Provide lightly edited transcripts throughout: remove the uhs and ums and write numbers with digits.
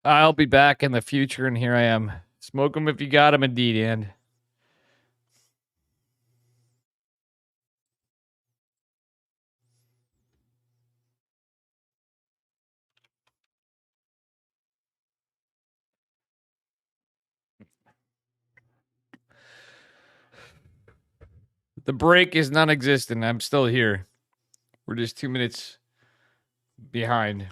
I'll be back in the future, and here I am. Smoke 'em if you got 'em, indeed, and the break is non-existent. I'm still here. We're just 2 minutes behind.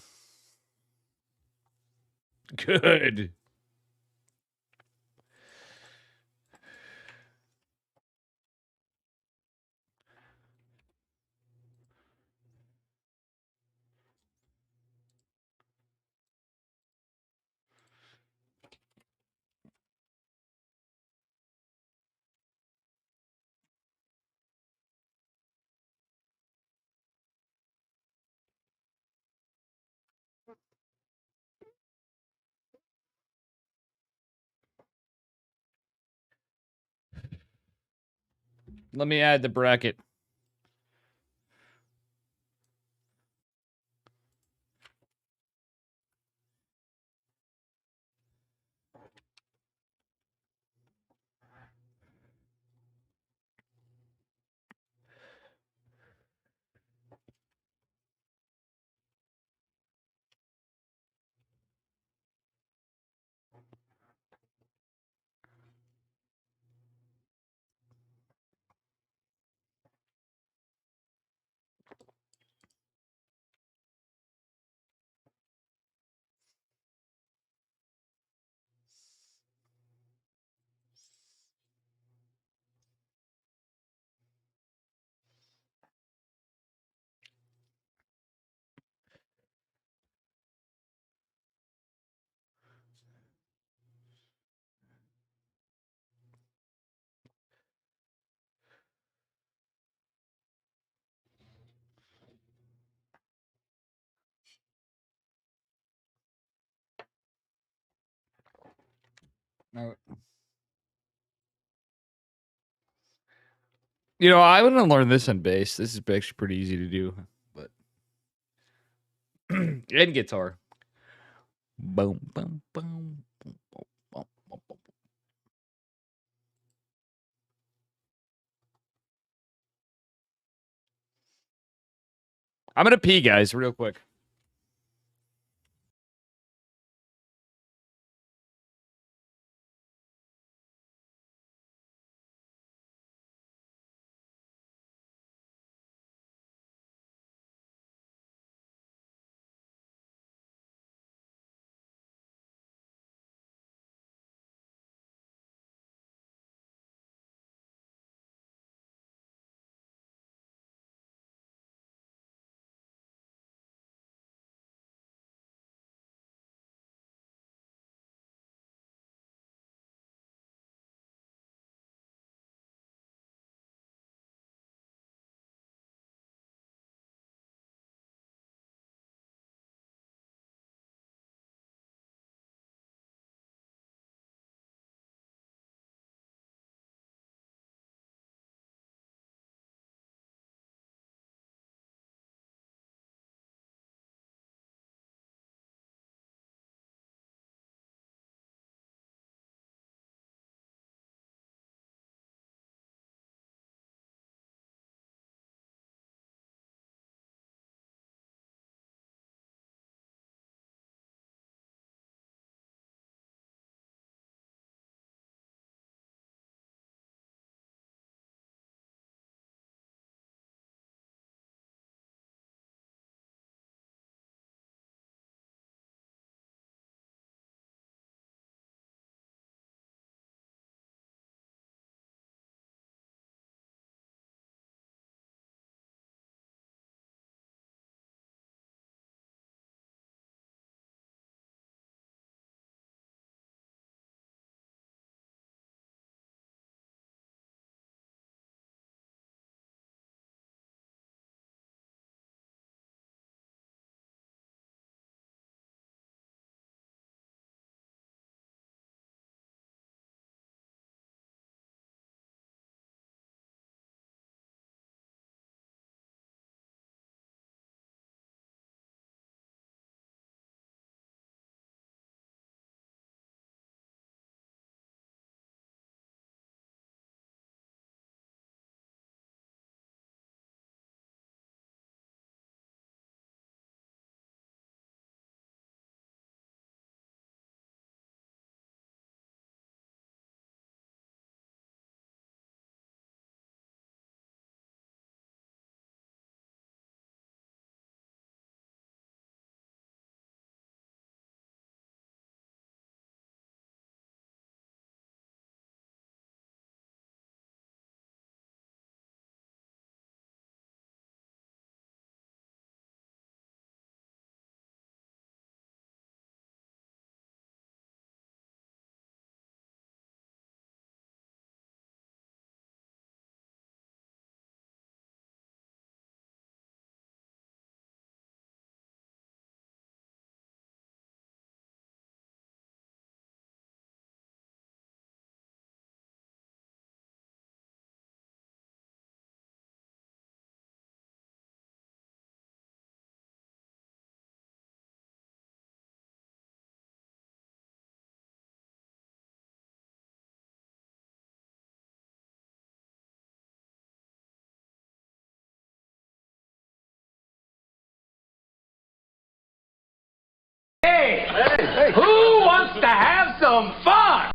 Good. Let me add the bracket. No. You know, I want to learn this on bass. This is actually pretty easy to do, but and guitar. Boom, boom, boom, boom, boom, boom, boom, boom. I'm gonna pee, guys, real quick. Hey, who wants to have some fun?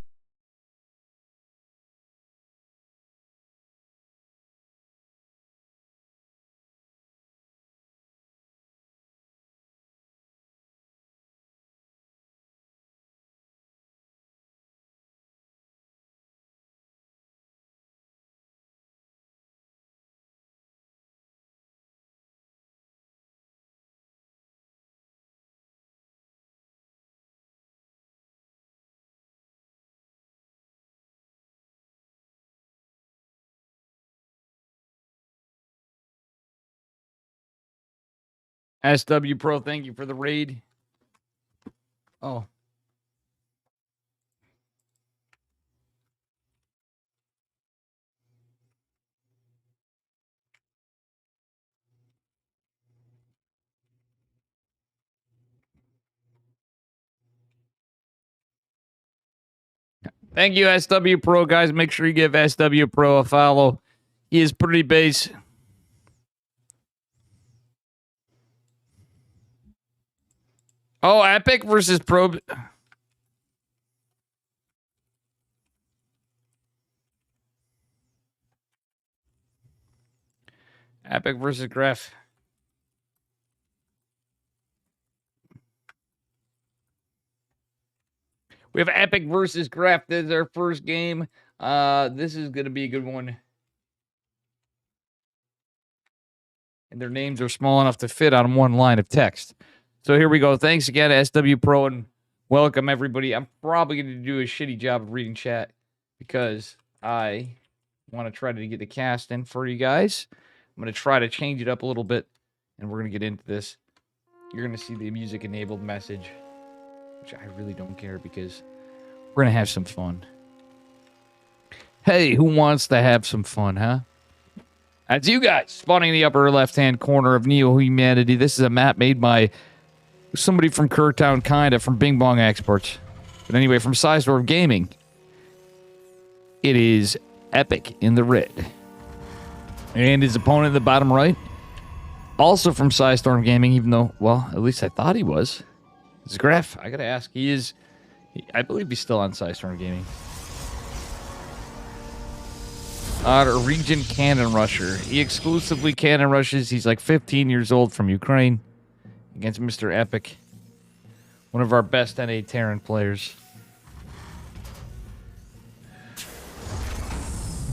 SW Pro, thank you for the raid. Oh. Thank you, SW Pro, guys. Make sure you give SW Pro a follow. He is pretty base. Oh, Epic versus Probe. Epic versus Graph. We have Epic versus Graph. This is our first game. This is going to be a good one. And their names are small enough to fit on one line of text. So here we go. Thanks again, SW Pro, and welcome everybody. I'm probably going to do a shitty job of reading chat because I want to try to get the cast in for you guys. I'm going to try to change it up a little bit, and we're going to get into this. You're going to see the music-enabled message, which I really don't care because we're going to have some fun. Hey, who wants to have some fun, huh? That's you guys, spawning in the upper left-hand corner of Neo-Humanity. This is a map made by somebody from Kirktown, kinda, from Bing Bong Exports. But anyway, from Sizedorf Gaming, it is Epic in the red. And his opponent in the bottom right, also from Sizedorf Gaming, even though, well, at least I thought he was. It's Graph. I gotta ask, I believe he's still on Sizedorf Gaming. Region Cannon Rusher. He exclusively cannon rushes. He's like 15 years old, from Ukraine, against Mr. Epic, one of our best NA Terran players.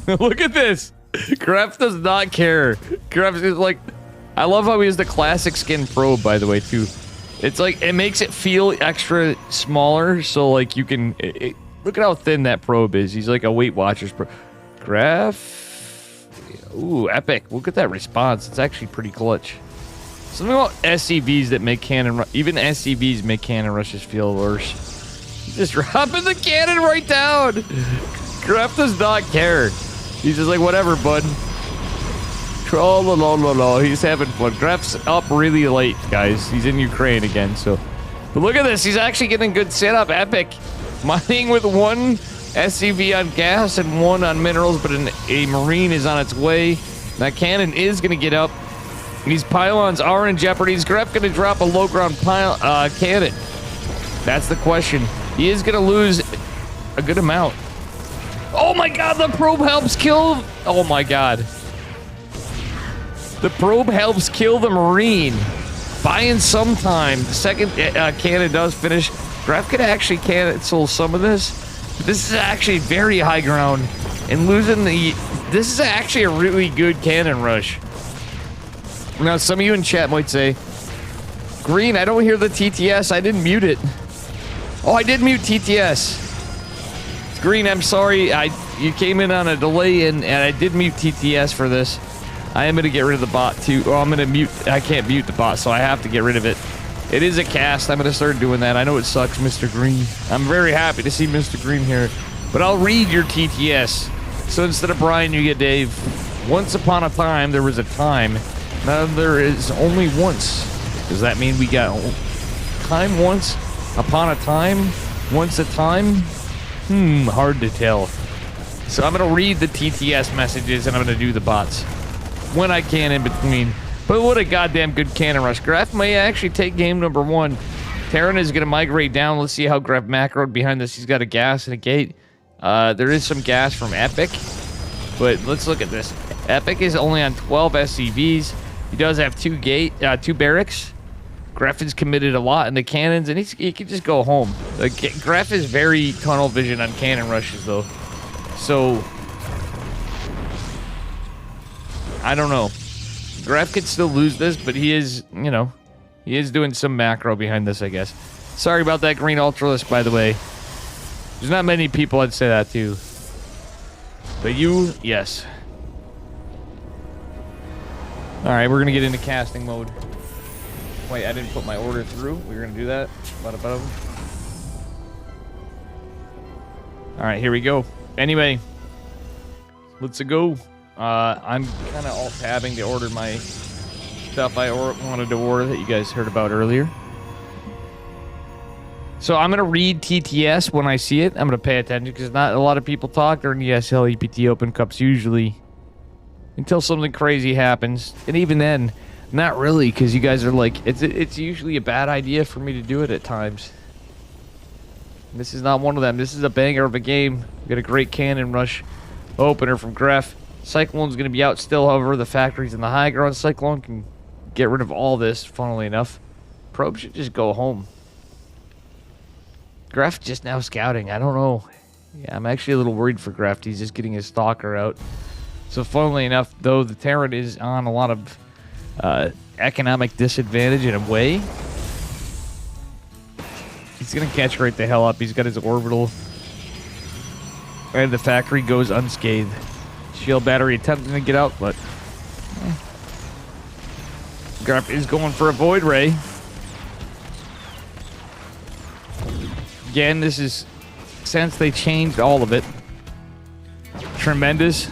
Look at this. Gref does not care. Gref is like, I love how he has the classic skin probe, by the way, too. It's like, it makes it feel extra smaller, so like you can, look at how thin that probe is. He's like a Weight Watchers probe. Graph. Ooh, Epic. Look at that response. It's actually pretty clutch. Something about SCVs that make cannon... Even SCVs make cannon rushes feel worse. He's just dropping the cannon right down. Graph does not care. He's just like, whatever, bud. Troll-la-la-la-la. He's having fun. Graph's up really late, guys. He's in Ukraine again, so... But look at this. He's actually getting good setup. Epic. Mining with one... SCV on gas and one on minerals, but a Marine is on its way. That cannon is going to get up. These pylons are in jeopardy. Is Gref going to drop a low ground cannon? That's the question. He is going to lose a good amount. Oh my god, the probe helps kill... Oh my god. The probe helps kill the Marine. Buying some time. The second cannon does finish. Gref could actually cancel some of this. This is actually very high ground, and losing this is actually a really good cannon rush. Now, some of you in chat might say, Green, I don't hear the TTS. I didn't mute it. Oh, I did mute TTS. Green, I'm sorry. You came in on a delay, and I did mute TTS for this. I am going to get rid of the bot, too. Oh, I'm going to mute. I can't mute the bot, so I have to get rid of it. It is a cast. I'm going to start doing that. I know it sucks, Mr. Green. I'm very happy to see Mr. Green here. But I'll read your TTS. So instead of Brian, you get Dave. Once upon a time, there was a time. Now there is only once. Does that mean we got time once? Upon a time? Once a time? Hard to tell. So I'm going to read the TTS messages, and I'm going to do the bots when I can in between. But what a goddamn good cannon rush. Graf may actually take game number one. Terran is going to migrate down. Let's see how Graf macroed behind this. He's got a gas and a gate. There is some gas from Epic. But let's look at this. Epic is only on 12 SCVs. He does have two barracks. Graf is committed a lot in the cannons, and he can just go home. Graf is very tunnel vision on cannon rushes, though. So, I don't know. Graf could still lose this, but he is, you know, he is doing some macro behind this, I guess. Sorry about that green Ultralisk, by the way. There's not many people I'd say that to. But you, yes. Alright, we're going to get into casting mode. Wait, I didn't put my order through. We were going to do that. Alright, here we go. Anyway, let's go. I'm kind of alt-tabbing to order my stuff I wanted to order that you guys heard about earlier. So I'm going to read TTS when I see it. I'm going to pay attention because not a lot of people talk during ESL EPT Open Cups usually. Until something crazy happens. And even then, not really, because you guys are like, it's usually a bad idea for me to do it at times. And this is not one of them. This is a banger of a game. We got a great cannon rush opener from Gref. Cyclone's going to be out still, however, the factory's in the high ground. Cyclone can get rid of all this, funnily enough. Probe should just go home. Gref just now scouting. I don't know. Yeah, I'm actually a little worried for Gref. He's just getting his stalker out. So funnily enough, though, the Terran is on a lot of economic disadvantage in a way. He's going to catch right the hell up. He's got his orbital. And the factory goes unscathed. Shield battery attempting to get out, but... Gref is going for a Void Ray. Again, this is... Since they changed all of it. Tremendous.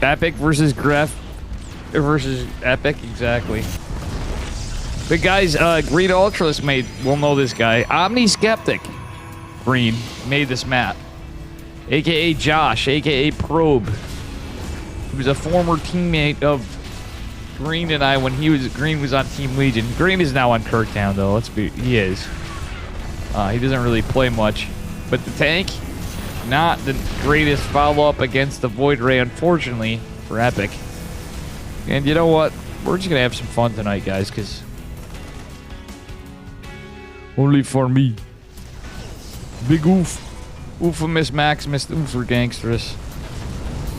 Epic versus Gref versus Epic, exactly. The guys, Green Ultralisk will know this guy. Omni Skeptic Green made this map. AKA Josh, AKA Probe. He was a former teammate of Green and I when Green was on Team Legion. Green is now on Kirktown though, he is. He doesn't really play much. But the tank, not the greatest follow-up against the Void Ray, unfortunately, for Epic. And you know what? We're just going to have some fun tonight, guys, because... Only for me. Big oof. Oofamus Maximus Oofer Gangsterus.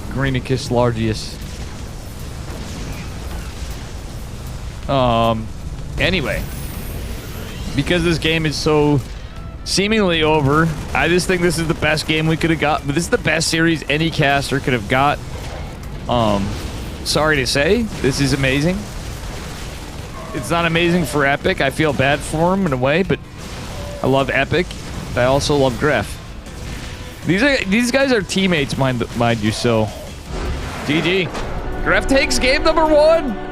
Greenicus Largius. Anyway. Because this game is so... seemingly over. I just think this is the best game we could have got. But this is the best series any caster could have got. Sorry to say. This is amazing. It's not amazing for Epic. I feel bad for him in a way, but I love Epic. I also love Gref. These guys are teammates, mind you, so... GG. Gref takes game number 1!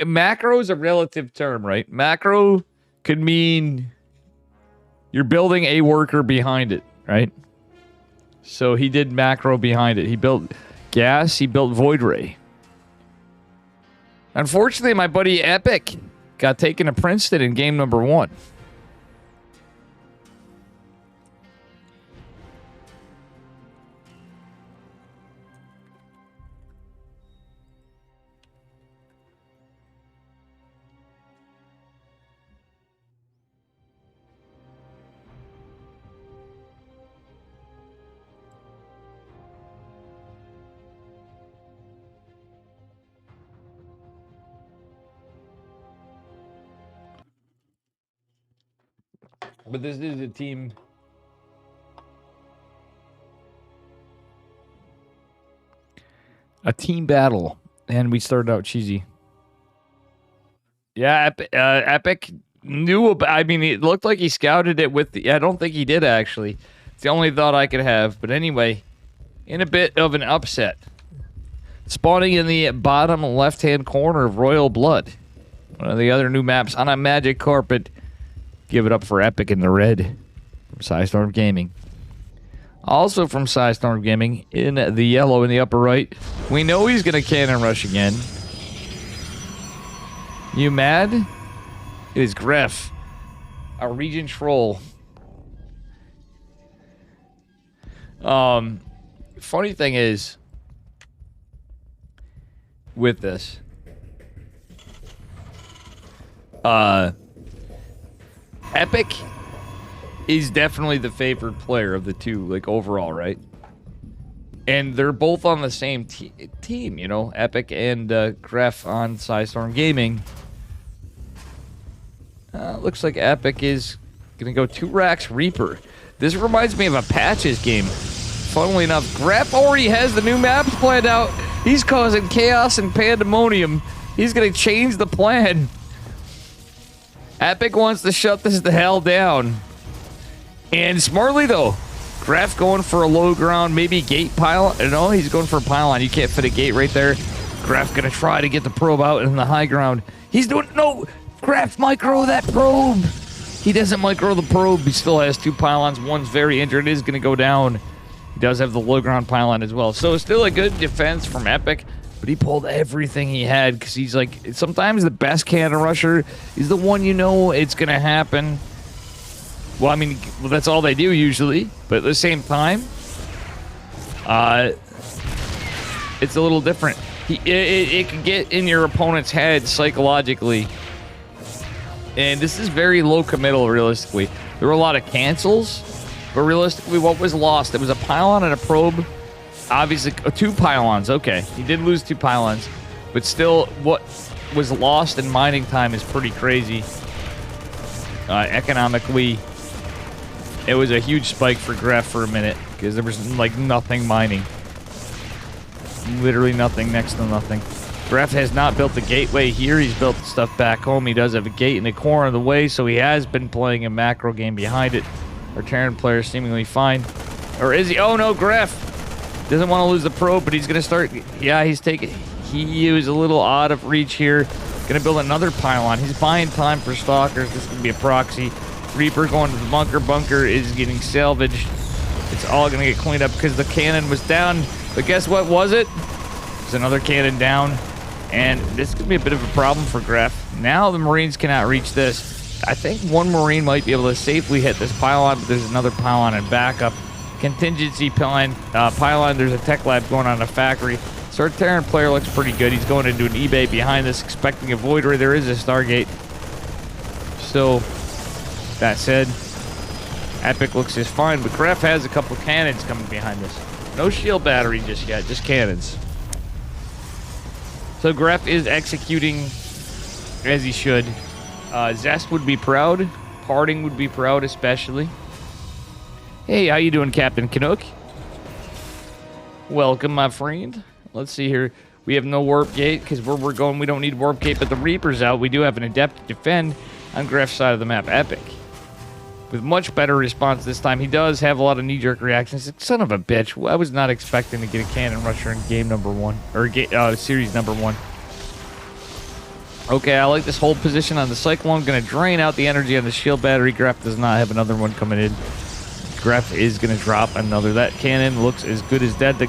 Macro is a relative term, right? Macro could mean you're building a worker behind it, right? So he did macro behind it. He built gas, he built Void Ray. Unfortunately, my buddy Epic got taken to Princeton in game number 1. But this is a team. A team battle. And we started out cheesy. Yeah, Epic knew about... I mean, it looked like he scouted it with the... I don't think he did, actually. It's the only thought I could have. But anyway, in a bit of an upset. Spawning in the bottom left-hand corner of Royal Blood. One of the other new maps on a magic carpet. Give it up for Epic in the red from Psystorm Gaming. Also from Psystorm Gaming in the yellow in the upper right. We know he's going to cannon rush again. You mad? It is Gref, our region troll. Funny thing is, with this, Epic is definitely the favored player of the two, like, overall, right? And they're both on the same team, you know, Epic and Gref on Psystorm Gaming. Looks like Epic is gonna go 2 racks Reaper. This reminds me of a Patches game. Funnily enough, Gref already has the new maps planned out. He's causing chaos and pandemonium. He's gonna change the plan. Epic wants to shut this the hell down. And smartly though, Gref going for a low ground, maybe gate pylon. No, he's going for a pylon. You can't fit a gate right there. Gref gonna try to get the probe out in the high ground. He's doing, no, Gref micro that probe. He doesn't micro the probe. He still has 2 pylons. One's very injured. It is gonna go down. He does have the low ground pylon as well. So still a good defense from Epic, but he pulled everything he had because he's like, sometimes the best cannon rusher is the one you know it's going to happen. Well, I mean, that's all they do usually, but at the same time, it's a little different. It can get in your opponent's head psychologically. And this is very low committal, realistically. There were a lot of cancels. But realistically, what was lost? It was a pylon and a probe. Obviously, 2 pylons. Okay, he did lose 2 pylons. But still, what was lost in mining time is pretty crazy. Economically, it was a huge spike for Gref for a minute. Because there was, like, nothing mining. Literally nothing, next to nothing. Gref has not built the gateway here. He's built stuff back home. He does have a gate in the corner of the way, so he has been playing a macro game behind it. Our Terran player is seemingly fine. Or is he? Oh no, Gref doesn't want to lose the probe, but he's going to start. Yeah, he's taking. He was a little out of reach here. Going to build another pylon. He's buying time for Stalkers. This is going to be a proxy. Reaper going to the bunker. Bunker is getting salvaged. It's all going to get cleaned up because the cannon was down. But guess what was it? There's another cannon down. And this could be a bit of a problem for Gref. Now the Marines cannot reach this. I think one Marine might be able to safely hit this pylon, but there's another pylon and backup. Contingency pylon. There's a tech lab going on in a factory. So our Terran player looks pretty good. He's going into an eBay behind this, expecting a Void Ray. There is a Stargate. So, that said, Epic looks just fine, but Gref has a couple cannons coming behind this. No shield battery just yet, just cannons. So Gref is executing as he should. Zest would be proud. Parting would be proud, especially. Hey, how you doing, Captain Canuck? Welcome, my friend. Let's see here. We have no warp gate, because where we're going, we don't need warp gate, but the Reaper's out. We do have an adept to defend on Gref's side of the map. Epic. With much better response this time. He does have a lot of knee-jerk reactions. Son of a bitch. I was not expecting to get a cannon rusher in game number 1. Or series number 1. Okay, I like this hold position on the Cyclone. Going to drain out the energy on the shield battery. Gref does not have another one coming in. Gref is going to drop another. That cannon looks as good as dead.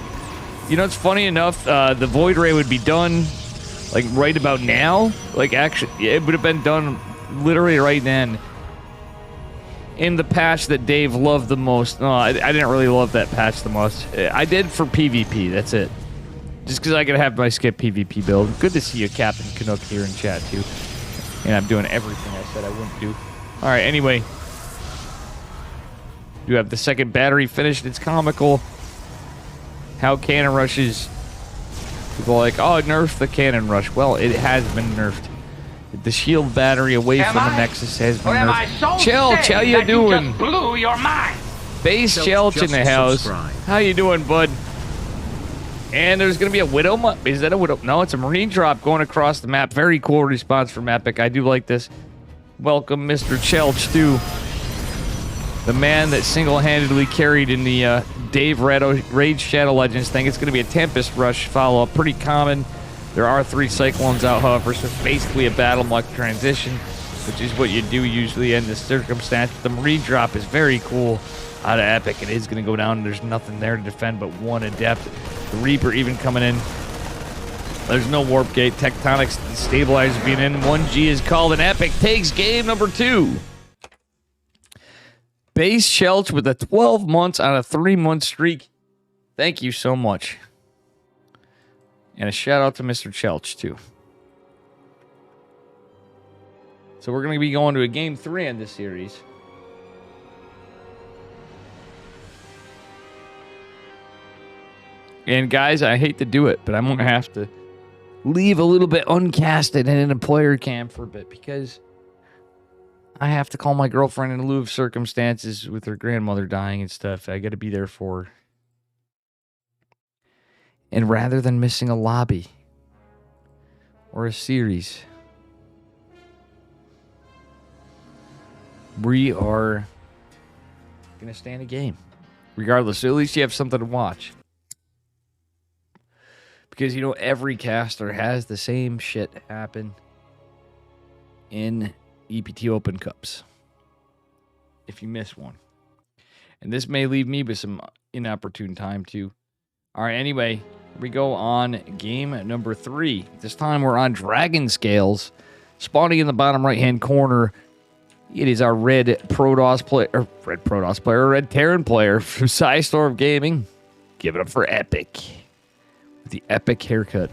You know, it's funny enough, the Void Ray would be done, like, right about now. Like, actually, it would have been done literally right then. In the patch that Dave loved the most. No, I didn't really love that patch the most. I did for PvP, that's it. Just because I could have my skip PvP build. Good to see you, Captain Canuck, here in chat, too. And I'm doing everything I said I wouldn't do. Alright, anyway. You have the second battery finished. It's comical how cannon rushes. People are like, oh, nerf the cannon rush. Well, it has been nerfed. The shield battery away from the Nexus has been nerfed. Chelch, how you doing? You just blew your mind. Base Chelch in the house. How you doing, bud? And there's going to be a Widow. Is that a Widow? No, it's a Marine drop going across the map. Very cool response from Epic. I do like this. Welcome, Mr. Chelch, too. The man that single-handedly carried in the Dave Rage Shadow Legends thing. It's going to be a Tempest Rush follow-up. Pretty common. There are 3 Cyclones out, however, so it's basically a battle muck transition, which is what you do usually in this circumstance. But the Marine drop is very cool out of Epic. It is going to go down. There's nothing there to defend but one Adept. The Reaper even coming in. There's no warp gate. Tectonic stabilizers being in. 1G is called, and Epic takes game number 2. Base Shelch with a 12 months on a 3-month streak. Thank you so much. And a shout out to Mr. Shelch, too. So we're going to be going to a game 3 in this series. And guys, I hate to do it, but I'm going to have to leave a little bit uncasted and in a player cam for a bit because I have to call my girlfriend in lieu of circumstances with her grandmother dying and stuff. I got to be there for her. And rather than missing a lobby or a series, we are going to stay in a game. Regardless, so at least you have something to watch. Because, you know, every caster has the same shit happen in EPT Open Cups. If you miss one. And this may leave me with some inopportune time, too. All right, anyway, we go on game number 3. This time we're on Dragon Scales. Spawning in the bottom right-hand corner, it is our red Terran player from Psystorm Gaming. Give it up for Epic. The epic haircut.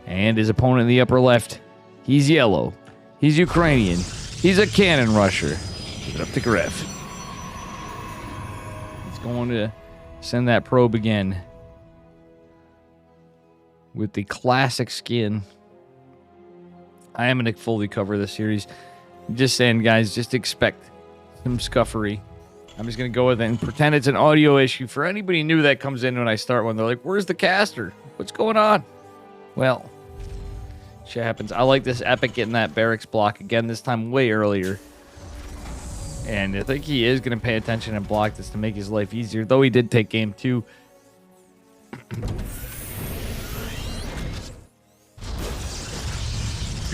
And his opponent in the upper left, he's yellow. He's Ukrainian. He's a cannon rusher. Give it up to Griff. He's going to send that probe again. With the classic skin. I am going to fully cover this series. Just saying, guys, just expect some scuffery. I'm just going to go with it and pretend it's an audio issue. For anybody new that comes in when I start one, they're like, where's the caster? What's going on? Well, shit happens. I like this Epic getting that barracks block again, this time way earlier. And I think he is going to pay attention and block this to make his life easier, though he did take game 2.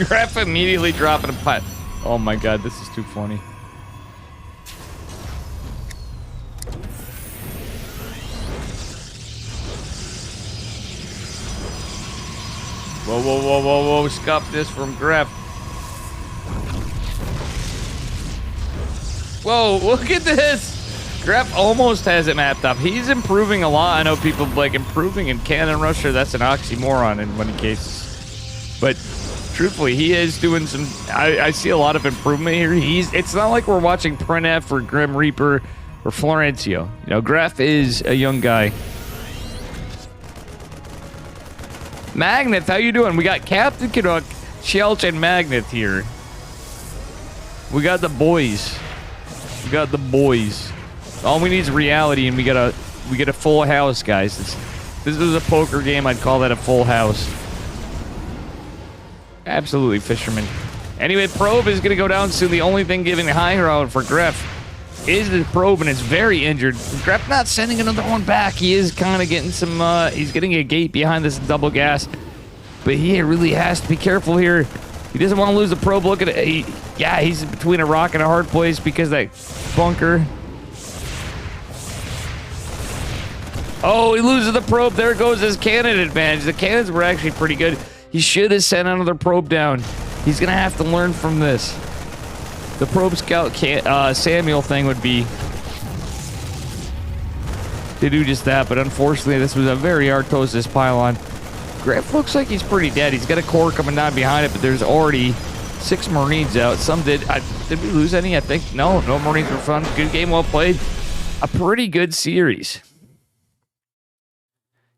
Graph immediately dropping a putt. Oh my god, this is too funny. Whoa, whoa, whoa, whoa, whoa. Scuff this from Gref. Whoa, look at this. Gref almost has it mapped up. He's improving a lot. I know people like improving in Cannon Rusher. That's an oxymoron in many cases. But truthfully, he is doing some... I see a lot of improvement here. It's not like we're watching Prenef or Grim Reaper or Florencio. You know, Gref is a young guy. Magnet, how you doing? We got Captain Canuck, Shelch, and Magnet here. We got the boys. We got the boys. All we need is reality, and we get a full house, guys. This is a poker game. I'd call that a full house. Absolutely, fisherman. Anyway, probe is going to go down soon. The only thing giving high ground for Gref is the probe, and it's very injured. Gref not sending another one back. He is kind of getting some... he's getting a gate behind this double gas. But he really has to be careful here. He doesn't want to lose the probe. Look at it. He's between a rock and a hard place because that bunker. Oh, he loses the probe. There goes his cannon advantage. The cannons were actually pretty good. He should have sent another probe down. He's going to have to learn from this. The probe scout Samuel thing would be to do just that, but unfortunately this was a very Artosis pylon. Graf looks like he's pretty dead. He's got a core coming down behind it, but there's already 6 Marines out. Some did. Did we lose any? I think no Marines were fun. Good game, well played. A pretty good series.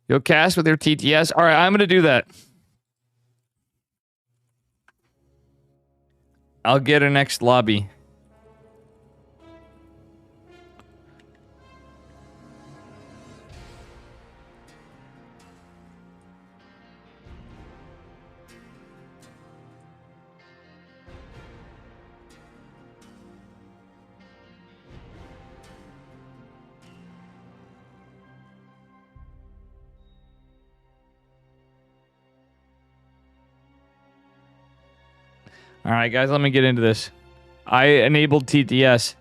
You'll cast with your TTS. All right, I'm going to do that. I'll get a next lobby. All right, guys, let me get into this. I enabled TTS.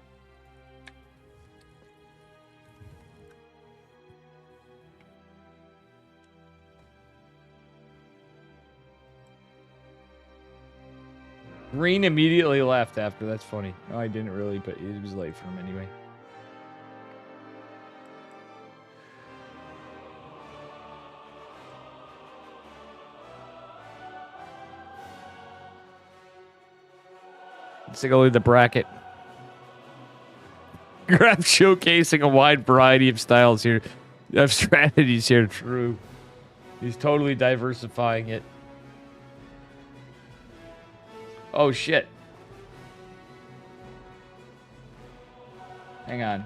Green immediately left after. That's funny. No, I didn't really, but it was late for him anyway. Let's take a look at the bracket. Grab showcasing a wide variety of styles here, of strategies here. True. He's totally diversifying it. Oh, shit. Hang on.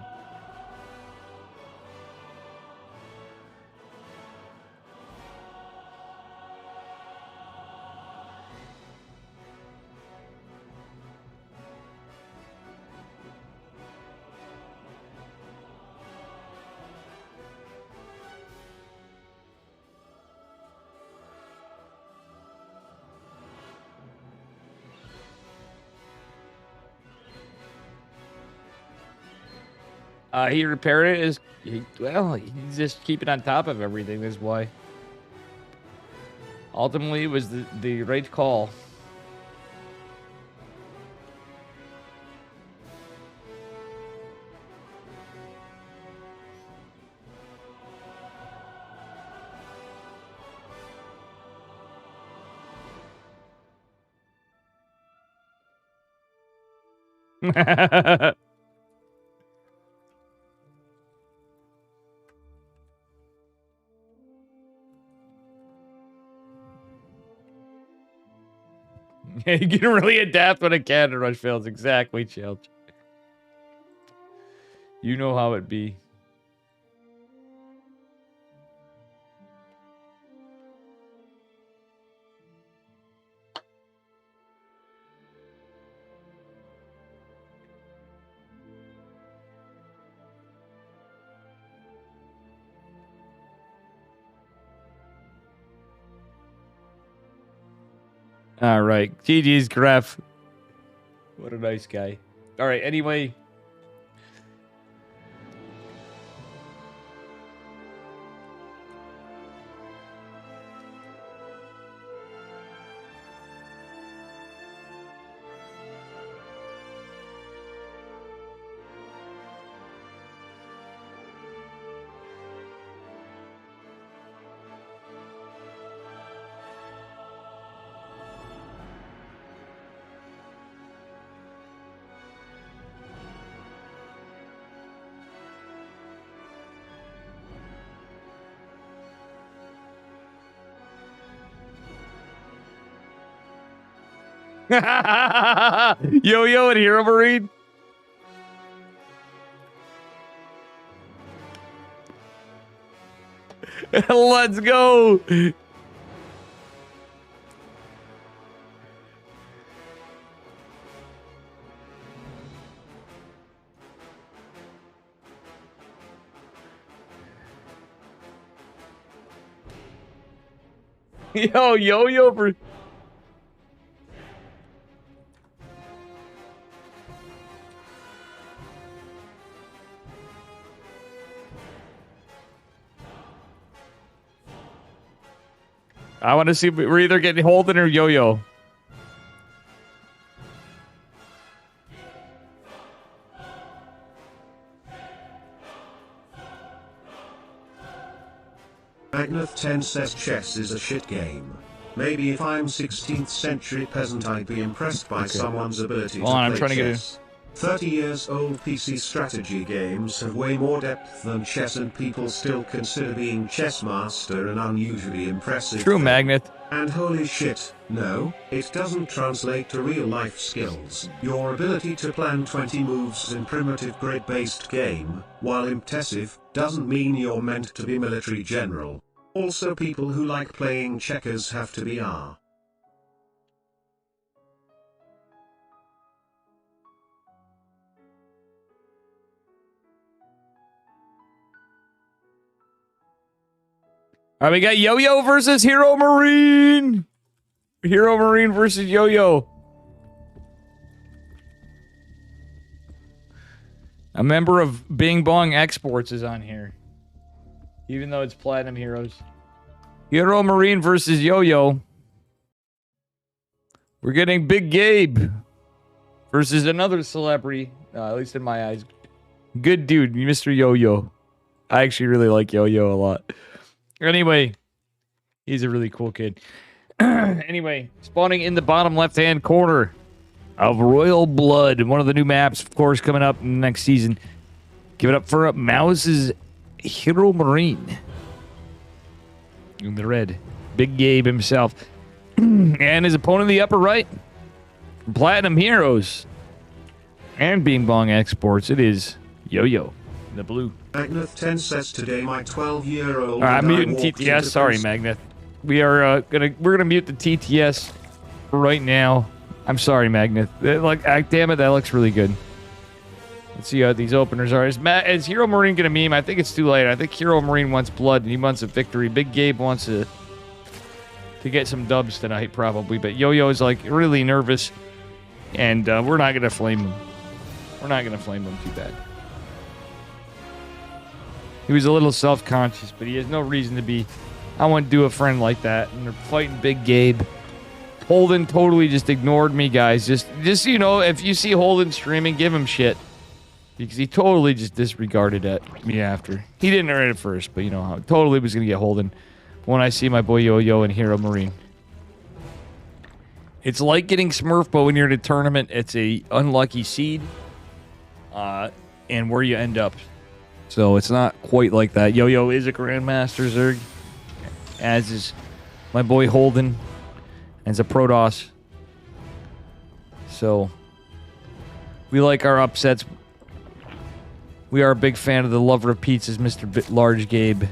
He repaired it. He's just keeping on top of everything. That's why. Ultimately, it was the right call. You can really adapt when a cannon rush fails. Exactly, Chill. You know how it be. All right. GG's, Graf. What a nice guy. All right. Anyway. Yo-Yo and Hero Marine. Let's go. Yo-Yo for... I want to see. We're either getting Holden or Yo-Yo. Agnath 10 says chess is a shit game. Maybe if I'm 16th century peasant I'd be impressed by someone's ability to play chess. 30 years old PC strategy games have way more depth than chess and people still consider being chess master an unusually impressive True, thing. Magnet. And holy shit, no, it doesn't translate to real life skills. Your ability to plan 20 moves in primitive grid-based game, while impressive, doesn't mean you're meant to be military general. Also people who like playing checkers have to be R. All right, we got Yo-Yo versus Hero Marine. Hero Marine versus Yo-Yo. A member of Bing Bong Exports is on here. Even though it's Platinum Heroes. Hero Marine versus Yo-Yo. We're getting Big Gabe versus another celebrity, at least in my eyes. Good dude, Mr. Yo-Yo. I actually really like Yo-Yo a lot. Anyway, he's a really cool kid. Anyway, spawning in the bottom left-hand corner of Royal Blood, one of the new maps, of course, coming up next season. Give it up for Mouse's Hero Marine. In the red, Big Gabe himself. And his opponent in the upper right, Platinum Heroes and Bing Bong Exports, it is Yo-Yo in the blue. Magneth 10 says today my 12-year-old. I'm muting TTS. Sorry, Magneth. We're gonna mute the TTS right now. I'm sorry, Magneth. Damn it, that looks really good. Let's see how these openers are. Is Hero Marine gonna meme? I think it's too late. I think Hero Marine wants blood and he wants a victory. Big Gabe wants to get some dubs tonight, probably. But Yo-Yo is like really nervous, and we're not gonna flame him. We're not gonna flame him too bad. He was a little self-conscious, but he has no reason to be. I wouldn't do a friend like that. And they're fighting Big Gabe. Holden totally just ignored me, guys. Just so you know, if you see Holden streaming, give him shit. Because he totally just disregarded me after. He didn't earn it first, but you know how. Totally was going to get Holden when I see my boy Yo-Yo and Hero Marine. It's like getting Smurfbo when you're in a tournament. It's a unlucky seed. And where you end up. So it's not quite like that. Yo-Yo is a Grandmaster Zerg. As is my boy Holden. As a Protoss. So we like our upsets. We are a big fan of the lover of pizzas, Mr. Large Gabe.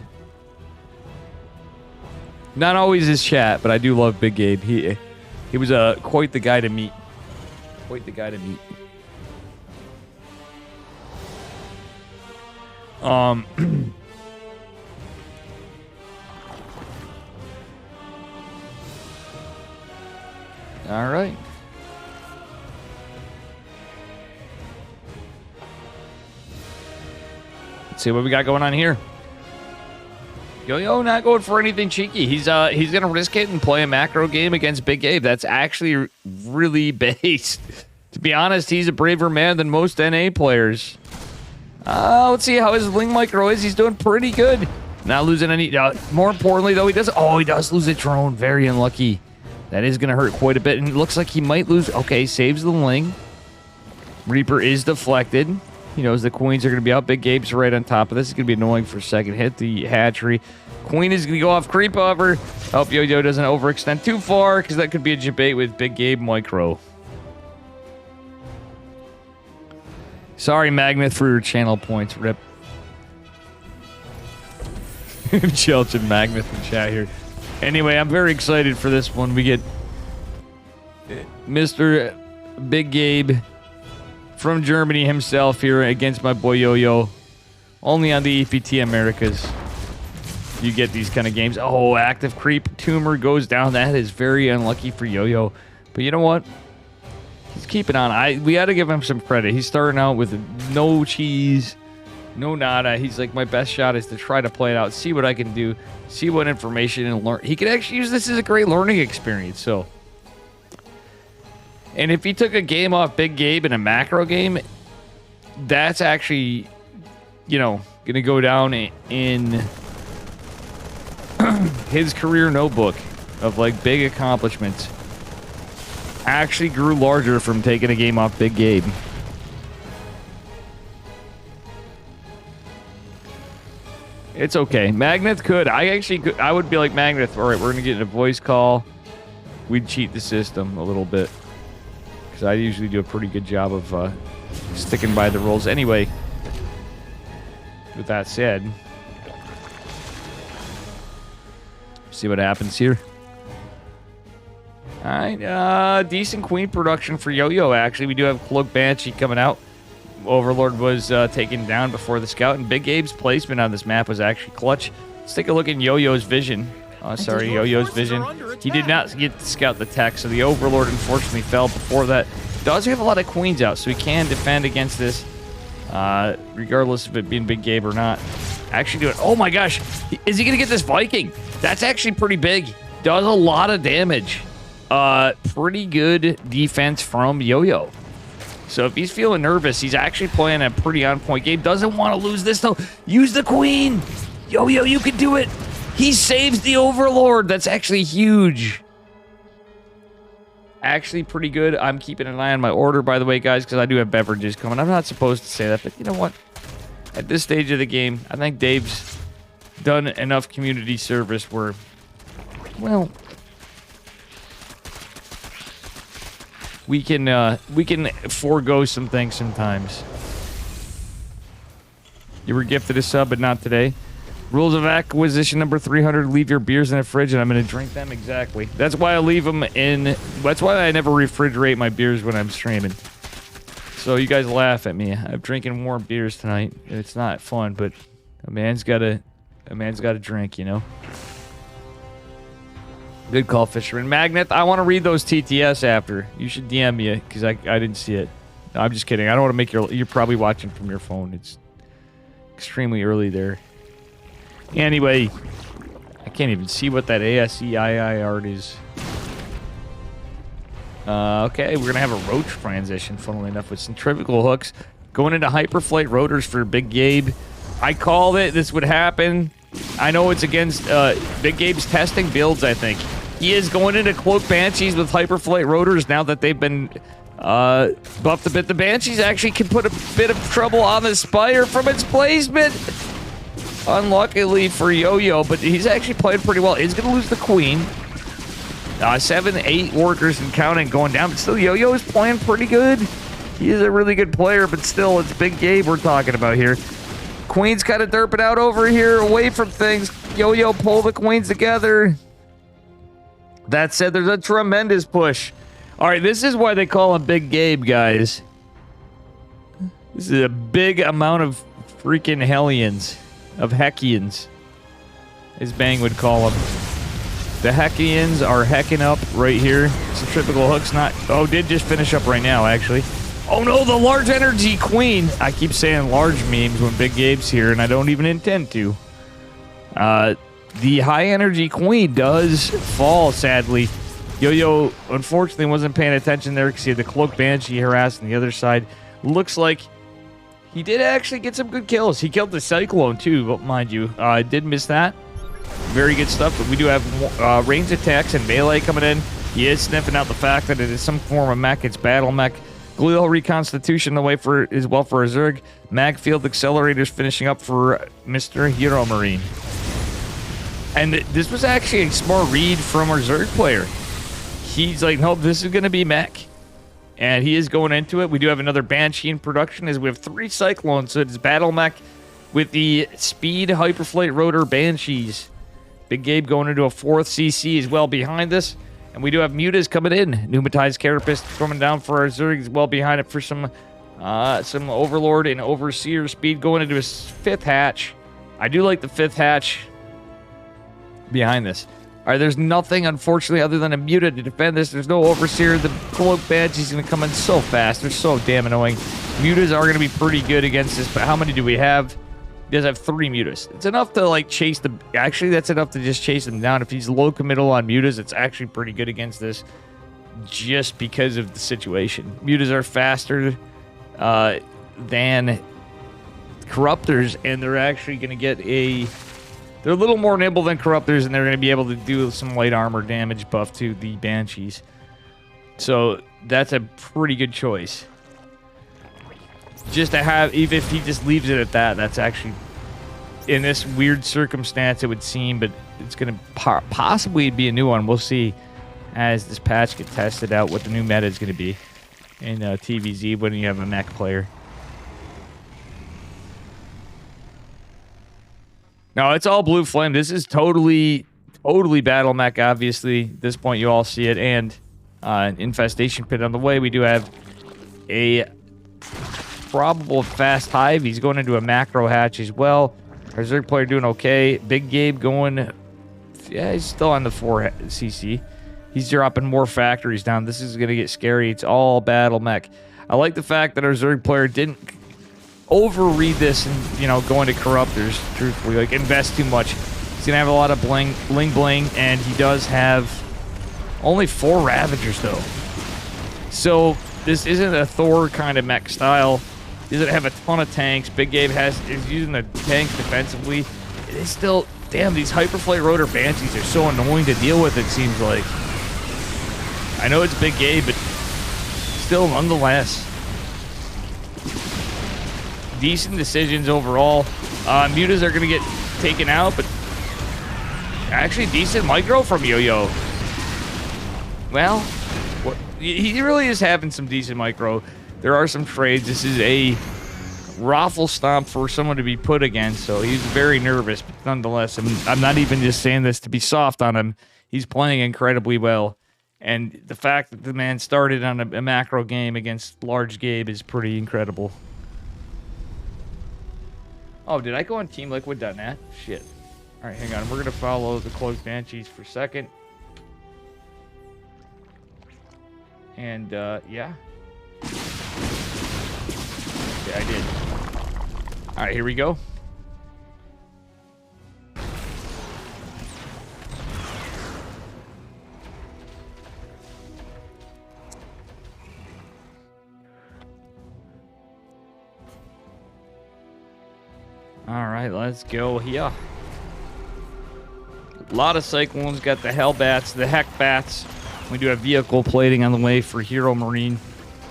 Not always his chat, but I do love Big Gabe. He was quite the guy to meet. Quite the guy to meet. All right. Let's see what we got going on here. Yo-Yo not going for anything cheeky. He's gonna risk it and play a macro game against Big Gabe. That's actually really based. To be honest, he's a braver man than most NA players. Let's see how his Ling micro is. He's doing pretty good. Not losing any. More importantly, though, he does lose a drone. Very unlucky. That is going to hurt quite a bit. And it looks like he might lose. Okay, saves the Ling. Reaper is deflected. He knows the Queens are going to be out. Big Gabe's right on top of this. It's going to be annoying for a second. Hit the hatchery. Queen is going to go off creep over. Hope Yo-Yo doesn't overextend too far, because that could be a debate with Big Gabe micro. Sorry, Magneth, for your channel points. Rip. Chelch and Magneth in chat here. Anyway, I'm very excited for this one. We get Mr. Big Gabe from Germany himself here against my boy Yo-Yo. Only on the EPT Americas you get these kind of games. Oh, active creep. Tumor goes down. That is very unlucky for Yo-Yo. But you know what? He's keeping on. We got to give him some credit. He's starting out with no cheese, no nada. He's like, my best shot is to try to play it out, see what I can do, see what information and learn. He could actually use this as a great learning experience. So, and if he took a game off Big Gabe in a macro game, that's actually, going to go down in his career notebook of like big accomplishments. Actually grew larger from taking a game off Big Gabe. It's okay. Magneth could. I would be like, Magneth, all right, we're going to get in a voice call. We'd cheat the system a little bit. Because I usually do a pretty good job of sticking by the rules. Anyway, with that said, see what happens here. All right, decent Queen production for Yo-Yo, actually. We do have Cloak Banshee coming out. Overlord was taken down before the scout, and Big Gabe's placement on this map was actually clutch. Let's take a look at Yo-Yo's vision. Yo-Yo's vision. He did not get to scout the tech, so the Overlord unfortunately fell before that. Does have a lot of Queens out, so he can defend against this, regardless of it being Big Gabe or not. Actually do it. Oh my gosh, is he going to get this Viking? That's actually pretty big. Does a lot of damage. pretty good defense from Yo-Yo. So if he's feeling nervous, he's actually playing a pretty on-point game. Doesn't want to lose this, though. Use the queen. Yo-Yo, you can do it. He saves the Overlord. That's actually huge. Actually pretty good. I'm keeping an eye on my order, by the way, guys, because I do have beverages coming. I'm not supposed to say that, but you know what? At this stage of the game, I think Dave's done enough community service where, well, we can forego some things sometimes. You were gifted a sub, but not today. Rules of acquisition number 300, leave your beers in the fridge and I'm going to drink them. Exactly. That's why I leave them in... That's why I never refrigerate my beers when I'm streaming. So you guys laugh at me. I'm drinking warm beers tonight. It's not fun, but a man's got to drink, you know? Good call, Fisherman. Magnet, I want to read those TTS after. You should DM me because I didn't see it. No, I'm just kidding. I don't want to make you're probably watching from your phone. It's extremely early there. Anyway, I can't even see what that ASEII art is. Okay, we're going to have a roach transition, funnily enough, with centrifugal hooks. Going into hyperflight rotors for Big Gabe. I called it. This would happen. I know it's against Big Gabe's testing builds, I think. He is going into Cloak Banshees with hyperflight rotors now that they've been buffed a bit. The Banshees actually can put a bit of trouble on the Spire from its placement. Unluckily for Yo-Yo, but he's actually played pretty well. He's going to lose the Queen. 7, 8 workers and counting going down, but still Yo-Yo is playing pretty good. He is a really good player, but still it's Big Gabe we're talking about here. Queen's kind of derping out over here, away from things. Yo-Yo pull the Queens together. That said, there's a tremendous push. All right, this is why they call him Big Gabe, guys. This is a big amount of freaking Hellions. Of Heckians, as Bang would call them. The Heckians are hecking up right here. Centrifugal hooks not... Oh, did just finish up right now, actually. Oh no, the large energy queen. I keep saying large memes when Big Gabe's here, and I don't even intend to. The high energy queen does fall, sadly. Yo-Yo, unfortunately, wasn't paying attention there because he had the Cloak Banshee harassed on the other side. Looks like he did actually get some good kills. He killed the Cyclone, too, but mind you, did miss that. Very good stuff, but we do have ranged attacks and melee coming in. He is sniffing out the fact that it is some form of mech. It's battle mech. Glial Reconstitution away for as well for a Zerg. Mag Field Accelerators finishing up for Mr. Hero Marine. And this was actually a smart read from our Zerg player. He's like, nope, this is going to be mech. And he is going into it. We do have another Banshee in production as we have 3 Cyclones. So it's Battle Mech with the Speed Hyperflight Rotor Banshees. Big Gabe going into a 4th CC as well behind this. And we do have Mutas coming in. Pneumatized Carapace coming down for our Zerg as well behind it for some Overlord and Overseer speed going into his 5th hatch. I do like the 5th hatch behind this. All right, there's nothing, unfortunately, other than a Muta to defend this. There's no Overseer. The Cloak Banshee's going to come in so fast. They're so damn annoying. Mutas are going to be pretty good against this, but how many do we have? He does have 3 Mutas. It's enough to, like, chase the... Actually, that's enough to just chase them down. If he's low committal on Mutas, it's actually pretty good against this just because of the situation. Mutas are faster than Corruptors, and they're actually going to get a... They're a little more nimble than Corruptors, and they're going to be able to do some light armor damage buff to the Banshees. So that's a pretty good choice. Just to have, even if he just leaves it at that, that's actually, in this weird circumstance, it would seem, but it's going to possibly be a new one. We'll see as this patch gets tested out what the new meta is going to be in TVZ when you have a mech player. No, it's all Blue Flame. This is totally Battle Mech, obviously. At this point, you all see it. And Infestation Pit on the way. We do have a probable Fast Hive. He's going into a Macro Hatch as well. Our Zerg player doing okay. Big Gabe going... Yeah, he's still on the 4 CC. He's dropping more factories down. This is going to get scary. It's all Battle Mech. I like the fact that our Zerg player didn't overread this and, you know, go into Corruptors, truthfully. Like, invest too much. He's going to have a lot of bling, and he does have Only 4 Ravagers, though. So, this isn't a Thor kind of mech style. He doesn't have a ton of tanks. Big Gabe is using the tanks defensively. It is still... Damn, these Hyperflight Rotor Banshees are so annoying to deal with, it seems like. I know it's Big Gabe, but still, nonetheless. Decent decisions overall. Mutas are going to get taken out, but actually decent micro from Yo-Yo. Well, he really is having some decent micro. There are some trades. This is a raffle stomp for someone to be put against, so he's very nervous, but nonetheless, I'm not even just saying this to be soft on him. He's playing incredibly well, and the fact that the man started on a macro game against Large Gabe is pretty incredible. Oh, did I go on TeamLiquid.net? Shit. Alright, hang on. We're going to follow the Cloaked Banshees for a second. And, yeah. Yeah, I did. Alright, here we go. Alright, let's go here. A lot of Cyclones, got the Hellbats, the Heck Bats. We do have vehicle plating on the way for Hero Marine.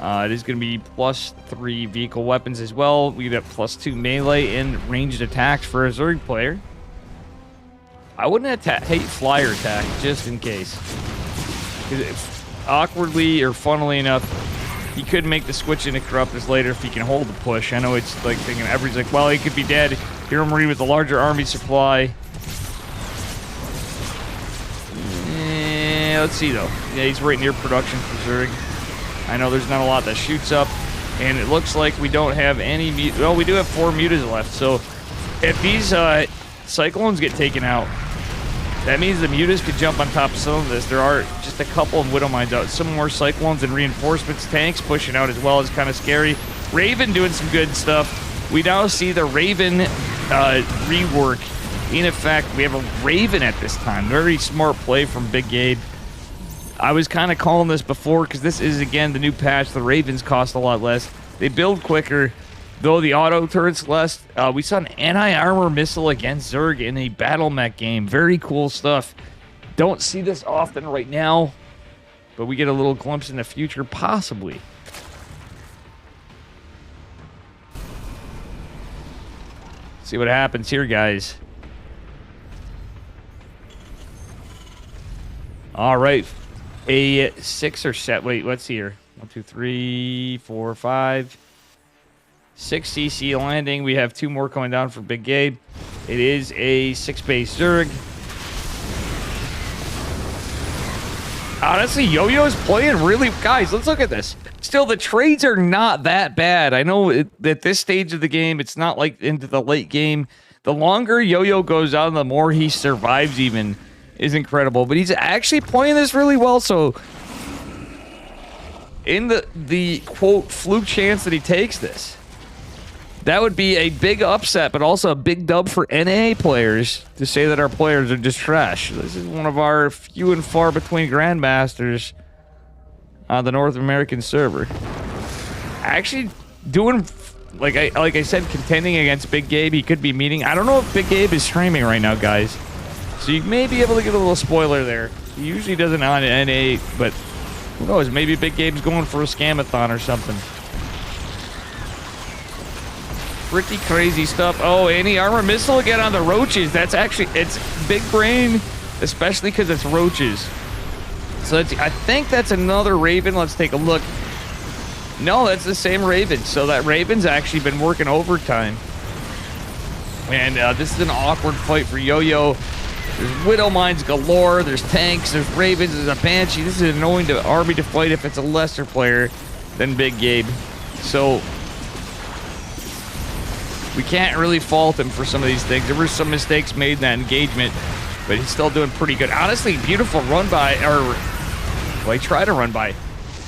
It is going to be +3 vehicle weapons as well. We got +2 melee and ranged attacks for a Zerg player. I wouldn't hate flyer attack, just in case. Awkwardly or funnily enough, he could make the switch into Corruptus later if he can hold the push. I know it's like thinking everybody's like, well, he could be dead. Hero Marine with a larger army supply. Let's see though. Yeah, he's right near production for Zerg. I know there's not a lot that shoots up, and it looks like we don't have any. Well, we do have 4 mutas left. So if these Cyclones get taken out, that means the mutas could jump on top of some of this. There are just a couple of Widowmines out. Some more Cyclones and reinforcements. Tanks pushing out as well is kind of scary. Raven doing some good stuff. We now see the Raven rework in effect. We have a Raven at this time. Very smart play from Big Gabe. I was kind of calling this before because this is, again, the new patch. The Ravens cost a lot less. They build quicker, though the auto turret's less. We saw an anti-armor missile against Zerg in a battle mech game. Very cool stuff. Don't see this often right now, but we get a little glimpse in the future, possibly. See what happens here, guys. All right. A 6 or 7. Wait, what's here? 1, 2, 3, 4, 5. 6 CC landing. We have 2 more coming down for Big Gabe. It is a 6-base Zerg. Honestly, Yo-Yo's playing really... Guys, let's look at this. Still, the trades are not that bad. I know at this stage of the game, it's not like into the late game. The longer Yo-Yo goes on, the more he survives even. Is incredible, but he's actually playing this really well. So in the quote fluke chance that he takes this, that would be a big upset, but also a big dub for NA players to say that our players are just trash. This is one of our few and far between grandmasters on the North American server. Actually doing, like I said, contending against Big Gabe. He could be meeting. I don't know if Big Gabe is streaming right now, guys. So you may be able to get a little spoiler there. He usually doesn't on NA, but who knows? Maybe Big Gabe's going for a scamathon or something. Pretty crazy stuff. Oh, anti-armor missile again on the roaches. That's actually, it's big brain, especially because it's roaches. So I think that's another Raven. Let's take a look. No, that's the same Raven. So that Raven's actually been working overtime. And this is an awkward fight for Yo-Yo. There's Widowmines galore, there's tanks, there's Ravens, there's a Banshee. This is annoying to army to fight if it's a lesser player than Big Gabe. So we can't really fault him for some of these things. There were some mistakes made in that engagement, but he's still doing pretty good. Honestly, beautiful run by, or well, he tried to run by.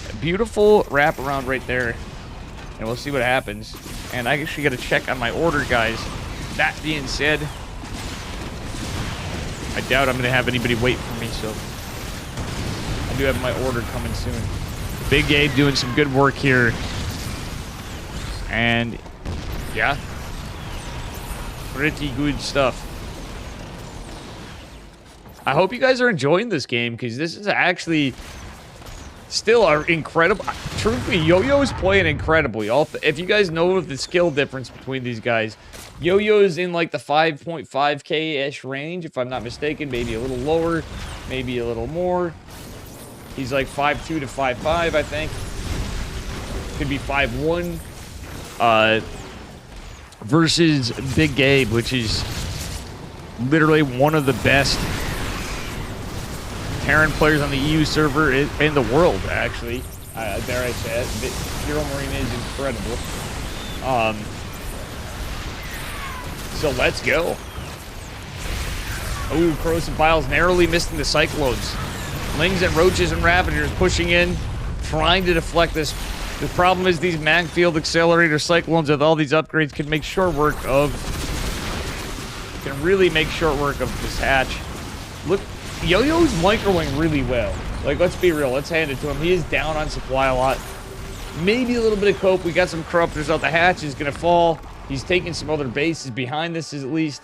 A beautiful wraparound right there, and we'll see what happens. And I actually got to check on my order, guys. That being said, I doubt I'm going to have anybody wait for me, so I do have my order coming soon. Big Gabe doing some good work here. And, yeah. Pretty good stuff. I hope you guys are enjoying this game, because this is actually still an incredible... Truthfully, Yo-Yo is playing incredibly. If you guys know the skill difference between these guys, Yo-Yo is in like the 5.5k-ish range, if I'm not mistaken. Maybe a little lower, maybe a little more. He's like 5'2 to 5'5, I think. Could be 5'1. Versus Big Gabe, which is literally one of the best Terran players on the EU server in the world, actually. Dare I say it. Hero Marine is incredible. So let's go. Ooh, Crows and Biles narrowly missing the Cyclones. Lings and Roaches and Ravagers pushing in, trying to deflect this. The problem is these Magfield Accelerator Cyclones with all these upgrades can make short work of... Can really make short work of this hatch. Look, Yo-Yo's microing really well. Like, let's be real. Let's hand it to him. He is down on supply a lot. Maybe a little bit of cope. We got some corruptors out. The hatch is going to fall. He's taking some other bases behind this at least.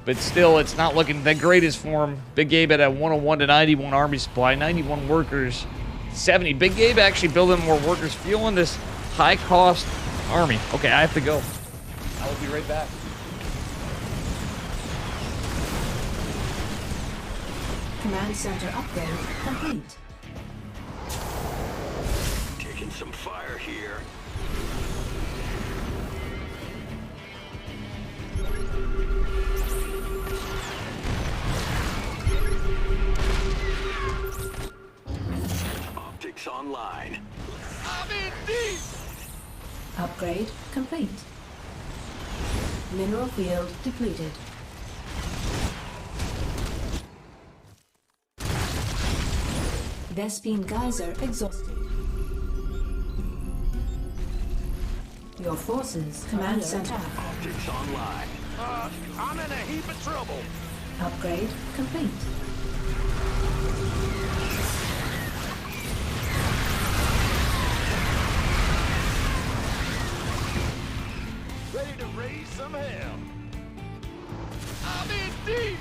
But still, it's not looking the greatest for him. Big Gabe at a 101 to 91 army supply. 91 workers. 70. Big Gabe actually building more workers. Fueling this high-cost army. Okay, I have to go. I will be right back. Command center upgrade complete. Taking some fire here. Optics online. I'm in deep. Upgrade complete. Mineral field depleted. Vespine geyser exhausted. Your forces command center. Optics online. I'm in a heap of trouble. Upgrade complete. Ready to raise some hell. I'm in deep.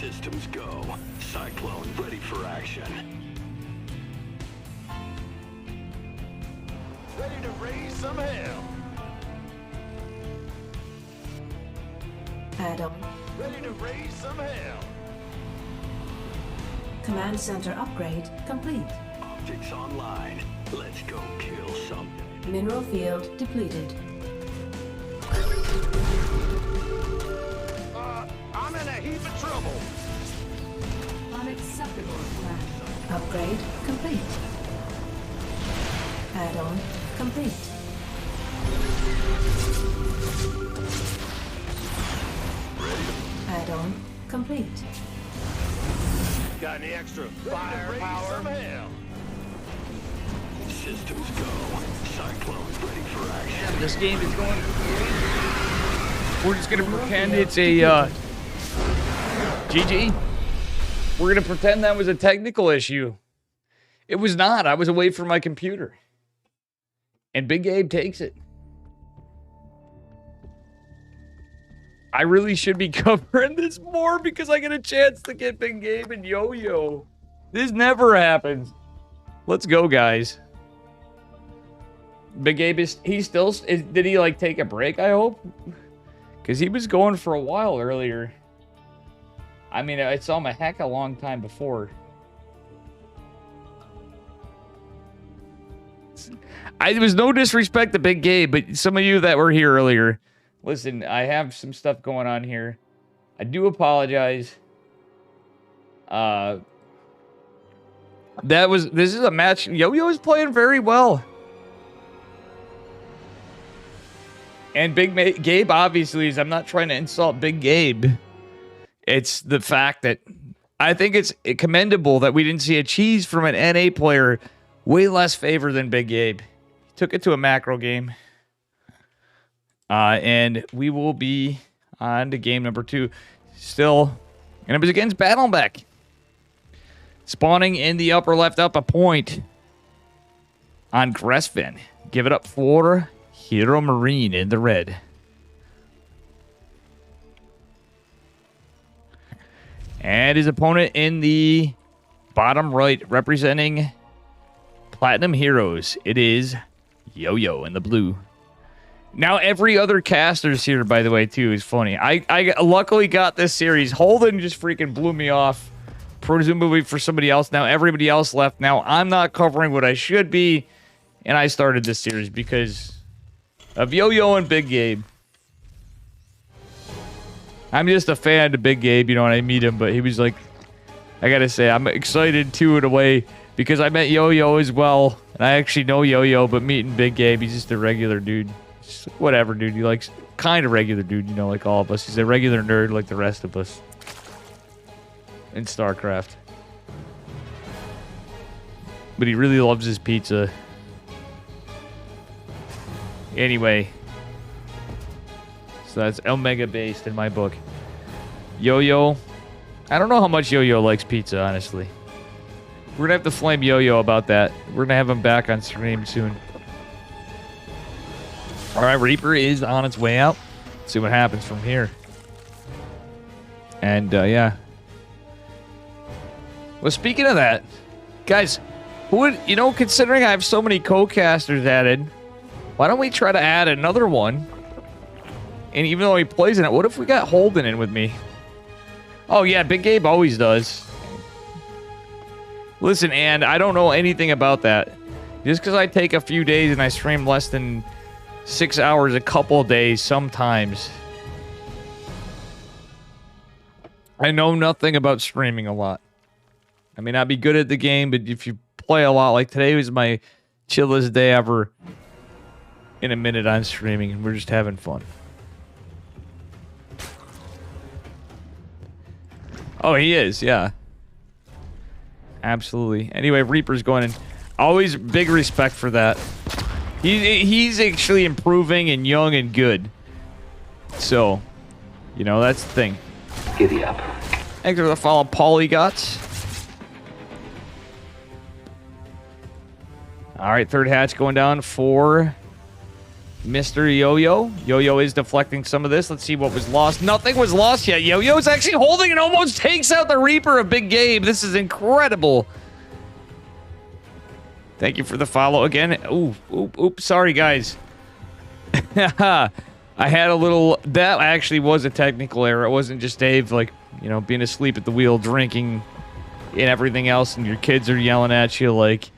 Systems go. Cyclone ready for action. Ready to raise some hell. Add-on. Ready to raise some hell. Command center upgrade complete. Optics online. Let's go kill something. Mineral field depleted. I'm in a heap of trouble. Unacceptable plan. Upgrade complete. Add-on complete. Add-on complete. Got any extra firepower? Systems go. Cyclone ready for action. This game is going... We're just going to pretend it's a... GG. We're going to pretend that was a technical issue. It was not. I was away from my computer. And Big Gabe takes it. I really should be covering this more because I get a chance to get Big Gabe and Yo-Yo. This never happens. Let's go, guys. Big Gabe is... He still... Did he, like, take a break, I hope? Because he was going for a while earlier. I mean, I saw him a heck of a long time before. There was no disrespect to Big Gabe, but some of you that were here earlier, listen, I have some stuff going on here. I do apologize. This is a match. Yo-Yo is playing very well. And Big Gabe, obviously, I'm not trying to insult Big Gabe. It's the fact that I think it's commendable that we didn't see a cheese from an NA player way less favor than Big Gabe. He took it to a macro game. And we will be on to game number 2. Still And it was against Battlebeck. Spawning in the upper left up a point on Gresvin. Give it up for Hero Marine in the red. And his opponent in the bottom right, representing Platinum Heroes, it is Yo-Yo in the blue. Now, every other caster's here, by the way, too, is funny. I luckily got this series. Holden just freaking blew me off, presumably for somebody else. Now, everybody else left. Now, I'm not covering what I should be, and I started this series because of Yo-Yo and Big Gabe. I'm just a fan of Big Gabe, you know, when I meet him, but he was like, I gotta say, I'm excited, too, in a way, because I met Yo-Yo as well, and I actually know Yo-Yo, but meeting Big Gabe, he's just a regular dude. Just whatever, dude. He likes kind of regular dude, you know, like all of us. He's a regular nerd like the rest of us in StarCraft. But he really loves his pizza. Anyway. So that's Omega based in my book. Yo-Yo. I don't know how much Yo-Yo likes pizza, honestly. We're gonna have to flame Yo-Yo about that. We're gonna have him back on stream soon. Alright, Reaper is on its way out. Let's see what happens from here. And, yeah. Well, speaking of that, guys, who would, you know, considering I have so many co-casters added, why don't we try to add another one? And even though he plays in it, what if we got Holden in with me? Oh, yeah, Big Gabe always does. Listen, and I don't know anything about that. Just because I take a few days and I stream less than 6 hours a couple days sometimes. I know nothing about streaming a lot. I may not be good at the game, but if you play a lot, like today was my chillest day ever in a minute on streaming, and we're just having fun. Oh, he is, yeah. Absolutely. Anyway, Reaper's going in. Always big respect for that. He's actually improving and young and good. So, you know, that's the thing. Giddy up. Thanks for the follow, Polygots. Alright, third hatch going down for Mr. Yo-Yo. Yo-Yo is deflecting some of this. Let's see what was lost. Nothing was lost yet. Yo-Yo's actually holding and almost takes out the Reaper of Big Gabe. This is incredible. Thank you for the follow again. Oops, sorry, guys. I had a little... That actually was a technical error. It wasn't just Dave, like, you know, being asleep at the wheel, drinking, and everything else, and your kids are yelling at you like,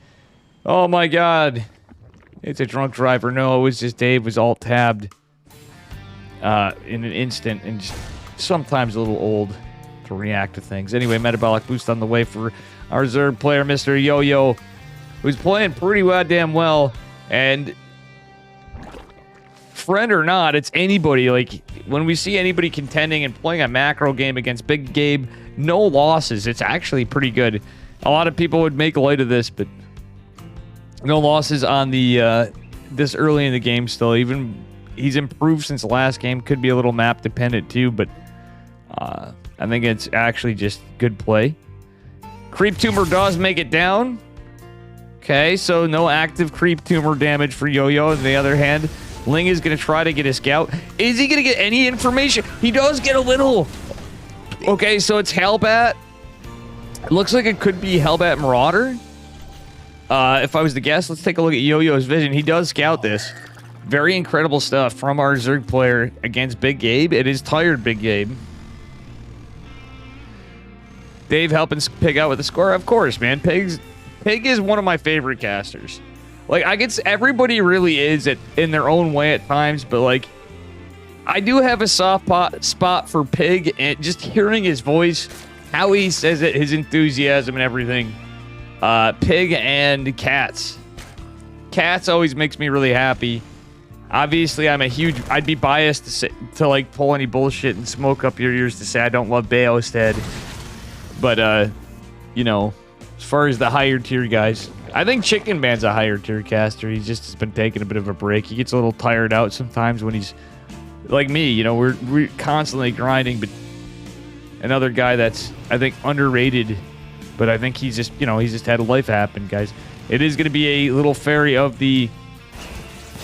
oh my god, it's a drunk driver. No, it was just Dave was alt-tabbed in an instant, and just sometimes a little old to react to things. Anyway, metabolic boost on the way for our Zerg player, Mr. Yo-Yo, who's playing pretty goddamn well, and friend or not, it's anybody. Like, when we see anybody contending and playing a macro game against Big Gabe, no losses. It's actually pretty good. A lot of people would make light of this, but no losses on the this early in the game still. Even he's improved since the last game. Could be a little map dependent too, but I think it's actually just good play. Creep Tumor does make it down. Okay, so no active Creep Tumor damage for Yo-Yo. On the other hand, Ling is going to try to get a scout. Is he going to get any information? He does get a little. Okay, so it's Hellbat. It looks like it could be Hellbat Marauder. If I was to guess, let's take a look at Yo-Yo's vision. He does scout this. Very incredible stuff from our Zerg player against Big Gabe. It is tired Big Gabe. Dave helping Pig out with the score. Of course, man. Pig is one of my favorite casters. Like, I guess everybody really is in their own way at times, but like, I do have a soft spot for Pig, and just hearing his voice, how he says it, his enthusiasm and everything. Pig and Cats. Cats always makes me really happy. Obviously, I'd be biased to like pull any bullshit and smoke up your ears to say I don't love Baelstead. But, you know, as far as the higher tier guys, I think Chicken Man's a higher tier caster. He just has been taking a bit of a break. He gets a little tired out sometimes when he's like me. You know, we're constantly grinding, but Another guy that's, I think, underrated, but I think he's just, you know, he's just had a life happen, guys. It is going to be a little fairy of the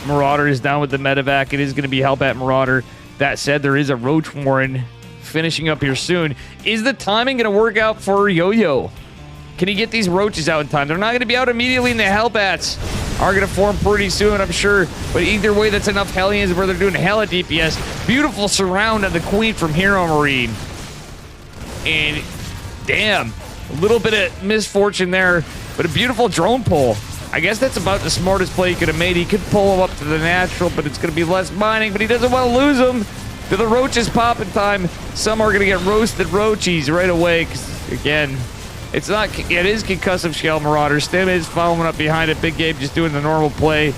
Marauder is down with the medevac. It is going to be Hellbat Marauder. That said, there is a Roach Warren finishing up here soon. Is the timing going to work out for Yo-Yo? Can he get these Roaches out in time? They're not going to be out immediately, and the Hellbats are going to form pretty soon, I'm sure. But either way, that's enough Hellions where they're doing hella DPS. Beautiful surround on the Queen from Hero Marine. And damn, a little bit of misfortune there, but a beautiful drone pull. I guess that's about the smartest play he could have made. He could pull him up to the natural, but it's going to be less mining, but he doesn't want to lose him. Do the Roaches pop in time? Some are going to get roasted Roachies right away, because, again, it is concussive shell Marauder. Stem is following up behind it. Big Gabe just doing the normal play.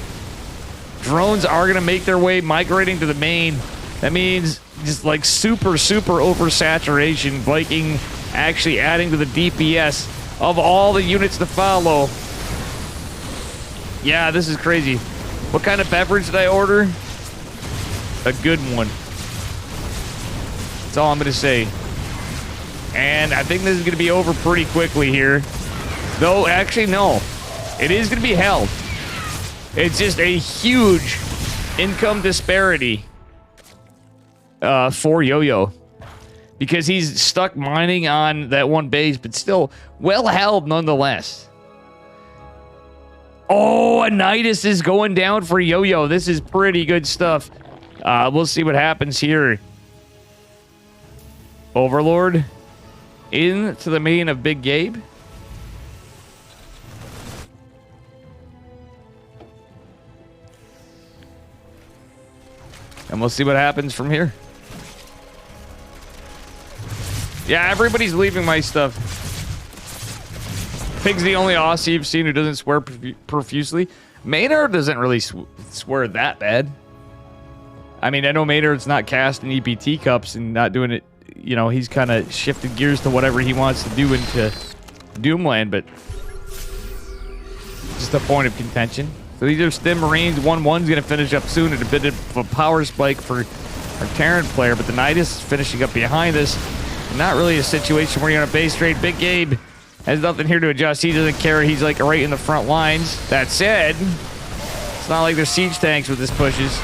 Drones are going to make their way, migrating to the main. That means just like super oversaturation. Viking actually adding to the DPS of all the units to follow. Yeah, this is crazy. What kind of beverage did I order? A good one. That's all I'm going to say. And I think this is going to be over pretty quickly here. Though, actually, no. It is going to be held. It's just a huge income disparity for Yo-Yo. Because he's stuck mining on that one base, but still well held nonetheless. Oh, a Nidus is going down for Yo-Yo. This is pretty good stuff. We'll see what happens here. Overlord into the main of Big Gabe. And we'll see what happens from here. Yeah, everybody's leaving my stuff. Pig's the only Aussie you've seen who doesn't swear profusely. Maynard doesn't really swear that bad. I mean, I know Maynard's not casting EPT cups and not doing it. You know, he's kind of shifted gears to whatever he wants to do into Doomland, but just a point of contention. So these are Stim Marines. 1-1's going to finish up soon at a bit of a power spike for our Terran player, but the Nidus is finishing up behind us. Not really a situation where you're on a base trade. Big Gabe has nothing here to adjust. He doesn't care. He's like right in the front lines. That said, it's not like there's siege tanks with this pushes.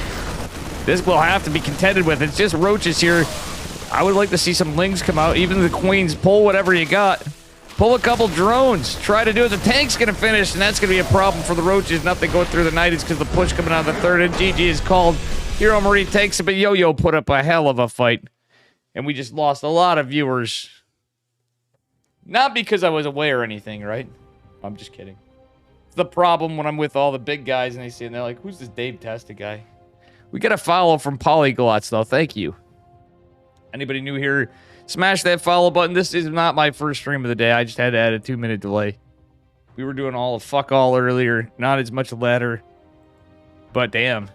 This will have to be contended with. It's just Roaches here. I would like to see some Lings come out. Even the Queens, pull whatever you got. Pull a couple drones. Try to do it. The tank's going to finish, and that's going to be a problem for the Roaches. Nothing going through the Nidus because the push coming out of the third, and GG is called. Hero Marine takes it, but Yo-Yo put up a hell of a fight. And we just lost a lot of viewers. Not because I was away or anything, right? I'm just kidding. It's the problem when I'm with all the big guys and they see and they're like, who's this Dave Testa guy? We got a follow from Polyglots, though. Thank you. Anybody new here, smash that follow button. This is not my first stream of the day. I just had to add a 2-minute delay. We were doing all of fuck all earlier. Not as much latter. But damn.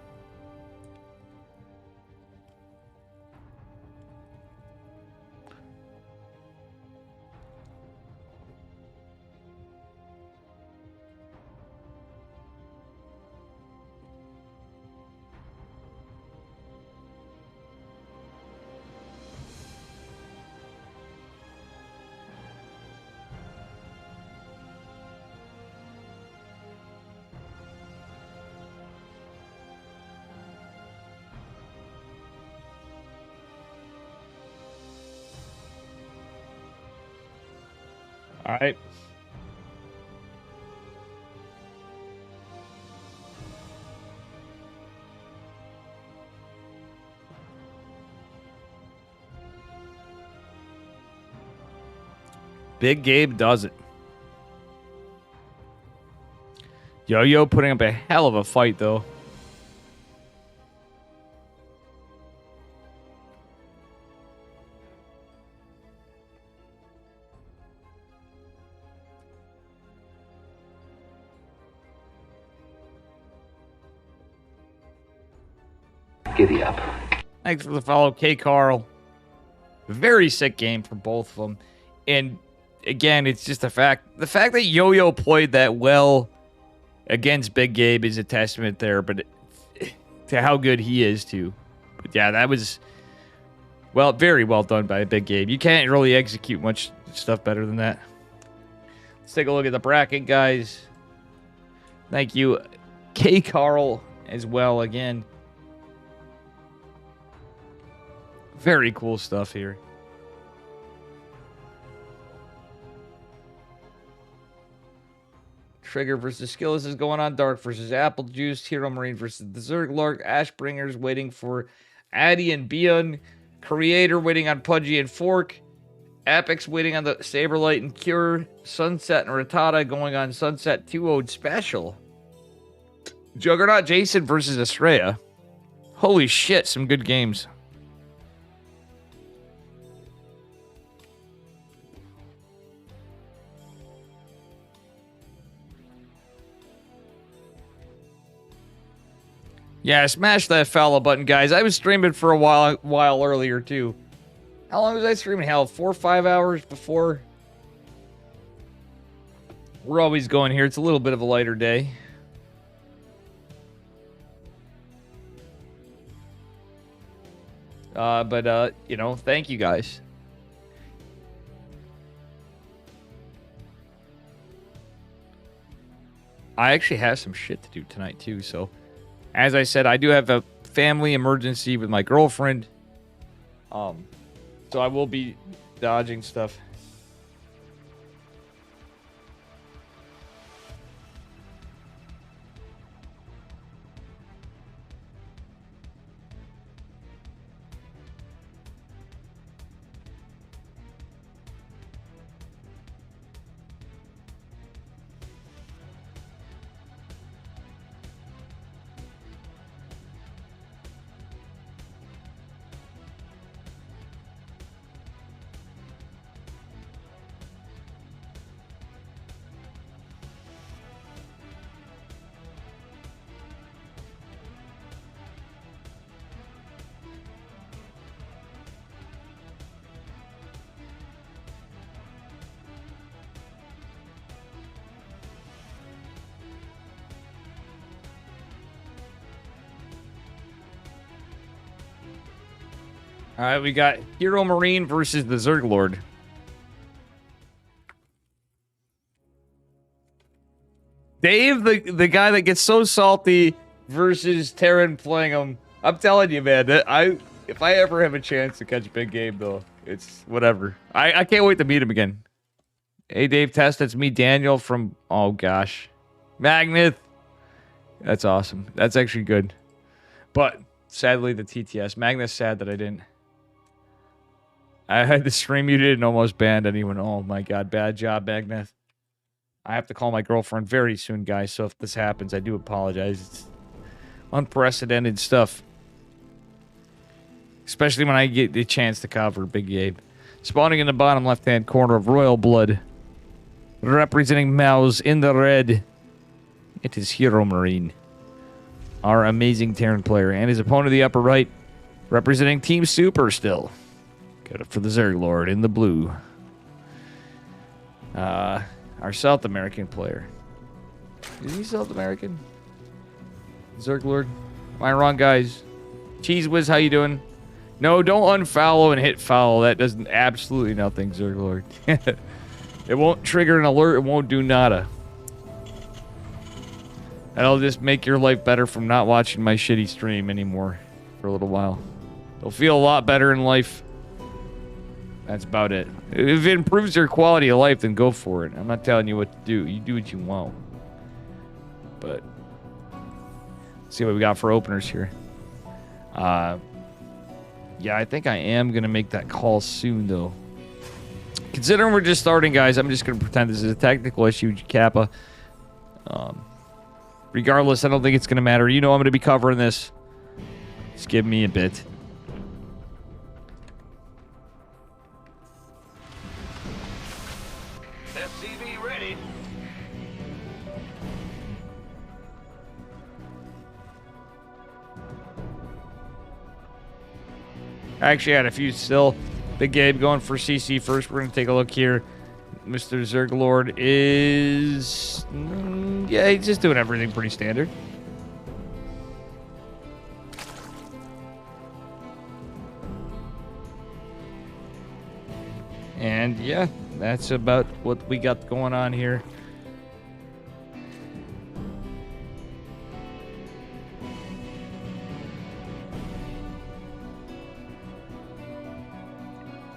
All right. Big Gabe does it. Yo-Yo putting up a hell of a fight, though. Giddy up. Thanks for the follow, K. Carl. Very sick game for both of them. And again, it's just the fact that Yo-Yo played that well against Big Gabe is a testament there, but to how good he is too. But yeah, that was Well, very well done by Big Gabe. You can't really execute much stuff better than that. Let's take a look at the bracket, guys. Thank you, K. Carl, as well, again. Very cool stuff here. Trigger versus Skills is going on. Dark versus Apple Juice. Hero Marine versus the Zerglord. Ashbringers waiting for Addy and Bion. Creator waiting on Pudgy and Fork. Apex waiting on the Saberlight and Cure. Sunset and Rattata going on Sunset 2-0 Special. Juggernaut Jason versus Estrella. Holy shit, some good games. Yeah, smash that follow button, guys. I was streaming for a while earlier, too. How long was I streaming? Hell, 4 or 5 hours before? We're always going here. It's a little bit of a lighter day. But you know, thank you guys. I actually have some shit to do tonight, too, so... As I said, I do have a family emergency with my girlfriend. So I will be dodging stuff. All right, we got Hero Marine versus the Zerglord. Dave, the guy that gets so salty versus Terran playing him. I'm telling you, man, if I ever have a chance to catch Big Game, though, it's whatever. I can't wait to meet him again. Hey, Dave Test, that's me, Daniel, from, oh, gosh. Magneth. That's awesome. That's actually good. But, sadly, the TTS. Magneth's sad that I didn't. I had the stream muted and almost banned anyone. Oh, my God. Bad job, Magneth. I have to call my girlfriend very soon, guys, so if this happens, I do apologize. It's unprecedented stuff. Especially when I get the chance to cover Big Gabe. Spawning in the bottom left-hand corner of Royal Blood. Representing Mouse in the red. It is Hero Marine. Our amazing Terran player. And his opponent in the upper right. Representing Team Super still. Got it for the Zerglord in the blue. Our South American player. Is he South American? Zerglord? Am I wrong, guys? Cheese Whiz, how you doing? No, don't unfollow and hit follow. That does absolutely nothing, Zerglord. It won't trigger an alert. It won't do nada. That'll just make your life better from not watching my shitty stream anymore for a little while. You'll feel a lot better in life. That's about it. If it improves your quality of life, then go for it. I'm not telling you what to do. You do what you want. But let's see what we got for openers here. Yeah, I think I am going to make that call soon, though. Considering we're just starting, guys, I'm just going to pretend this is a technical issue, Kappa. Regardless, I don't think it's going to matter. You know I'm going to be covering this. Just give me a bit. FCV ready. I actually had a few still. Big Gabe going for CC first. We're going to take a look here. Mr. Zerglord is... yeah, he's just doing everything pretty standard. And yeah, that's about what we got going on here.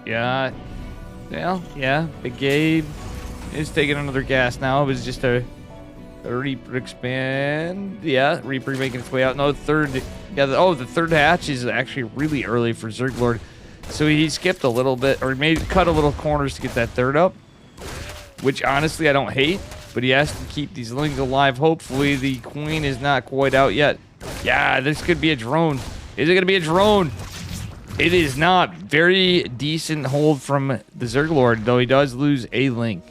Yeah. Well, yeah. Big Gabe is taking another gas now. It was just a Reaper expand. Yeah, Reaper making its way out. No, third. Yeah, the third hatch is actually really early for Zerglord. So he skipped a little bit, or cut a little corners to get that third up. Which, honestly, I don't hate. But he has to keep these lings alive. Hopefully, the queen is not quite out yet. Yeah, this could be a drone. Is it going to be a drone? It is not. Very decent hold from the Zerglord, though he does lose a link.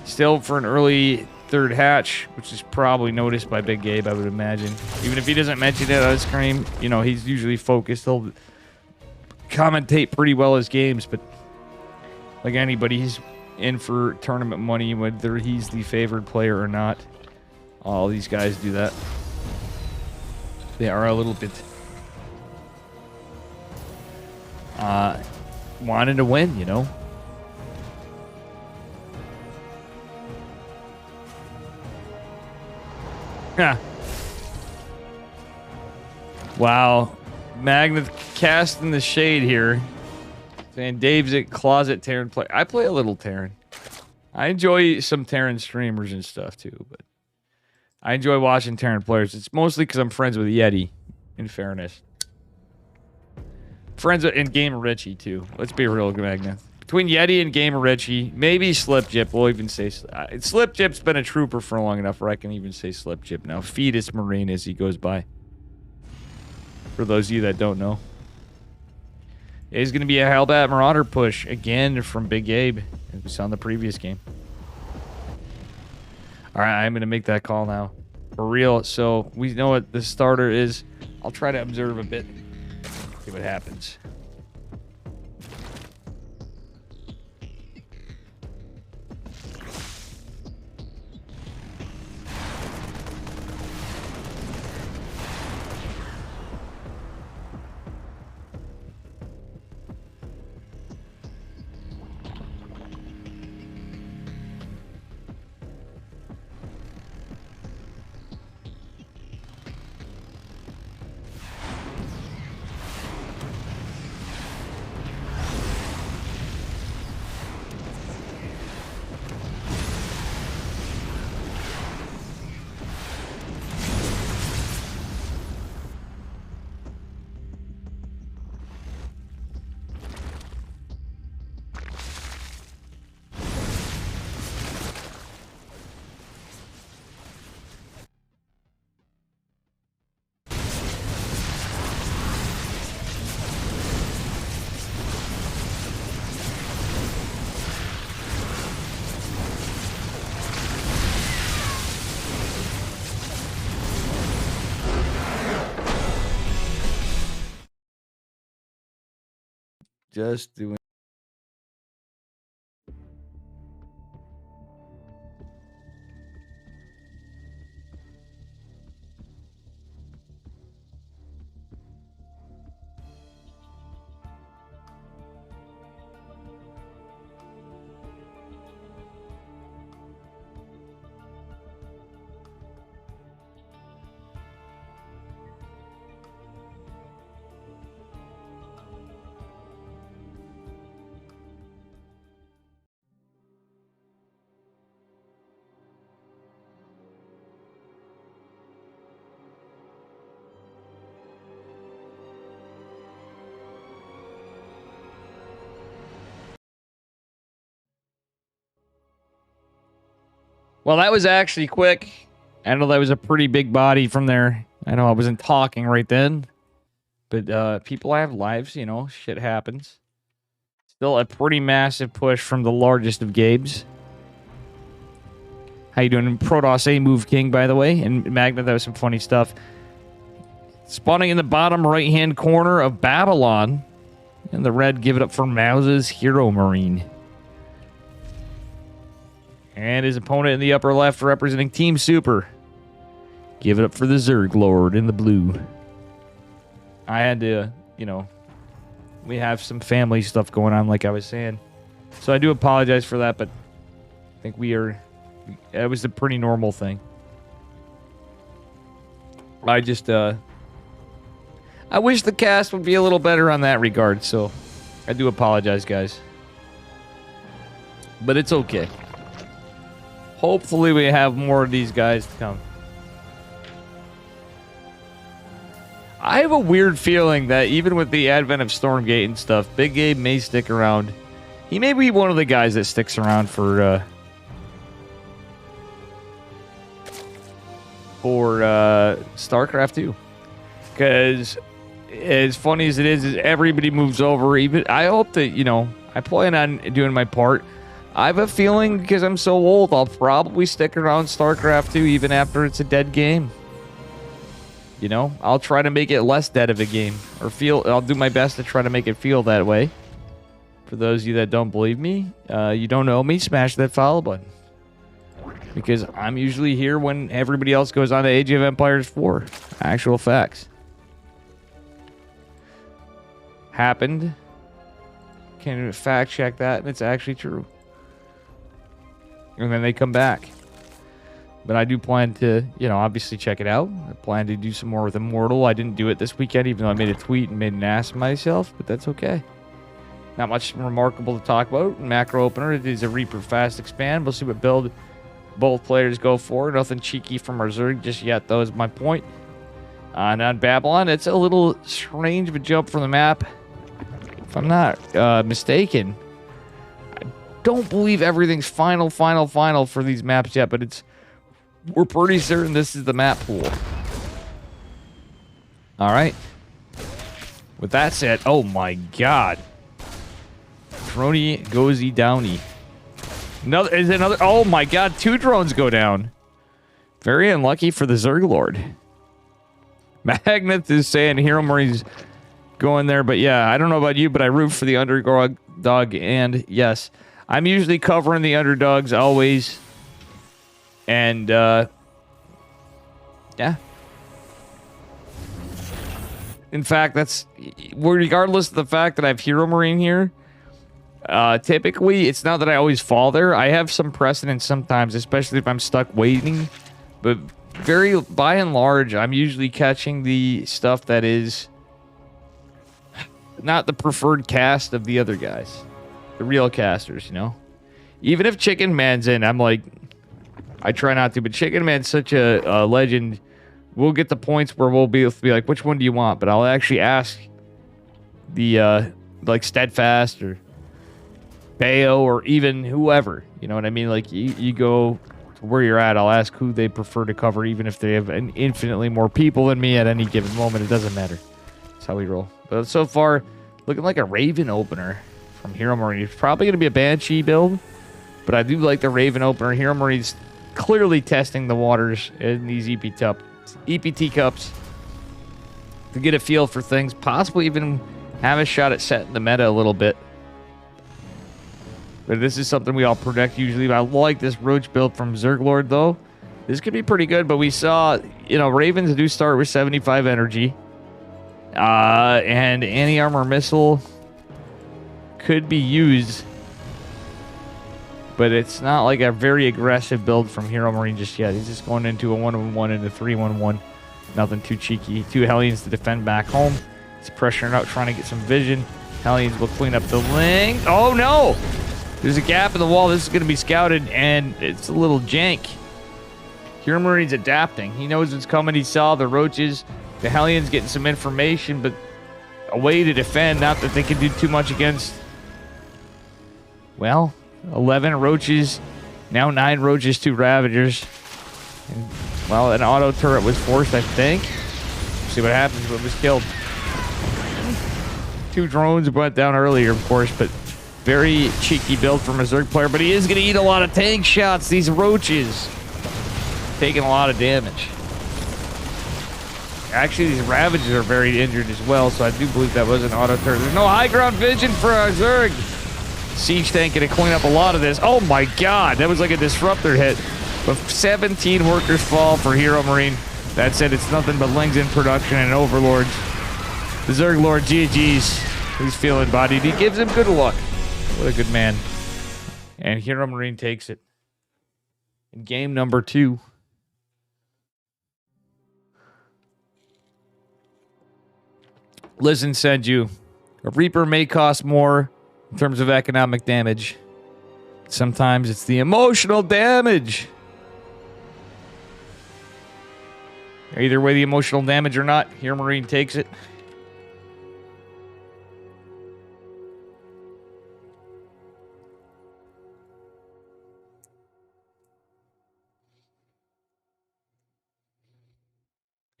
Still for an early third hatch, which is probably noticed by Big Gabe, I would imagine. Even if he doesn't mention it on screen, you know, he's usually focused. He'll commentate pretty well his games, but like anybody, he's in for tournament money, whether he's the favored player or not. All these guys do that. They are a little bit wanting to win, you know. Yeah. Wow. Magnet cast in the shade here. Saying Dave's a closet Terran player. I play a little Terran. I enjoy some Terran streamers and stuff too, but I enjoy watching Terran players. It's mostly because I'm friends with Yeti, in fairness. Friends with, and Gamer Richie too. Let's be real, Magnet. Between Yeti and Gamer Richie, maybe Slipjip, we'll even say... Slipjip's been a trooper for long enough where I can even say Slipjip now. Fetus Marine as he goes by. For those of you that don't know. It's going to be a Hellbat Marauder push again from Big Abe, as we saw in the previous game. Alright, I'm going to make that call now. For real, so we know what the starter is. I'll try to observe a bit. See what happens. Just doing... Well, that was actually quick. I know that was a pretty big body from there. I know I wasn't talking right then. But people have lives, you know. Shit happens. Still a pretty massive push from the largest of Gabes. How you doing? Protoss A Move King, by the way. And Magna, that was some funny stuff. Spawning in the bottom right-hand corner of Babylon. And the red, give it up for Mouse's Hero Marine. And his opponent in the upper left representing Team Super. Give it up for the Zerg Lord in the blue. I had to, you know, we have some family stuff going on, like I was saying. So I do apologize for that, but I think it was a pretty normal thing. I just, I wish the cast would be a little better on that regard, so I do apologize, guys. But it's okay. Hopefully we have more of these guys to come. I have a weird feeling that even with the advent of Stormgate and stuff, Big Gabe may stick around. He may be one of the guys that sticks around for StarCraft 2. Because as funny as it is everybody moves over. Even I hope that, you know, I plan on doing my part. I have a feeling because I'm so old, I'll probably stick around StarCraft 2 even after it's a dead game. You know, I'll try to make it less dead of a game, or I'll do my best to try to make it feel that way. For those of you that don't believe me, you don't know me, smash that follow button. Because I'm usually here when everybody else goes on to Age of Empires 4. Actual facts. Happened. Can fact check that, and it's actually true. And then they come back. But I do plan to, you know, obviously check it out. I plan to do some more with Immortal. I didn't do it this weekend, even though I made a tweet and made an ass of myself, but that's okay. Not much remarkable to talk about. Macro opener, it is a Reaper fast expand. We'll see what build both players go for. Nothing cheeky from our Zerg just yet, though, is my point. And on Babylon, it's a little strange of a jump from the map. If I'm not mistaken, I don't believe everything's final for these maps yet, but we're pretty certain this is the map pool. All right. With that said, oh my god. Droney goesy downy. Another. Oh my god, 2 drones go down. Very unlucky for the Zerg Lord. Magneth is saying Hero Marine's going there, but yeah, I don't know about you, but I root for the underdog, and yes, I'm usually covering the underdogs always. And, yeah. In fact, that's... regardless of the fact that I have Hero Marine here, typically, it's not that I always fall there. I have some precedence sometimes, especially if I'm stuck waiting. But by and large, I'm usually catching the stuff that is not the preferred cast of the other guys. The real casters, you know? Even if Chicken Man's in, I'm like... I try not to, but Chicken Man's such a legend. We'll get the points where we'll be like, which one do you want? But I'll actually ask the, like, Steadfast or Bayo or even whoever. You know what I mean? Like, you go to where you're at, I'll ask who they prefer to cover, even if they have infinitely more people than me at any given moment. It doesn't matter. That's how we roll. But so far, looking like a Raven opener from Hero Marine. It's probably going to be a Banshee build, but I do like the Raven opener. Hero Marine's clearly testing the waters in these EPT cups to get a feel for things, possibly even have a shot at setting the meta a little bit. But this is something we all predict usually. I like this Roach build from Zerglord, though. This could be pretty good, but we saw, you know, Ravens do start with 75 energy. And anti-armor missile could be used, but it's not like a very aggressive build from Hero Marine just yet. He's just going into a 1-1 into 3-1-1. Nothing too cheeky. 2 Hellions to defend back home. He's pressuring out, trying to get some vision. Hellions will clean up the link. Oh, no! There's a gap in the wall. This is going to be scouted, and it's a little jank. Hero Marine's adapting. He knows it's coming. He saw the roaches. The Hellions getting some information, but a way to defend. Not that they can do too much against... Well... 11 roaches, now 9 roaches, 2 ravagers. And, well, an auto turret was forced, I think. See what happens when it was killed. 2 drones went down earlier, of course, but very cheeky build from a Zerg player. But he is going to eat a lot of tank shots. These roaches taking a lot of damage. Actually, these ravagers are very injured as well, so I do believe that was an auto turret. There's no high ground vision for our Zerg. Siege tank going to clean up a lot of this. Oh my god, that was like a disruptor hit. But 17 workers fall for Hero Marine. That said, it's nothing but Lings in production and Overlords. The Zerg Lord, GG's. He's feeling bodied. He gives him good luck. What a good man. And Hero Marine takes it. In game number 2. Listen, Senju. A Reaper may cost more in terms of economic damage. Sometimes it's the emotional damage. Either way, the emotional damage or not, Hero Marine takes it.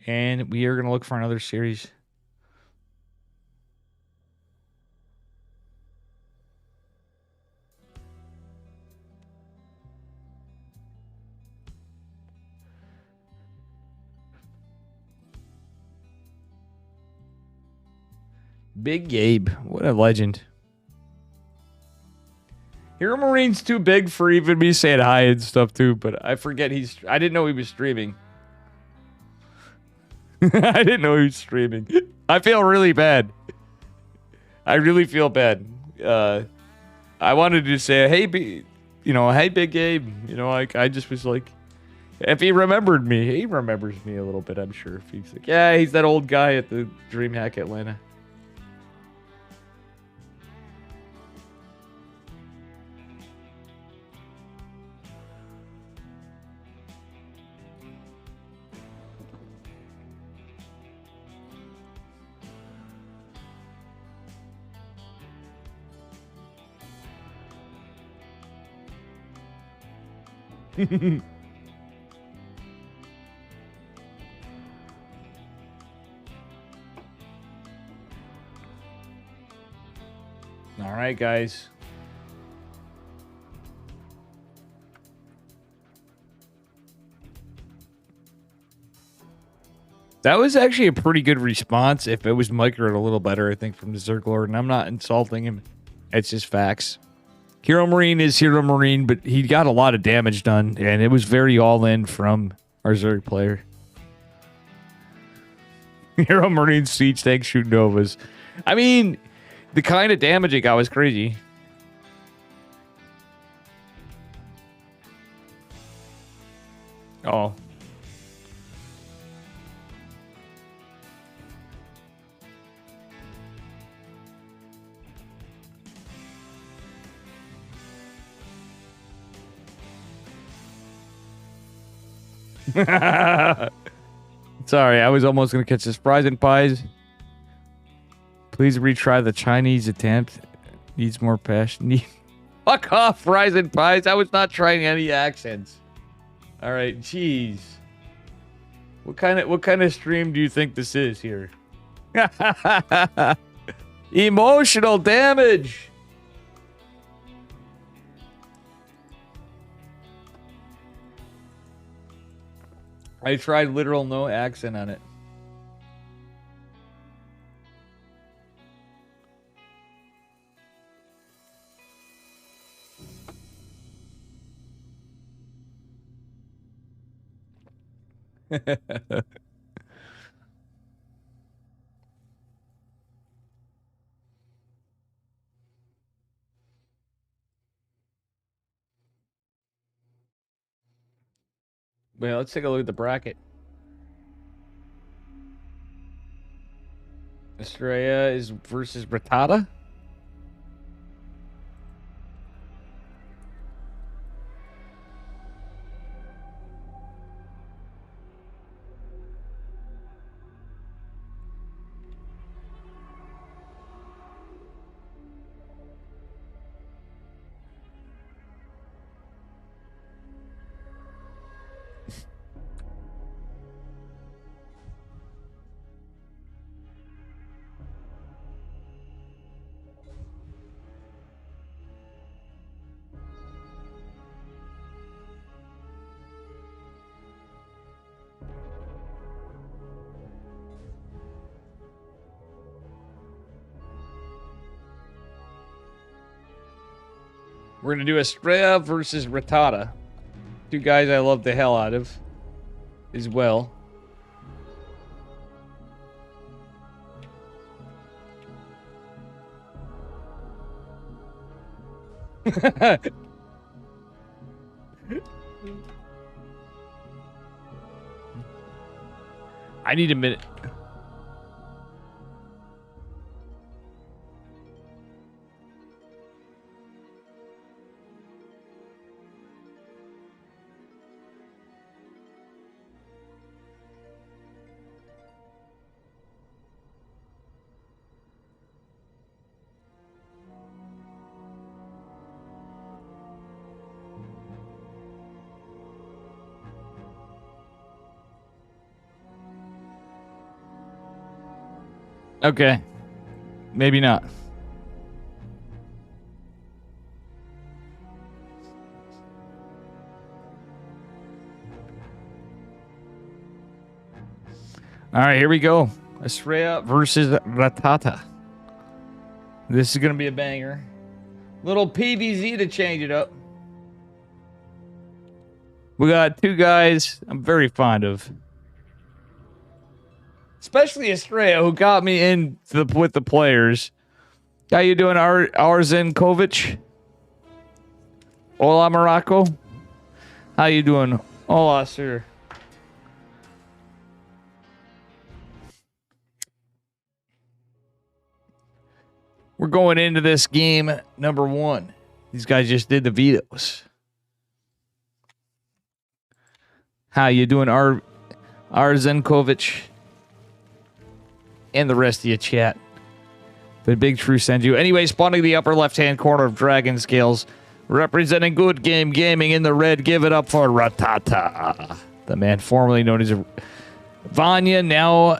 And we are going to look for another series. Big Gabe. What a legend. Hero Marine's too big for even me saying hi and stuff too, but I forget I didn't know he was streaming. I didn't know he was streaming. I feel really bad. I really feel bad. I wanted to say, hey, hey, Big Gabe. I just was like, if he remembered me, he remembers me a little bit, I'm sure. If he's like, yeah, he's that old guy at the DreamHack Atlanta. All right, guys. That was actually a pretty good response. If it was microed a little better, I think, from the Zerglord. And I'm not insulting him. It's just facts. Hero Marine is Hero Marine, but he got a lot of damage done. And it was very all-in from our Zerg player. Hero Marine Siege Tank shoot Novas. I mean, the kind of damage it got was crazy. Oh. Sorry, I was almost going to catch this. Fries and pies. Please retry the Chinese attempt. Needs more passion. Fuck off, fries and pies. I was not trying any accents. All right, jeez. What kind of stream do you think this is here? Emotional damage. I tried literal no accent on it. Well, let's take a look at the bracket. Estrella is versus Bratata. We're going to do Estrella versus Rattata. Two guys I love the hell out of as well. I need a minute. Okay. Maybe not. All right, here we go. Estrella versus Ratata. This is going to be a banger. Little PVZ to change it up. We got two guys I'm very fond of. Especially Estrella, who got me in with the players. How you doing, Arzen Kovic? Hola, Morocco. How you doing? Hola, sir. We're going into this game number 1. These guys just did the vetoes. How you doing, Arzen Kovic? And the rest of you chat. But Big True sends you. Anyway, spawning the upper left-hand corner of Dragon Scales. Representing Good Game Gaming in the red. Give it up for Ratata. The man formerly known as Vanya, now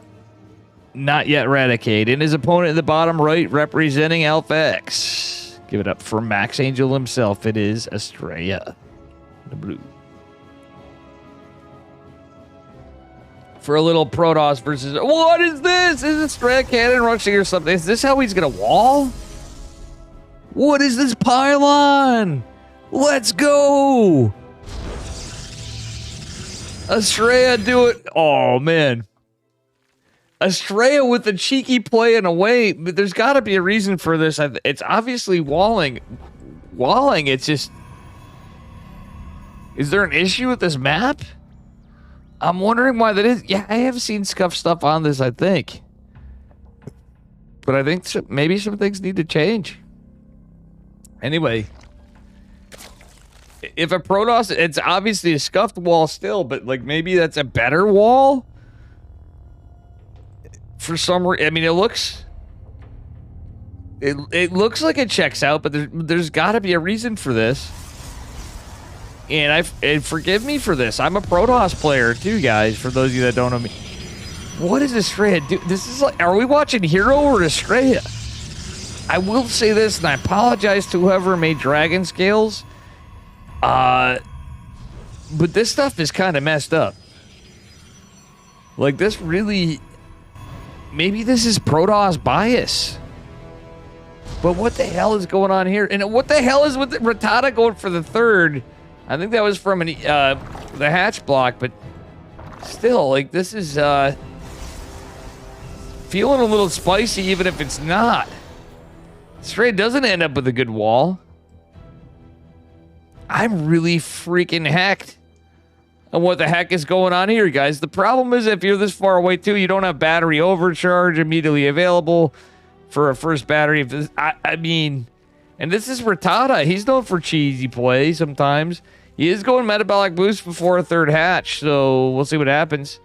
not yet Radicate. And his opponent in the bottom right, representing Alpha X. Give it up for Max Angel himself. It is Estrella. The blue. For a little Protoss versus... What is this? Is it Strat Cannon rushing or something? Is this how he's going to wall? What is this pylon? Let's go! Estrella, do it. Oh, man. Estrella with the cheeky play in a way. But there's got to be a reason for this. It's obviously walling. Walling, it's just... Is there an issue with this map? I'm wondering why that is. Yeah, I have seen scuff stuff on this, I think. But I think maybe some things need to change. Anyway. If a Protoss, it's obviously a scuffed wall still, but like maybe that's a better wall? For some reason, I mean, it looks... It looks like it checks out, but there's got to be a reason for this. And forgive me for this. I'm a Protoss player too, guys. For those of you that don't know me, what is Estrella do? This is like, are we watching Hero or Estrella? I will say this, and I apologize to whoever made Dragon Scales. But this stuff is kind of messed up. Like this really, maybe this is Protoss bias. But what the hell is going on here? And what the hell is with Ratata going for the third? I think that was from the hatch block, but still, like, this is feeling a little spicy, even if it's not. Stray doesn't end up with a good wall. I'm really freaking hacked on what the heck is going on here, guys. The problem is if you're this far away, too, you don't have battery overcharge immediately available for a first battery. I mean, and this is Ratata. He's known for cheesy play sometimes. He is going metabolic boost before a third hatch, so we'll see what happens.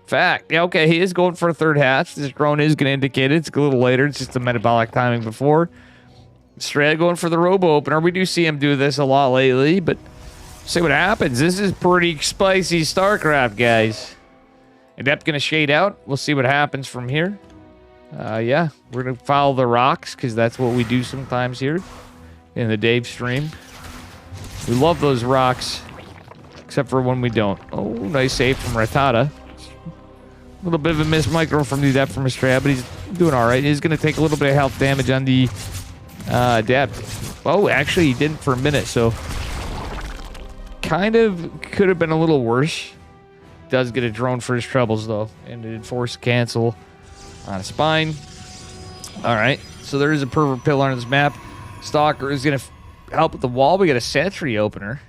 Fact. Yeah, okay, he is going for a third hatch. This drone is going to indicate it. It's a little later. It's just the metabolic timing before. Straight going for the robo opener. We do see him do this a lot lately, but see what happens. This is pretty spicy StarCraft, guys. Adept going to shade out. We'll see what happens from here. Yeah, we're going to follow the rocks because that's what we do sometimes here in the Dave stream. We love those rocks, except for when we don't. Oh, nice save from Ratata. A little bit of a missed micro from the Adept from Estrella, but he's doing all right. He's going to take a little bit of health damage on the Adept. Oh, actually, he didn't for a minute, so kind of could have been a little worse. Does get a drone for his troubles, though, and it forced cancel on a spine. All right, so there is a pervert pillar on this map. Stalker is going to help with the wall. We got a sentry opener.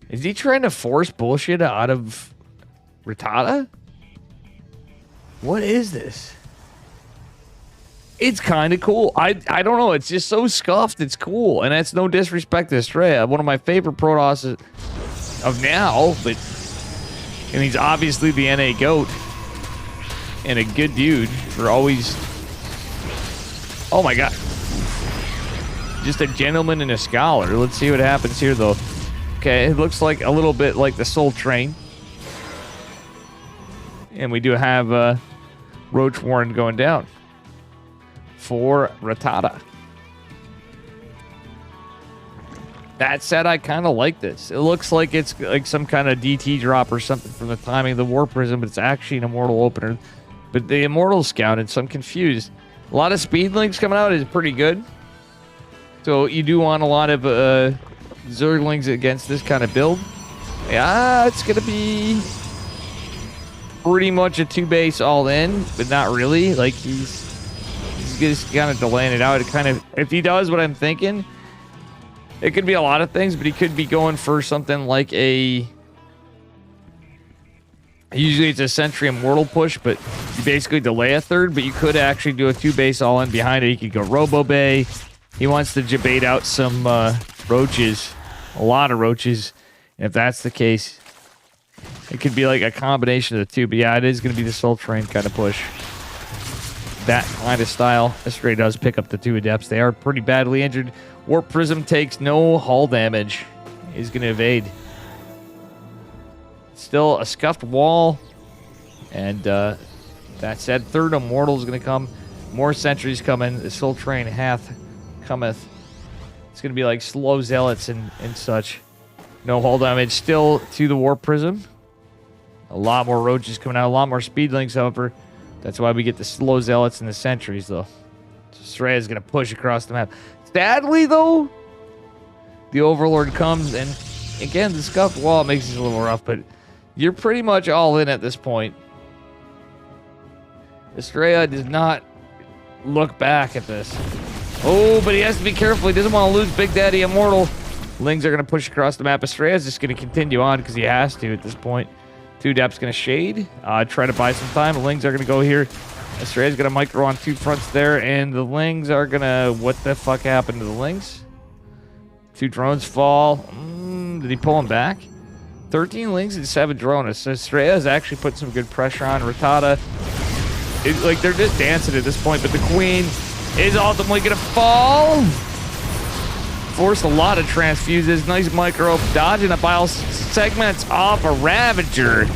Is he trying to force bullshit out of Rattata? What is this? It's kind of cool. I don't know. It's just so scuffed. It's cool. And that's no disrespect to Estrella. One of my favorite Protosses of now. But, and he's obviously the NA GOAT. And a good dude for always... Oh my god. Just a gentleman and a scholar. Let's see what happens here, though. Okay, it looks like a little bit like the Soul Train. And we do have Roach Warren going down for Rattata. That said, I kind of like this. It looks like it's like some kind of DT drop or something from the timing of the War Prism, but it's actually an Immortal opener. But the Immortal scouted, so I'm confused. A lot of speed links coming out is pretty good. So you do want a lot of Zerglings against this kind of build. Yeah, it's going to be pretty much a 2-base all in, but not really. Like he's just kind of delaying it out. It kind of, if he does what I'm thinking, it could be a lot of things, but he could be going for something like a... Usually it's a Sentry Immortal push, but you basically delay a third, but you could actually do a 2-base all in behind it. You could go Robo Bay. He wants to debate out some roaches, a lot of roaches. And if that's the case, it could be like a combination of the two. But yeah, it is going to be the Soul Train kind of push. That kind of style. Astray does pick up the 2 Adepts. They are pretty badly injured. Warp Prism takes no hull damage. He's going to evade. Still a scuffed wall. And that said, third Immortal is going to come. More sentries coming. The Soul Train hath cometh. It's going to be like slow zealots and such. No hull damage still to the Warp Prism. A lot more roaches coming out. A lot more speed links, however. That's why we get the slow zealots and the sentries, though. So Sreya is going to push across the map. Sadly, though, the Overlord comes, and again, the scuffed wall makes it a little rough, but you're pretty much all in at this point. Estrella does not look back at this. Oh, but he has to be careful. He doesn't want to lose Big Daddy Immortal. Lings are going to push across the map. Estrella's just going to continue on because he has to at this point. 2 Depth's going to shade. Try to buy some time. Lings are going to go here. Estrella's going to micro on 2 fronts there. And the Lings are going to... What the fuck happened to the Lings? 2 drones fall. Did he pull them back? 13 Lings and 7 drones. So Estrella's actually put some good pressure on Rattata. Like, they're just dancing at this point. But the Queen is ultimately going to fall. Forced a lot of transfuses. Nice micro. Dodging a bile segments off a Ravager.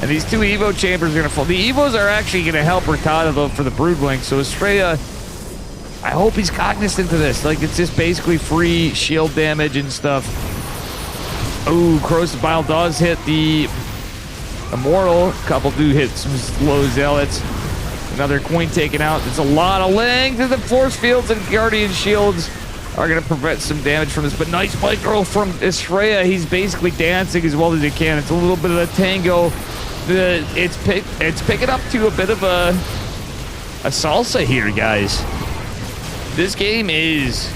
And these 2 Evo chambers are going to fall. The Evos are actually going to help Rattata, though, for the Broodwing. So Estrella, I hope he's cognizant of this. Like, it's just basically free shield damage and stuff. Oh, Corrosive Bile does hit the Immortal. A couple do hit some slow Zealots. Another Queen taken out. There's a lot of length. And the Force Fields and Guardian Shields are going to prevent some damage from this. But nice micro from Estrella. He's basically dancing as well as he can. It's a little bit of a tango. It's picking up to a bit of a salsa here, guys. This game is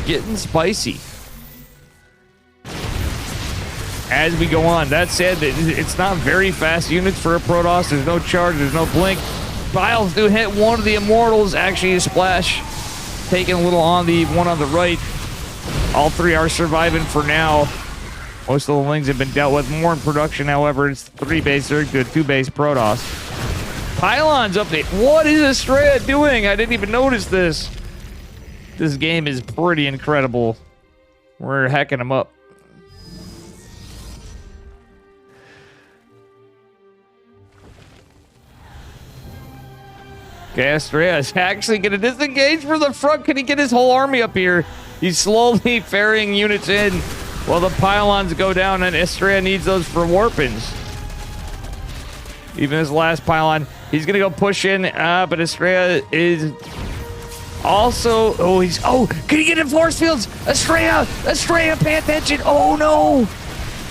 getting spicy as we go on. That said, it's not very fast units for a Protoss. There's no charge. There's no blink. Biles do hit one of the Immortals. Actually, a splash taking a little on the one on the right. All 3 are surviving for now. Most of the Lings have been dealt with. More in production, however. It's 3-base Zerg to a 2-base Protoss. Pylons update. What is Estrella doing? I didn't even notice this. This game is pretty incredible. We're hacking them up. Okay, Estrella is actually going to disengage from the front. Can he get his whole army up here? He's slowly ferrying units in while the pylons go down, and Estrella needs those for warpins. Even his last pylon, he's going to go push in, but Estrella is also... Oh, can he get in force fields? Estrella, pay attention. Oh, no.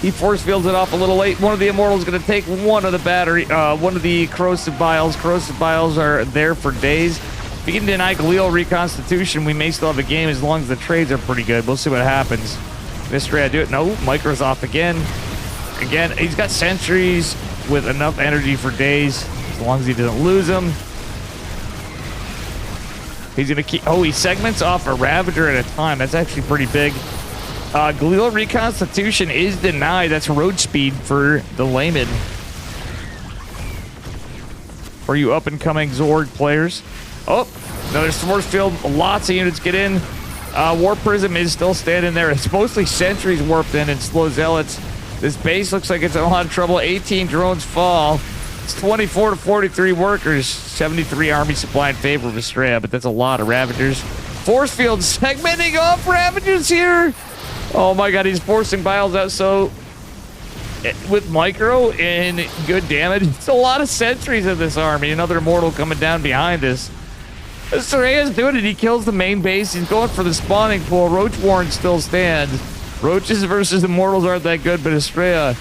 He force fields it off a little late. One of the Immortals is going to take one of the battery, one of the Corrosive Biles. Corrosive Biles are there for days. If we can deny Galil reconstitution, we may still have a game as long as the trades are pretty good. We'll see what happens. Mystery, I do it. No, Micro's off again. Again, he's got sentries with enough energy for days, as long as he doesn't lose them. He's going to keep... Oh, he segments off a Ravager at a time. That's actually pretty big. Galil Reconstitution is denied. That's road speed for the layman. For you up-and-coming Zorg players. Oh, another force field. Lots of units get in. Warp Prism is still standing there. It's mostly sentries warped in and slow zealots. This base looks like it's in a lot of trouble. 18 drones fall. It's 24 to 43 workers. 73 army supply in favor of Estrella, but that's a lot of Ravagers. Force field segmenting off Ravagers here. Oh my god, he's forcing Biles out. So with Micro and good damage, it's a lot of sentries in this army. Another Immortal coming down behind this. Estrella's doing it. He kills the main base. He's going for the spawning pool. Roach Warren still stands. Roaches versus Immortals aren't that good, but Estrella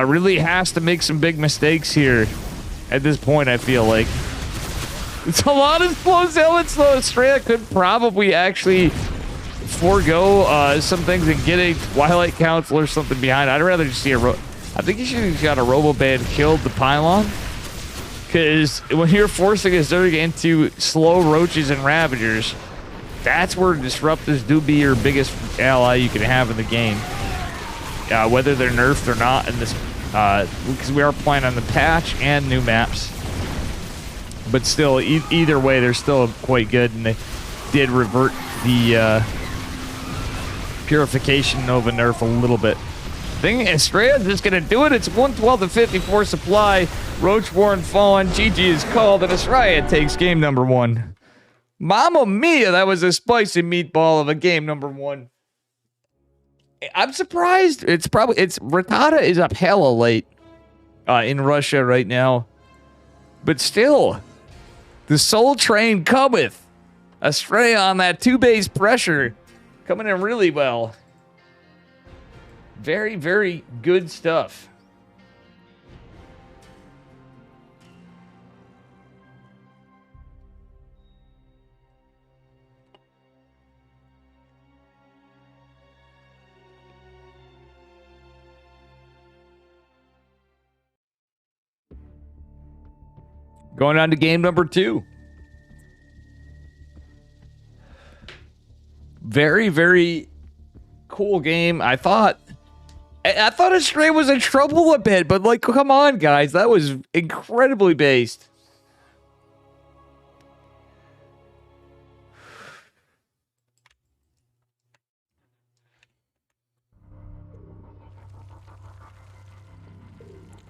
really has to make some big mistakes here at this point, I feel like. It's a lot of slow zealots, though. Estrella could probably actually forego some things and get a Twilight Council or something behind. I'd rather just see a... I think he should have got a Roboband killed the Pylon. Because when you're forcing a Zerg into slow Roaches and Ravagers, that's where Disruptors do be your biggest ally you can have in the game. Whether they're nerfed or not in this, because we are playing on the patch and new maps. But still, either way, they're still quite good, and they did revert the Purification Nova nerf a little bit. Estrella's just gonna do it. It's 112 to 54 supply. Roach Warren fallen. GG is called, and Estrella takes game number 1. Mamma mia, that was a spicy meatball of a game number 1. I'm surprised. Rattata is up hella late in Russia right now. But still, the Soul Train cometh. Estrella on that 2-base pressure. Coming in really well. Very, very good stuff. Going on to game number 2. Very, very cool game. I thought Estrella was in trouble a bit, but like, come on, guys. That was incredibly based.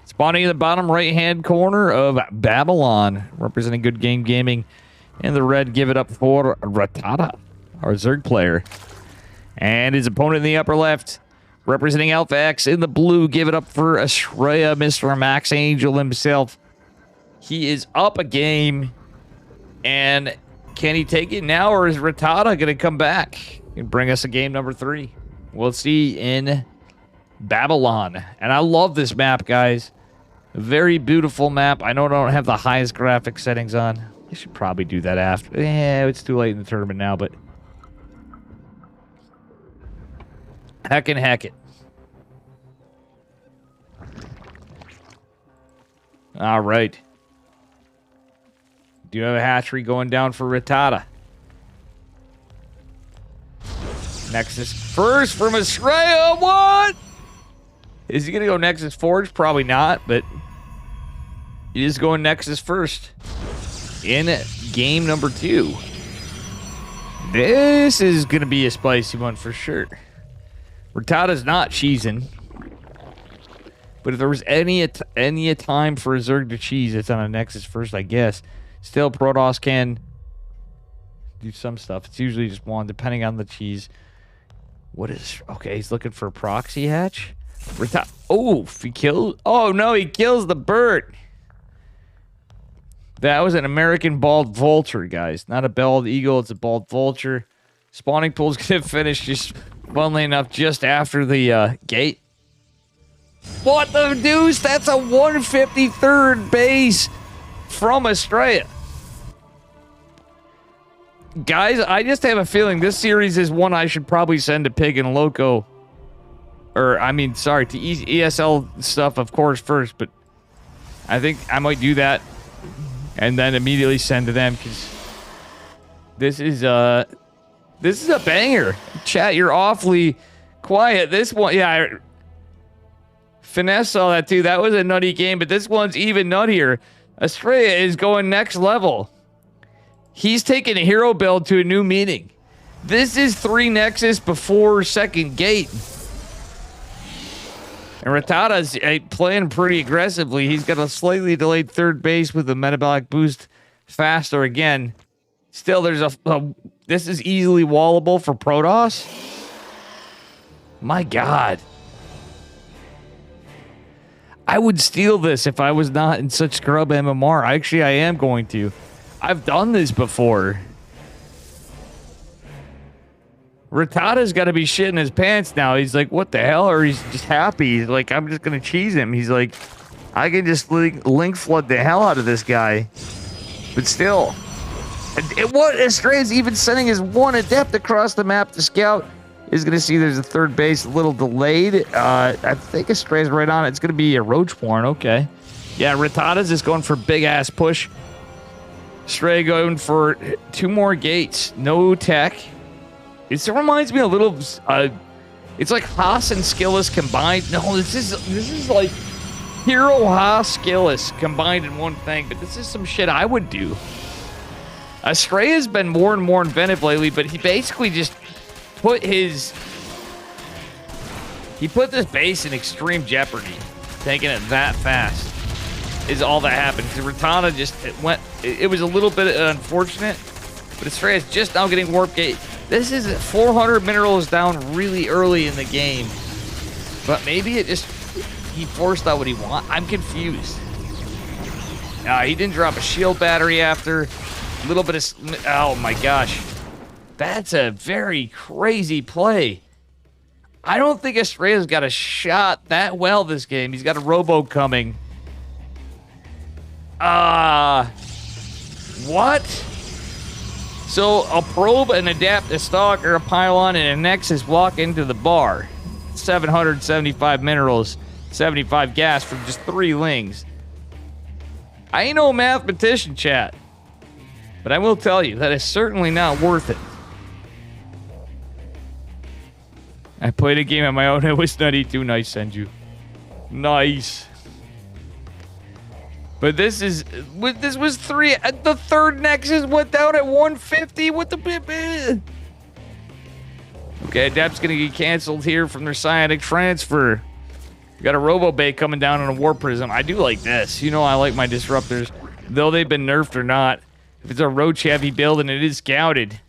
Spawning in the bottom right-hand corner of Babylon, representing Good Game Gaming. In the red, give it up for Rattata, our Zerg player. And his opponent in the upper left, representing Alpha X. In the blue, give it up for Estrella, Mr. Max Angel himself. He is up a game. And can he take it now, or is Rattata going to come back and bring us a game number 3? We'll see in Babylon. And I love this map, guys. Very beautiful map. I know I don't have the highest graphic settings on. I should probably do that after. Yeah, it's too late in the tournament now, but... Heck it. All right. Do you have a hatchery going down for Rattata? Nexus first from Estrella. What? Is he going to go Nexus Forge? Probably not, but he is going Nexus first in game number 2. This is going to be a spicy one for sure. Rattata's not cheesing. But if there was any time for a Zerg to cheese, it's on a Nexus first, I guess. Still, Protoss can do some stuff. It's usually just one, depending on the cheese. What is... Okay, he's looking for a proxy hatch. Oh, he kills... Oh, no, he kills the bird. That was an American bald vulture, guys. Not a bald eagle, it's a bald vulture. Spawning pool's going to finish just, funnily enough, just after the gate. What the deuce? That's a 153rd base from Estrella. Guys, I just have a feeling this series is one I should probably send to Pig and Loco. Or, I mean, sorry, to ESL stuff, of course, first. But I think I might do that. And then immediately send to them. Because this is a banger. Chat, you're awfully quiet. This one, yeah. Finesse saw that too. That was a nutty game. But this one's even nuttier. Estrella is going next level. He's taking a hero build to a new meaning. This is 3 Nexus before second gate. And Ratata's playing pretty aggressively. He's got a slightly delayed third base with a metabolic boost faster again. Still, there's this is easily wallable for Protoss. My God. I would steal this if I was not in such scrub MMR. Actually, I am going to. I've done this before. Ratata's got to be shitting his pants now. He's like, what the hell? Or he's just happy. He's like, I'm just going to cheese him. He's like, I can just link flood the hell out of this guy. But still. What Estrella's even sending his one adept across the map to scout. Is going to see there's a third base a little delayed. I think Estrella's right on it. It's going to be a roach porn. Okay. Yeah, Ratata's just going for big ass push. Estrella going for 2 more gates. No tech. It reminds me a little. It's like Haas and Skillless combined. No, this is like Hero, Haas, Skillless combined in one thing. But this is some shit I would do. Estrella's been more and more inventive lately, but he basically just put this base in extreme jeopardy. Taking it that fast is all that happened. Ratata just it was a little bit unfortunate, but Estrella's just now getting warp gate. This is 400 minerals down really early in the game. But maybe he forced out what he want. I'm confused. He didn't drop a shield battery after. A little bit of, oh my gosh. That's a very crazy play. I don't think Estrella's got a shot that well this game. He's got a robo coming. What? So a probe, an adapt, a stalker, a pylon, and a nexus walk into the bar. 775 minerals, 75 gas for just 3 lings. I ain't no mathematician, chat. But I will tell you, that is certainly not worth it. I played a game on my own. It was nutty too. Nice, Senju. Nice. But this was 3. The third Nexus went down at 150. What the bit? Okay, Adept's gonna get canceled here from their Psionic transfer. We got a Robo Bay coming down on a War Prism. I do like this. You know I like my disruptors, though they've been nerfed or not. If it's a roach heavy build and it is scouted.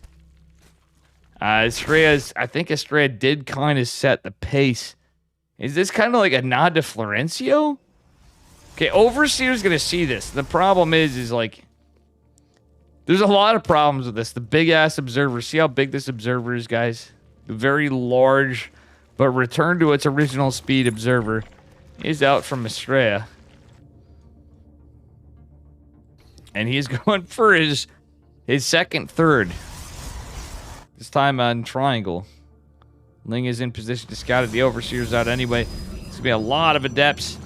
I think Estrella did kind of set the pace. Is this kind of like a nod to Florencio? Okay, Overseer's gonna see this. The problem is like, there's a lot of problems with this. The big ass observer. See how big this observer is, guys? The very large, but return to its original speed observer is out from Estrella. And he's going for his second third. This time on triangle. Ling is in position to scout it. The Overseer's out anyway. There's going to be a lot of adepts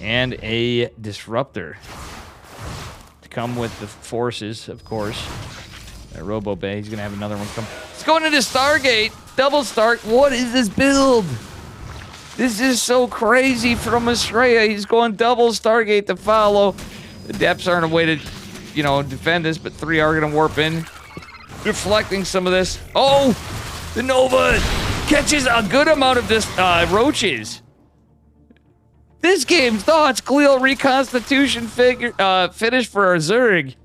and a disruptor to come with the forces, of course. That Robo Bay, he's going to have another one come. He's going into Stargate. Double Stark. What is this build? This is so crazy from Estrella. He's going double Stargate to follow. The depths aren't a way to, defend this, but 3 are going to warp in. Deflecting some of this. Oh! The Nova catches a good amount of this roaches. This game's thoughts. Khalil reconstitution finish for a Zerg.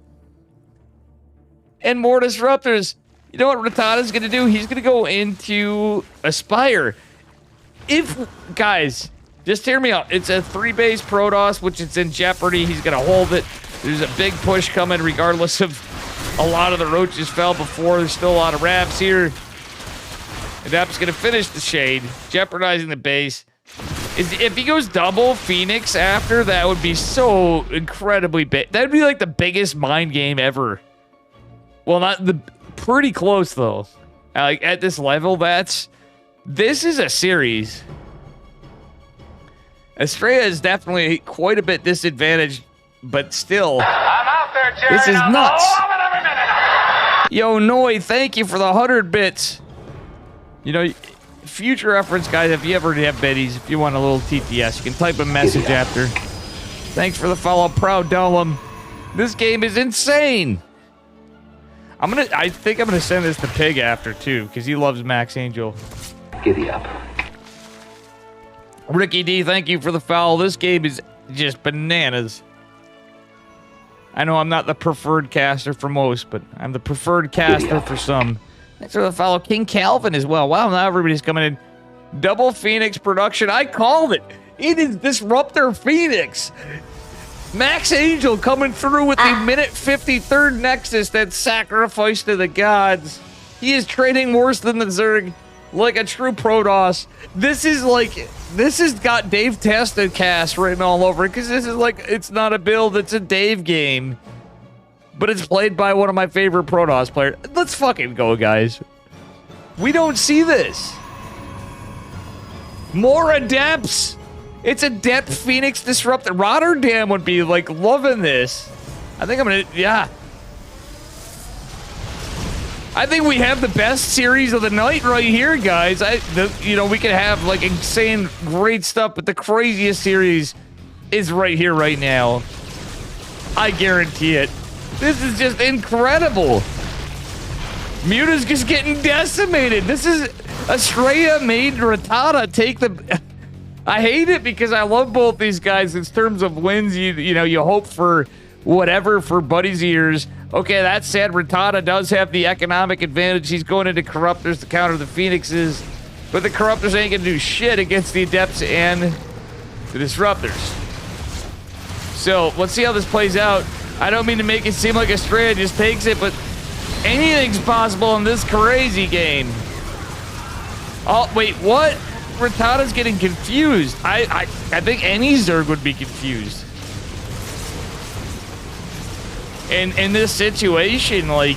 And more disruptors. You know what Ratata's going to do? He's going to go into Aspire. Guys, just hear me out. It's a 3-base Protoss, which it's in jeopardy. He's going to hold it. There's a big push coming regardless of a lot of the roaches fell before. There's still a lot of Ravs here. Adapt's going to finish the shade, jeopardizing the base. If he goes double Phoenix after, that would be so incredibly big. That would be like the biggest mind game ever. Well, not the pretty close, though. Like, at this level, this is a series. Estrella is definitely quite a bit disadvantaged, but still, I'm out there, Jerry. this is I'll nuts. go over every minute. Yo, Noi, thank you for the 100 bits. You know, future reference, guys, if you ever have biddies, if you want a little TTS, you can type a message after. Thanks for the follow, Proud Dullum. This game is insane. I think I'm gonna send this to Pig after, too, because he loves Max Angel. Giddy up. Ricky D, thank you for the follow. This game is just bananas. I know I'm not the preferred caster for most, but I'm the preferred caster for some. Thanks for the follow. King Calvin as well. Wow, now everybody's coming in. Double Phoenix production. I called it. It is Disruptor Phoenix. Max Angel coming through with the minute 53rd Nexus that's sacrificed to the gods. He is trading worse than the Zerg like a true Protoss. This has got Dave Testa cast written all over it because this is like, it's not a build, it's a Dave game. But it's played by one of my favorite Protoss players. Let's fucking go, guys. We don't see this. More Adepts. It's Adept Phoenix Disruptor. Rotterdam would be, like, loving this. I think I'm gonna, yeah. I think we have the best series of the night right here, guys. We could have, like, insane, great stuff, but the craziest series is right here, right now. I guarantee it. This is just incredible. Muta's just getting decimated. This is Estrella made Rattata take the... I hate it because I love both these guys in terms of wins. You hope for whatever for Buddy's ears. Okay, that said, Rattata does have the economic advantage. He's going into Corruptors to counter the Phoenixes, but the Corruptors ain't gonna do shit against the Adepts and the Disruptors. So let's see how this plays out. I don't mean to make it seem like Estrella just takes it, but anything's possible in this crazy game. Oh, wait, what? Rattata's getting confused. I think any Zerg would be confused. In this situation, like,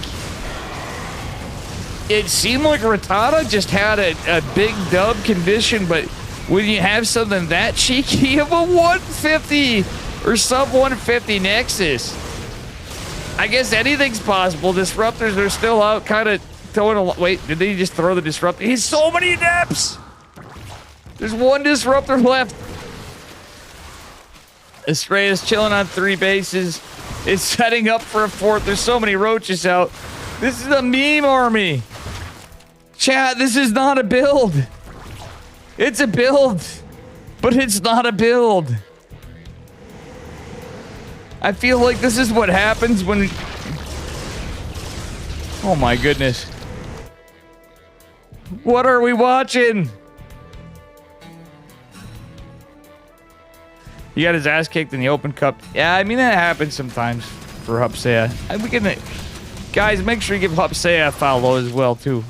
it seemed like Rattata just had a big dub condition, but when you have something that cheeky of a 150 or sub 150 Nexus, I guess anything's possible. Disruptors are still out, kind of throwing a... Wait, did they just throw the Disruptor? He's so many Adepts! There's one Disruptor left. Estrella's chilling on 3 bases. It's setting up for a 4th. There's so many roaches out. This is a meme army. Chat, this is not a build. It's a build, but it's not a build. I feel like this is what happens when... Oh my goodness. What are we watching? He got his ass kicked in the Open Cup. Yeah, I mean, that happens sometimes for Hupsea. Guys, make sure you give Hupsea a follow as well, too.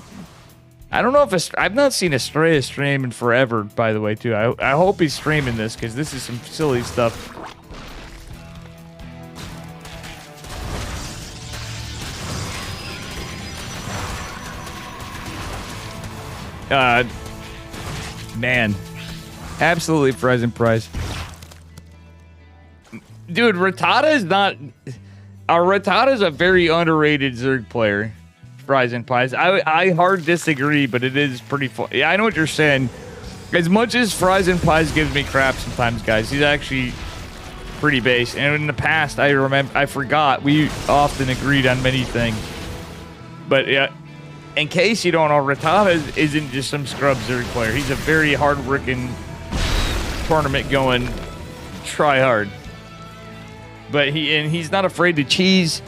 I don't know if... I've not seen Estrella stream in forever, by the way, too. I hope he's streaming this, because this is some silly stuff. Man. Absolutely present price. Dude, Rattata is not... Rattata is a very underrated Zerg player. Fries and Pies. I hard disagree, but it is pretty fun. Yeah, I know what you're saying. As much as Fries and Pies gives me crap sometimes, guys, he's actually pretty base. And in the past, I forgot, we often agreed on many things. But yeah, in case you don't know, Rattata isn't just some scrub Zerg player. He's a very hard-working, tournament-going, try-hard. But he's not afraid to cheese.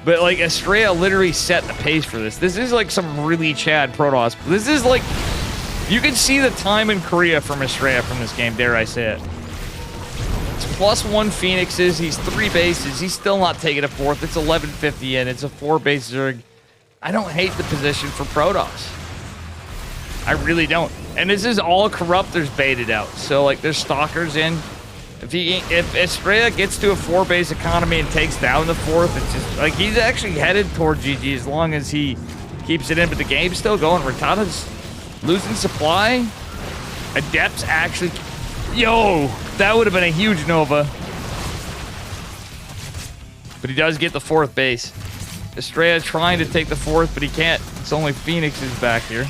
But like Estrella literally set the pace for this. This is like some really Chad Protoss. This is like, you can see the time in Korea from Estrella from this game, dare I say it. It's +1 Phoenixes, he's 3 bases, he's still not taking a 4th. It's 1150 in, it's a 4-base Zerg. I don't hate the position for Protoss. I really don't. And this is all Corruptors baited out. So like there's Stalkers in. If Estrella gets to a 4-base economy and takes down the 4th, it's just like he's actually headed toward GG as long as he keeps it in. But the game's still going. Rattata's losing supply. Adept's actually, yo, that would have been a huge Nova. But he does get the 4th base. Estrella trying to take the 4th, but he can't. It's only Phoenix is back here.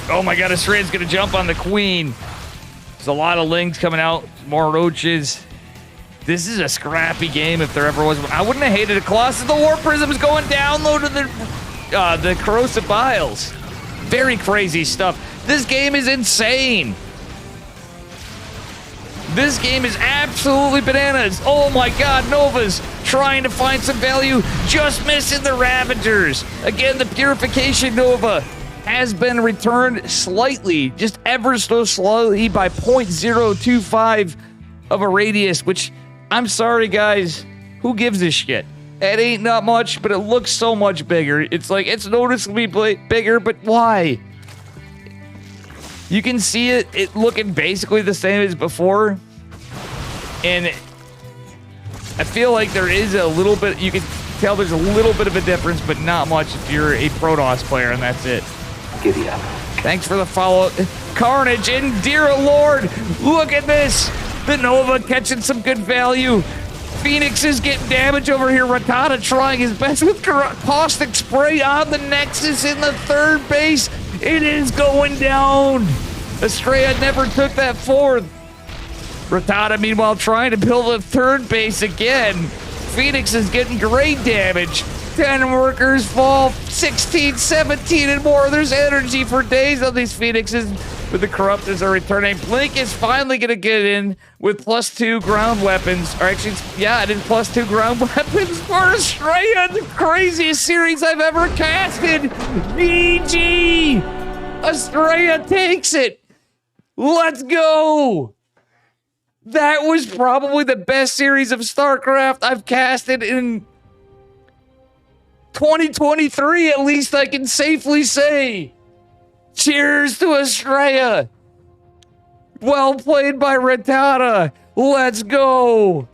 Oh my God, Estrella's gonna jump on the Queen. There's a lot of Lings coming out, more Roaches. This is a scrappy game if there ever was one. I wouldn't have hated a Colossus. The War Prism's going down low to the Corrosive Vials. Very crazy stuff. This game is insane. This game is absolutely bananas. Oh my God, Nova's trying to find some value, just missing the Ravagers. Again, the Purification Nova has been returned slightly, just ever so slightly by 0.025 of a radius, which, I'm sorry guys, who gives a shit? It ain't not much, but it looks so much bigger. It's like, it's noticeably bigger, but why? You can see it looking basically the same as before, and I feel like there is a little bit, you can tell there's a little bit of a difference, but not much if you're a Protoss player, and that's it. Giddy up. Thanks for the follow. Carnage, and dear Lord, look at this. The Nova catching some good value. Phoenix is getting damage over here. Rattata trying his best with Caustic Spray on the Nexus in the 3rd base. It is going down. Estrella never took that 4th. Rattata, meanwhile, trying to build a 3rd base again. Phoenix is getting great damage. 10 workers fall, 16, 17, and more. There's energy for days on these Phoenixes. But the Corruptors are returning. Blink is finally going to get in with +2 ground weapons. Or actually, yeah, it is +2 ground weapons for Estrella. The craziest series I've ever casted. GG! Estrella takes it. Let's go! That was probably the best series of StarCraft I've casted in 2023, at least I can safely say. Cheers to Estrella. Well played by Rattata. Let's go.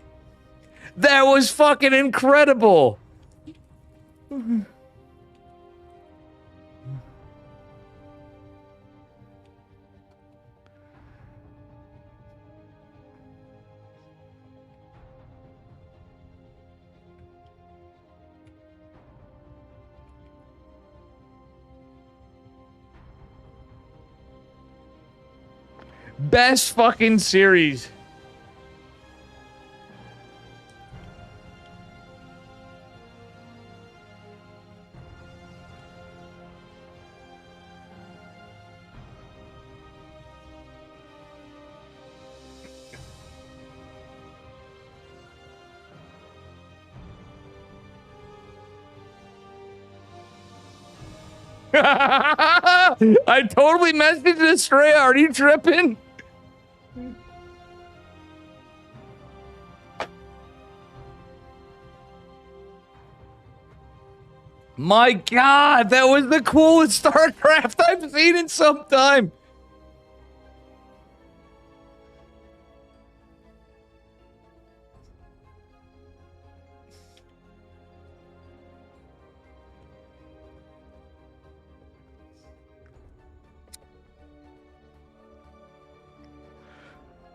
That was fucking incredible. Best fucking series. I totally messaged Estrella. Are you tripping? My God, that was the coolest StarCraft I've seen in some time.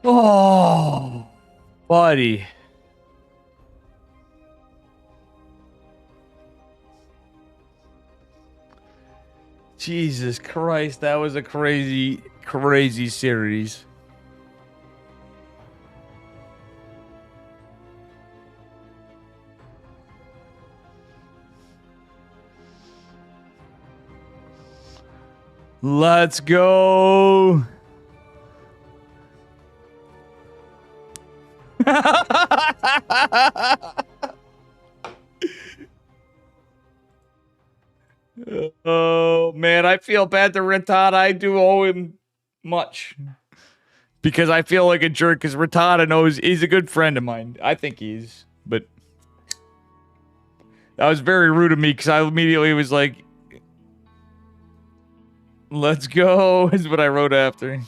Oh, buddy. Jesus Christ, that was a crazy, crazy series. Let's go. Oh man, I feel bad to Rattata. I do owe him much because I feel like a jerk. Because Rattata knows he's a good friend of mine. I think he's, but that was very rude of me because I immediately was like, "Let's go," is what I wrote after.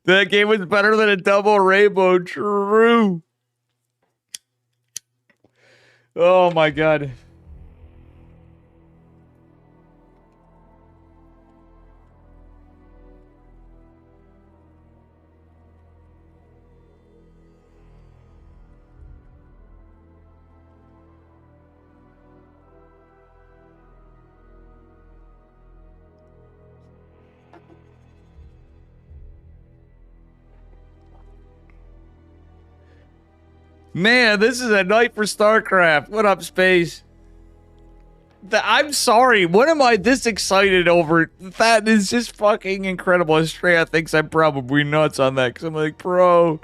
That game was better than a double rainbow. True. Oh my god. Man, this is a night for StarCraft. What up, Space? I'm sorry. What am I this excited over? That is just fucking incredible. Estrella thinks I'm probably nuts on that because I'm like, bro.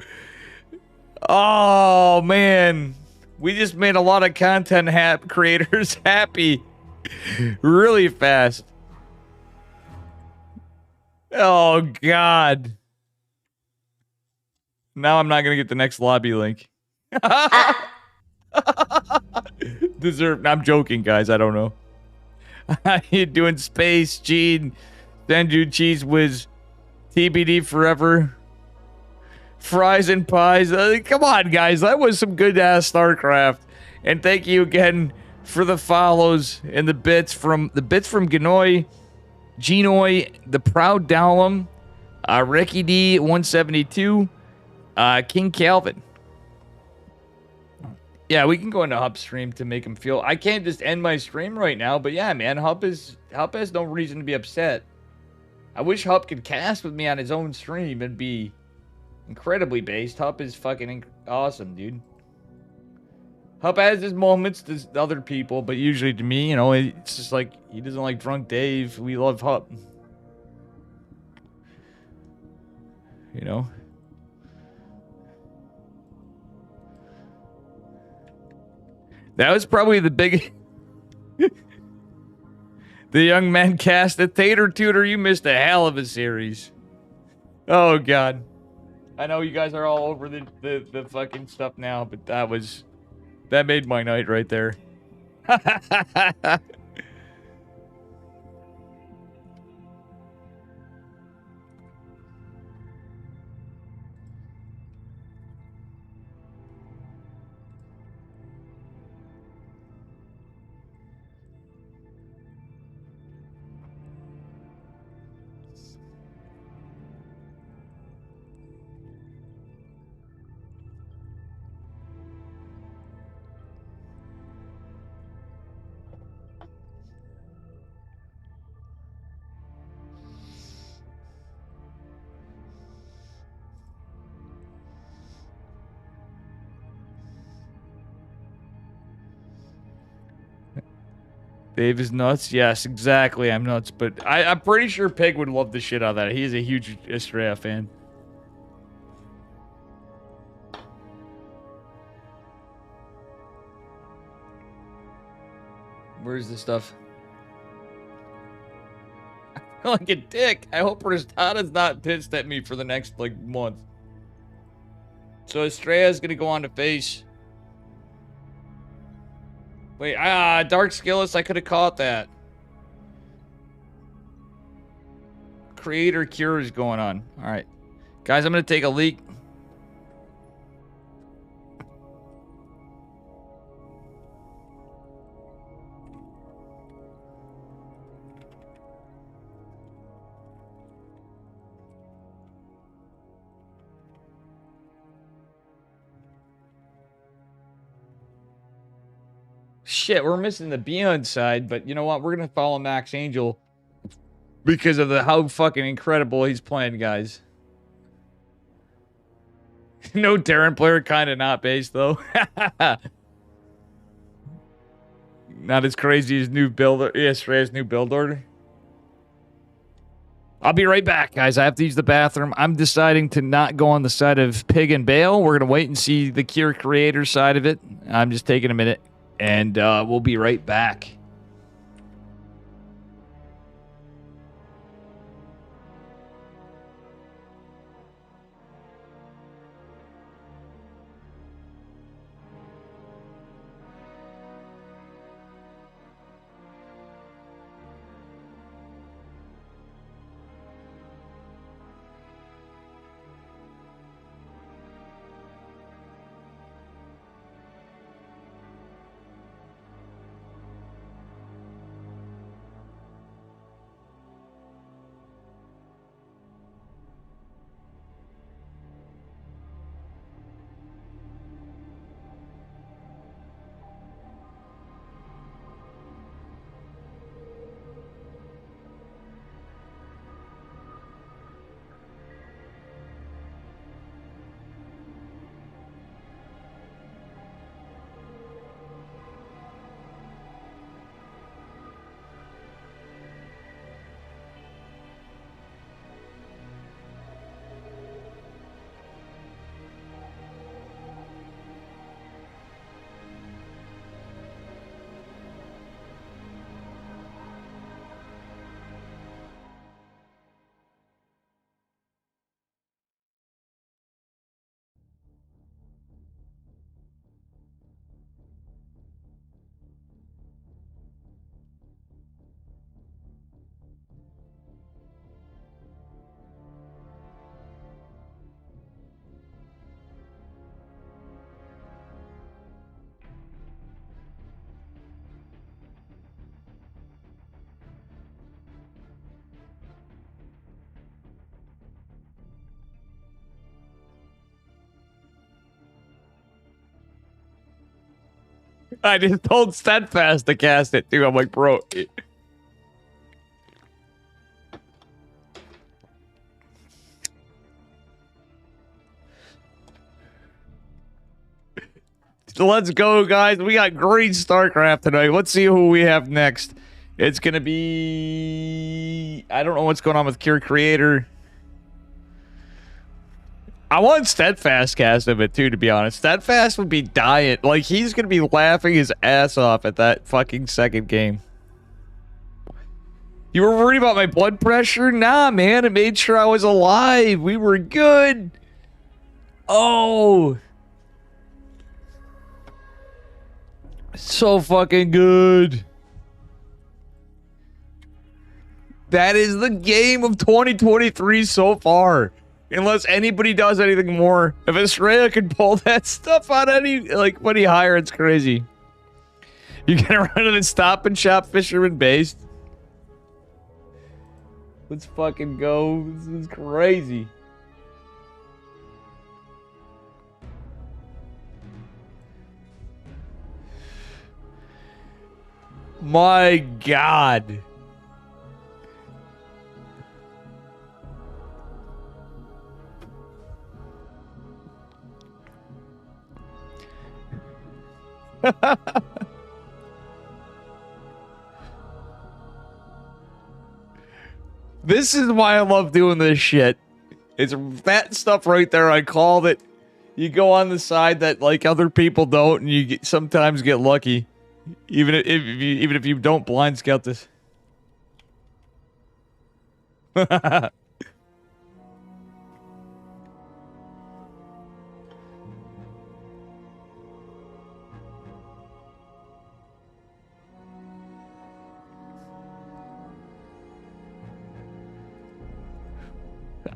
Oh, man. We just made a lot of content creators happy really fast. Oh, God. Now I'm not going to get the next lobby link. Deserve. I'm joking, guys. I don't know. How you doing, Space, Gene, Denju, Cheese Whiz, TBD Forever, Fries and Pies? Come on, guys. That was some good-ass StarCraft. And thank you again for the follows and the bits from Ganoy, Genoy, the Proud Dallum, Ricky D 172, King Calvin. Yeah, we can go into Hub stream to make him feel. I can't just end my stream right now, but yeah, man, Hub has no reason to be upset. I wish Hub could cast with me on his own stream and be incredibly based. Hub is fucking awesome, dude. Hub has his moments to other people, but usually to me, you know, it's just like he doesn't like Drunk Dave. We love Hub. You know. That was probably the big... The young man cast a Tater Tutor. You missed a hell of a series. Oh, God. I know you guys are all over the fucking stuff now, but that made my night right there. Dave is nuts? Yes, exactly. I'm nuts, but I'm pretty sure Pig would love the shit out of that. He is a huge Estrella fan. Where's the stuff? Like a dick. I hope Ristada's not pissed at me for the next, like, month. So Estrella's gonna go on to face... Wait, Dark Skillets, I could have caught that. Creator Cure is going on. Alright. Guys, I'm gonna take a leak. Shit, we're missing the Beyond side, but you know what? We're gonna follow Max Angel because of how fucking incredible he's playing, guys. No Terran player, kind of not based though. Not as crazy as new build. Yes, Ray's new build order. I'll be right back, guys. I have to use the bathroom. I'm deciding to not go on the side of Pig and Bale. We're gonna wait and see the Cure Creator side of it. I'm just taking a minute. And we'll be right back. I just told Steadfast to cast it too. I'm like, bro. Let's go, guys. We got great StarCraft tonight. Let's see who we have next. It's going to be... I don't know what's going on with Cure Creator. I want Steadfast cast of it, too, to be honest. Steadfast would be dying. Like, he's going to be laughing his ass off at that fucking second game. You were worried about my blood pressure? Nah, man. It made sure I was alive. We were good. Oh... so fucking good. That is the game of 2023 so far. Unless anybody does anything more. If Australia can pull that stuff out any higher, it's crazy. You gonna run in and Stop and Shop Fisherman based? Let's fucking go. This is crazy. My God. This is why I love doing this shit. It's that stuff right there. I called it. You go on the side that like other people don't, and you sometimes get lucky. Even if you don't blind scout this.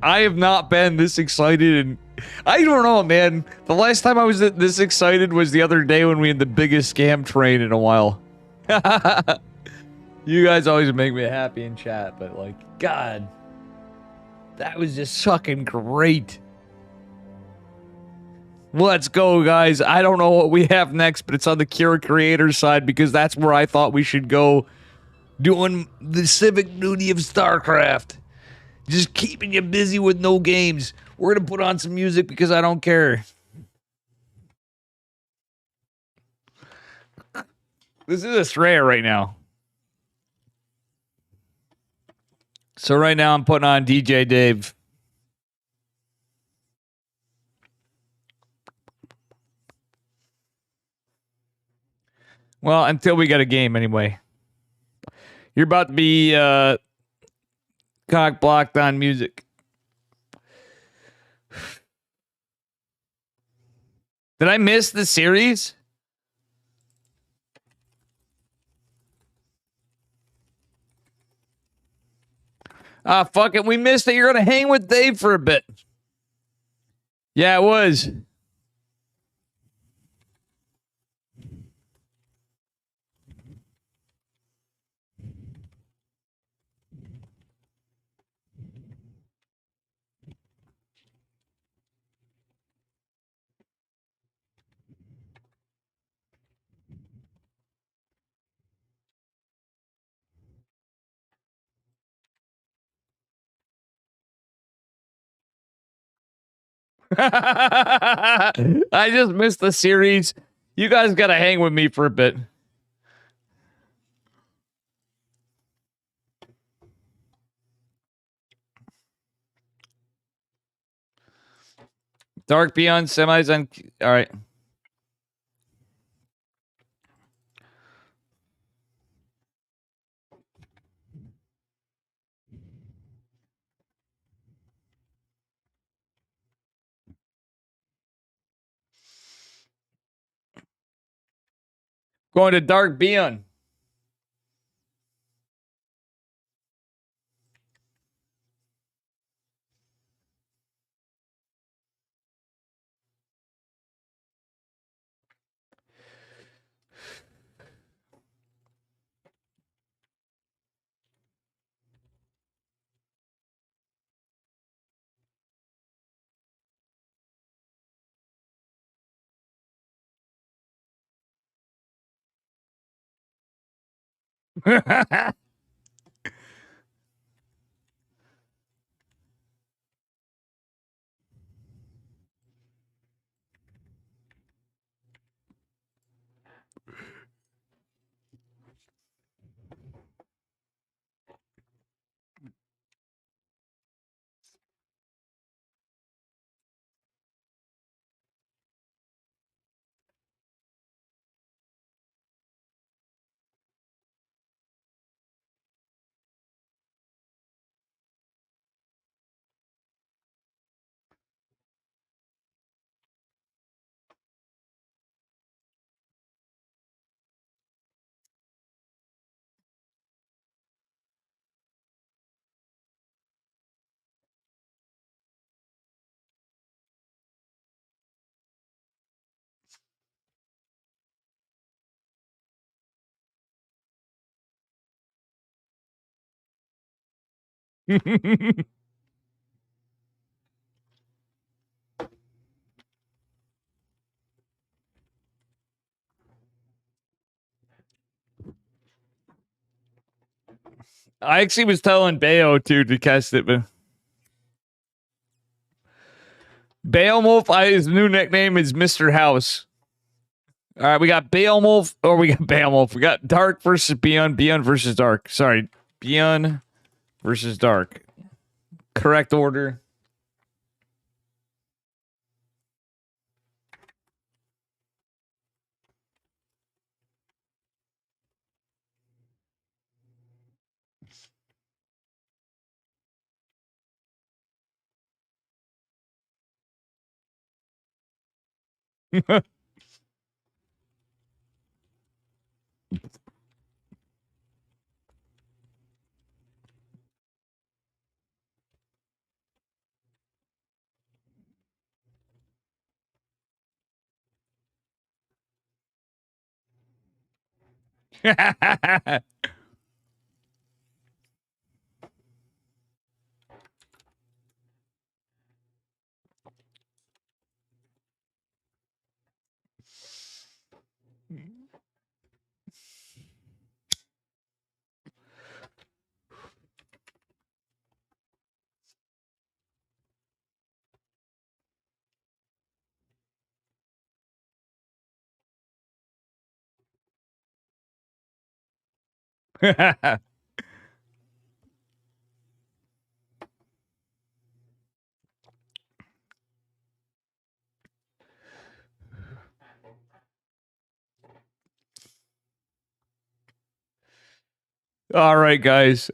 I have not been this excited, and I don't know, man. The last time I was this excited was the other day when we had the biggest scam train in a while. You guys always make me happy in chat, but like, God, that was just fucking great. Let's go, guys. I don't know what we have next, but it's on the Cure Creator side because that's where I thought we should go, doing the civic duty of StarCraft. Just keeping you busy with no games. We're going to put on some music because I don't care. This is Australia right now. So right now I'm putting on DJ Dave. Well, until we get a game anyway. You're about to be cock blocked on music. Did I miss the series? Ah, fuck it. We missed it. You're going to hang with Dave for a bit. Yeah, it was. I just missed the series. You guys got to hang with me for a bit. Dark Beyond semis on. All right. Going to Dark Beyond. I actually was telling Bayo too to cast it, but Beowulf, his new nickname is Mr. House. All right, we got Beowulf, or we got Beowulf. We got Dark versus Beyond, Beyond versus Dark. Sorry, Beyond versus Dark. Correct order. All right, guys.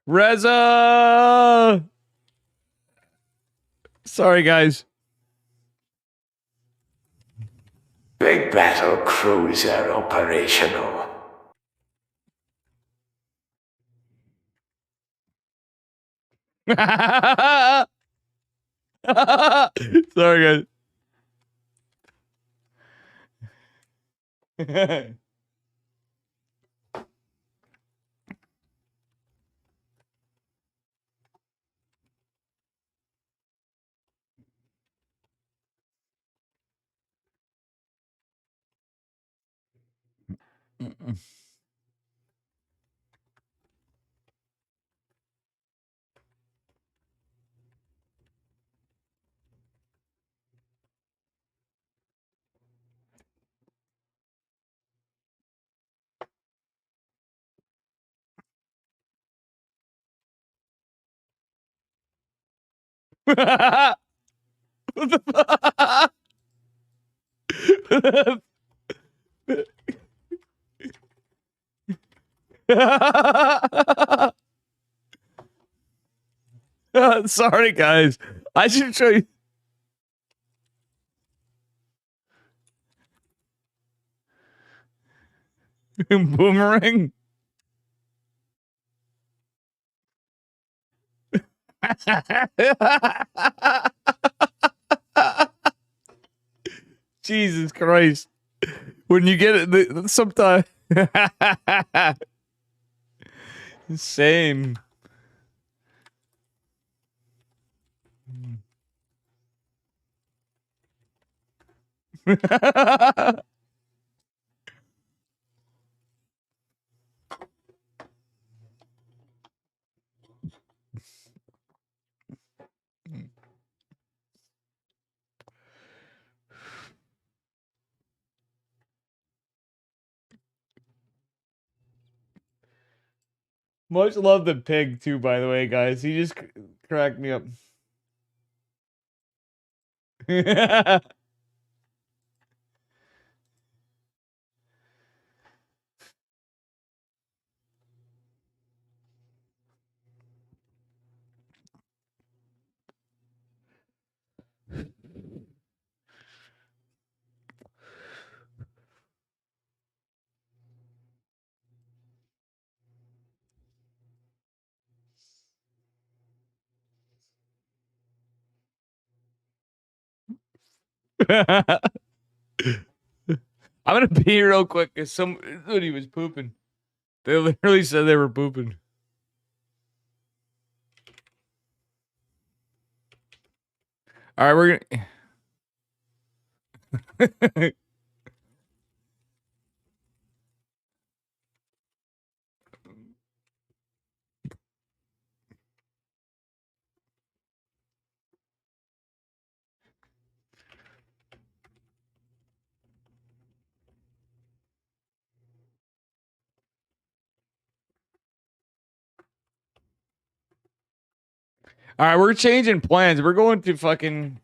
Reza! Sorry, guys. Big battle cruiser operational. Sorry, guys. What the fuck? Sorry, guys. I should show you. Boomerang. Jesus Christ. When you get it, sometimes. Same. Much love the pig too, by the way, guys. He just cracked me up. I'm gonna pee real quick because somebody was pooping. They literally said they were pooping. All right, we're gonna. All right, we're changing plans. We're going to fucking.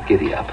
Giddy up.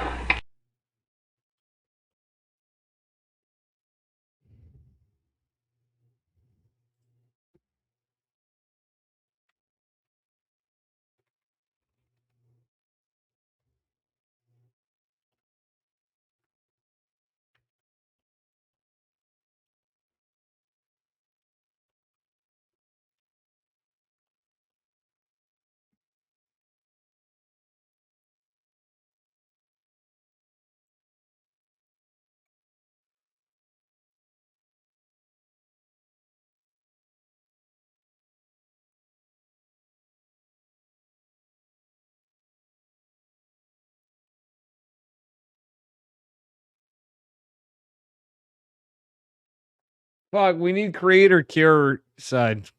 Fuck, we need creator cure side.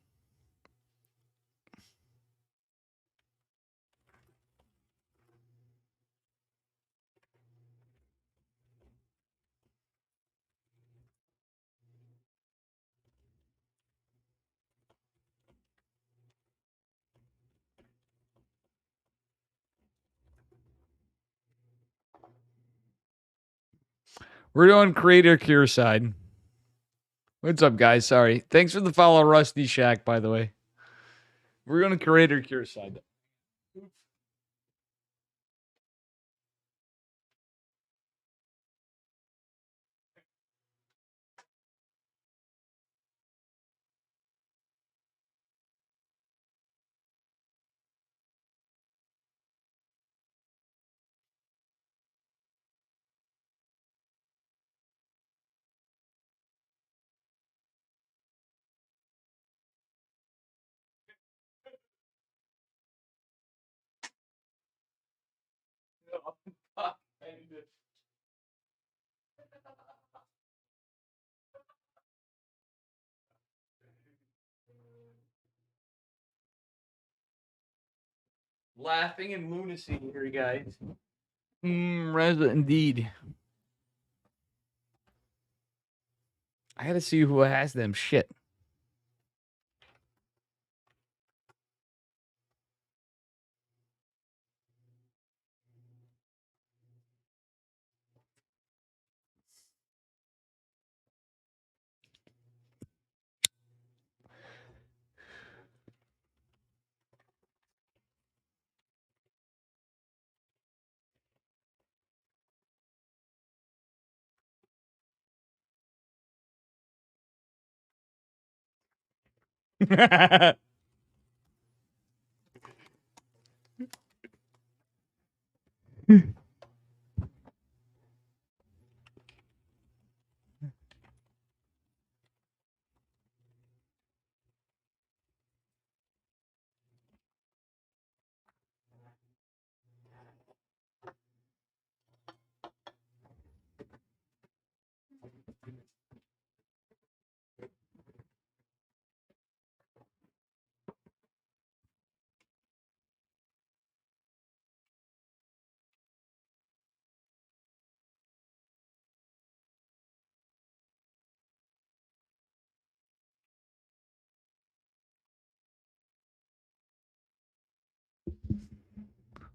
We're doing creator cure side. What's up, guys? Sorry. Thanks for the follow, Rusty Shack, by the way. We're going to creator cure side. Laughing and lunacy here, guys. Reza, indeed. I gotta see who has them. Shit.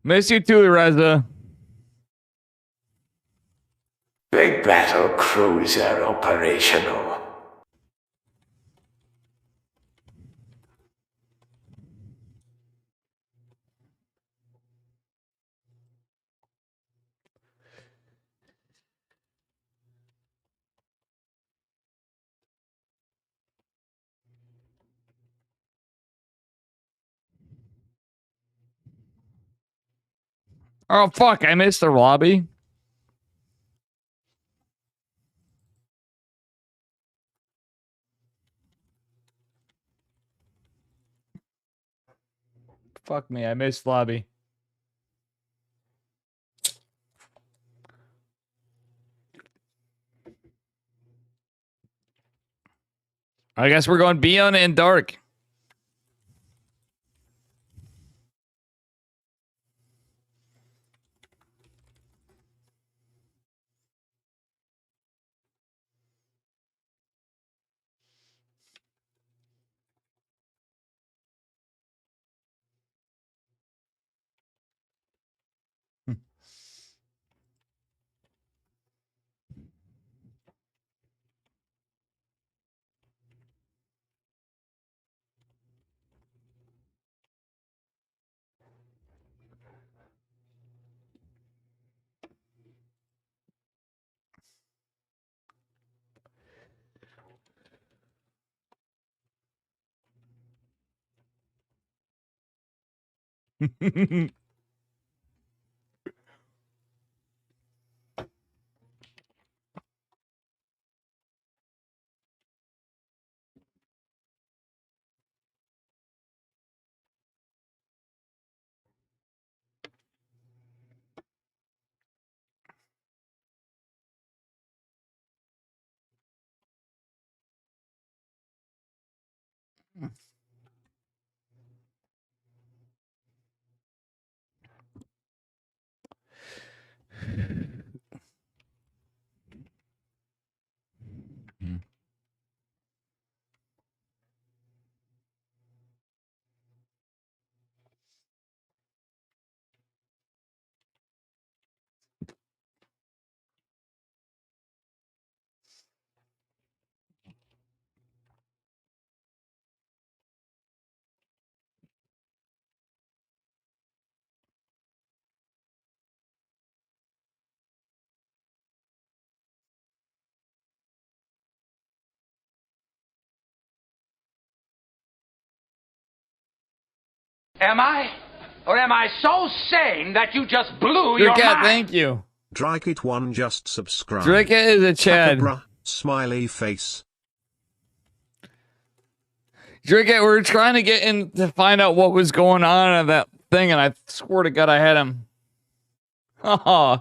Miss you too, Reza. Big battle cruiser operational. Oh, fuck. I missed the lobby. Fuck me. I missed lobby. I guess we're going Beyond and Dark. Am I? Or am I so sane that you just blew Your your cat, mind? thank you. Drykit1 just subscribe. Drake is a Chad. Bruh, smiley face. Drake, we're trying to get in to find out what was going on at that thing, and I swear to God I had him. Haha.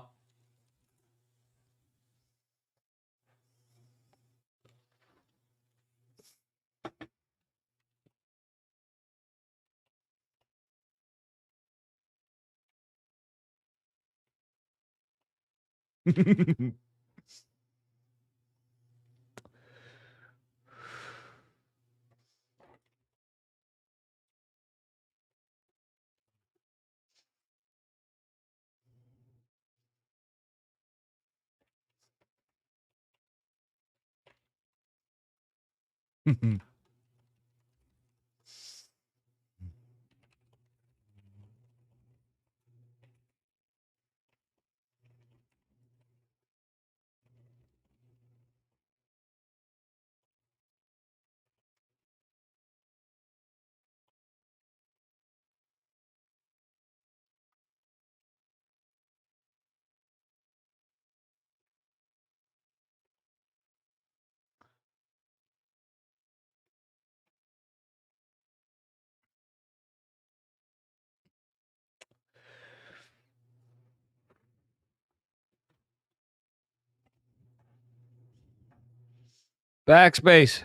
Backspace.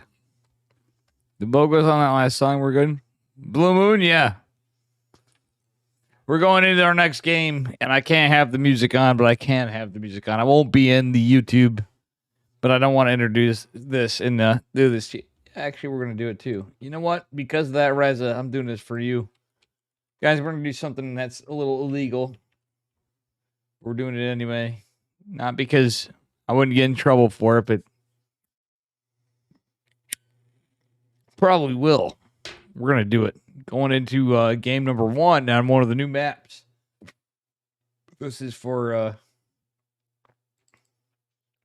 The logos on that last song were good. Blue Moon, yeah. We're going into our next game, and I can't have the music on, but I can have the music on. I won't be in the YouTube, but I don't want to introduce this and do this. Actually, we're going to do it too. You know what? Because of that, Reza, I'm doing this for you. Guys, we're going to do something that's a little illegal. We're doing it anyway. Not because I wouldn't get in trouble for it, but probably will. We're going to do it. Going into game number 1 on one of the new maps. This is for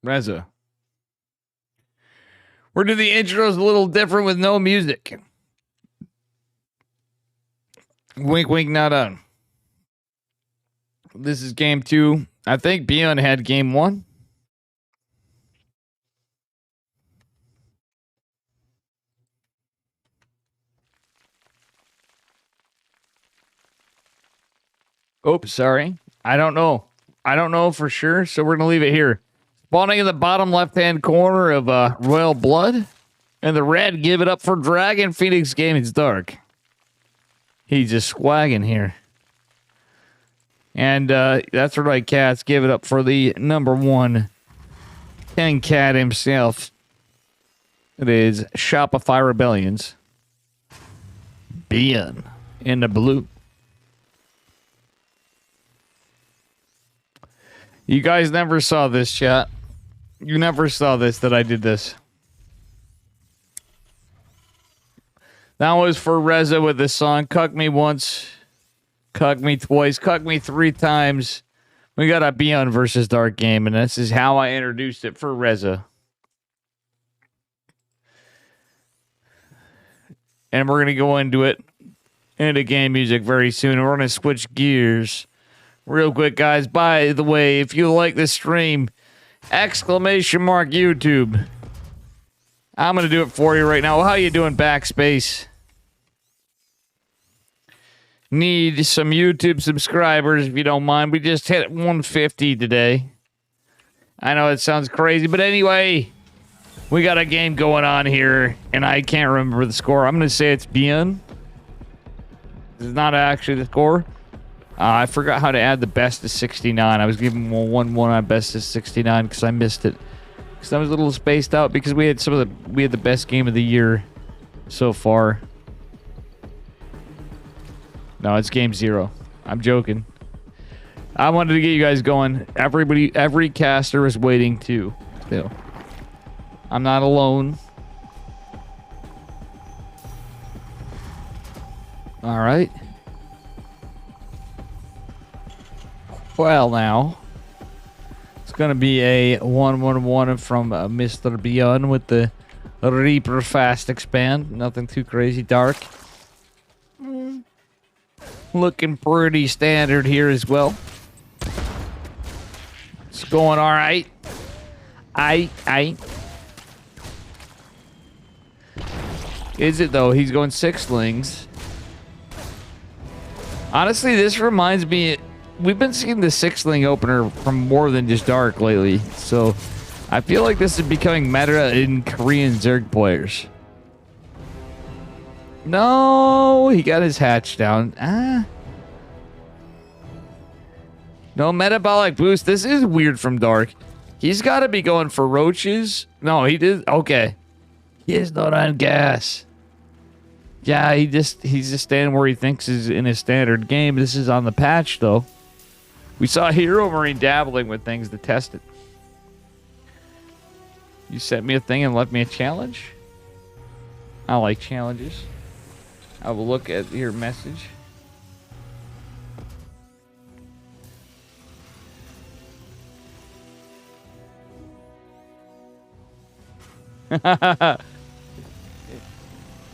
Reza. We're doing the intros a little different with no music. Wink, wink, not on. This is game 2. I think Beyond had game 1. Oops, sorry. I don't know. I don't know for sure, so we're going to leave it here. Spawning in the bottom left-hand corner of Royal Blood. And the red, give it up for Dragon Phoenix Gaming's Dark. He's just swagging here. And that's right, cats. Give it up for the number 1 King Cat himself. It is Shopify Rebellions. Being in the blue. You guys never saw this, chat. You never saw this, that I did this. That was for Reza with this song. Cuck me once. Cuck me twice. Cuck me 3 times. We got a Beyond versus Dark game, and this is how I introduced it for Reza. And we're going to go into it, into game music very soon. We're going to switch gears. Real quick, guys, by the way, if you like this stream, exclamation mark YouTube. I'm going to do it for you right now. How you doing, Backspace? Need some YouTube subscribers, if you don't mind. We just hit 150 today. I know it sounds crazy, but anyway, we got a game going on here, and I can't remember the score. I'm going to say it's Beyond. This is not actually the score. I forgot how to add the best of 69. I was giving 1-1 on best of 69 because I missed it. Because I was a little spaced out because we had the best game of the year so far. No, it's game 0. I'm joking. I wanted to get you guys going. Every caster is waiting too. Still, I'm not alone. All right. Well, now it's gonna be a 1-1-1 from Mr. Beyond with the Reaper Fast expand. Nothing too crazy dark. looking pretty standard here as well. It's going all right. Is it though? He's going sixlings. Honestly, this reminds me. We've been seeing the sixling opener from more than just Dark lately, so I feel like this is becoming meta in Korean Zerg players. No, he got his hatch down. No metabolic boost. This is weird from Dark. He's got to be going for roaches. No, he did. Okay. He is not on gas. Yeah, he's just standing where he thinks is in his standard game. This is on the patch, though. We saw Hero Marine dabbling with things to test it. You sent me a thing and left me a challenge? I like challenges. I will look at your message.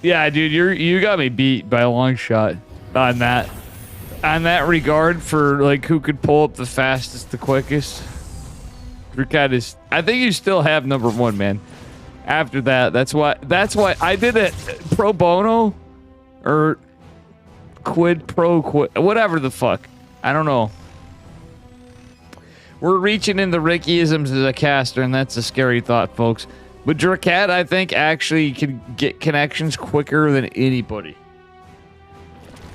Yeah, dude, you got me beat by a long shot on that. On that regard for like who could pull up the fastest, the quickest. Drukat is. I think you still have number one, man. After that, that's why I did it pro bono or quid pro quid, whatever the fuck. I don't know. We're reaching in the Rickyisms as a caster, and that's a scary thought, folks. But Drukat, I think, actually can get connections quicker than anybody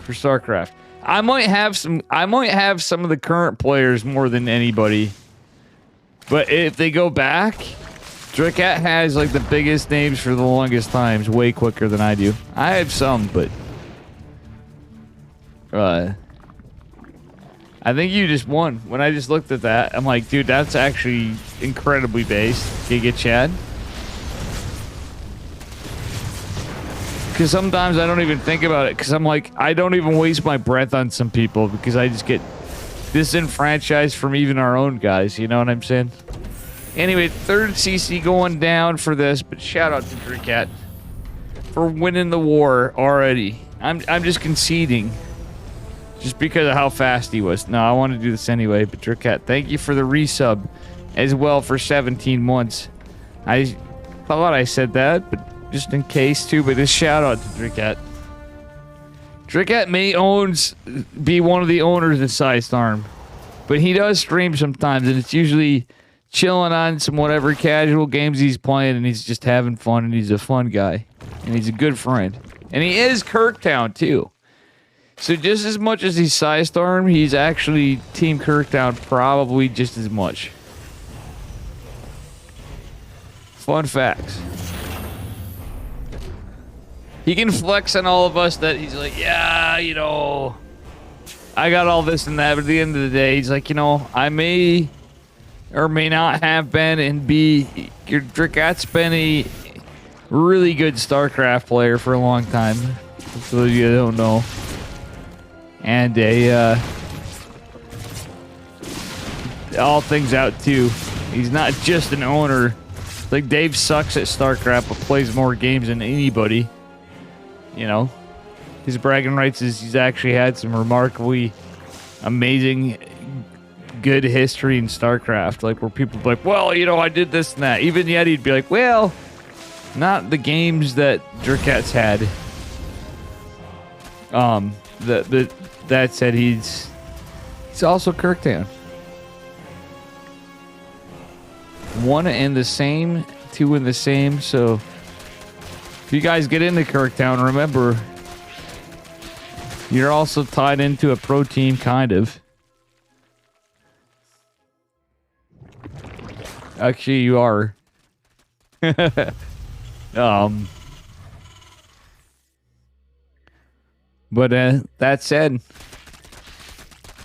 for StarCraft. I might have some of the current players more than anybody. But if they go back, Drukat has like the biggest names for the longest times, way quicker than I do. I have some, but I think you just won. When I just looked at that, I'm like, dude, that's actually incredibly based. Giga Chad. Because sometimes I don't even think about it. Because I'm like, I don't even waste my breath on some people. Because I just get disenfranchised from even our own guys. You know what I'm saying? Anyway, third CC going down for this. But shout out to Drukat for winning the war already. I'm just conceding. Just because of how fast he was. No, I want to do this anyway. But Drukat, thank you for the resub as well for 17 months. I thought I said that, but just in case too. But just shout out to Drukat. Drukat may be one of the owners of Psystorm, but he does stream sometimes, and it's usually chilling on some whatever casual games he's playing, and he's just having fun, and he's a fun guy, and he's a good friend, and he is Kirktown too. So just as much as he's Psystorm, he's actually Team Kirktown probably just as much. Fun facts. He can flex on all of us that he's like, yeah, you know, I got all this and that, but at the end of the day, he's like, you know, I may or may not have been and be, your Drukat's been a really good StarCraft player for a long time, so you don't know. And all things out too. He's not just an owner. Like Dave sucks at StarCraft, but plays more games than anybody. You know, his bragging rights is he's actually had some remarkably amazing, good history in StarCraft. Like where people be like, well, you know, I did this and that. Even yet, he'd be like, well, not the games that Drukat's had. That said, he's also Kirktown. One in the same, two in the same. So if you guys get into Kirktown, remember you're also tied into a pro team, kind of. Actually, you are. But that said,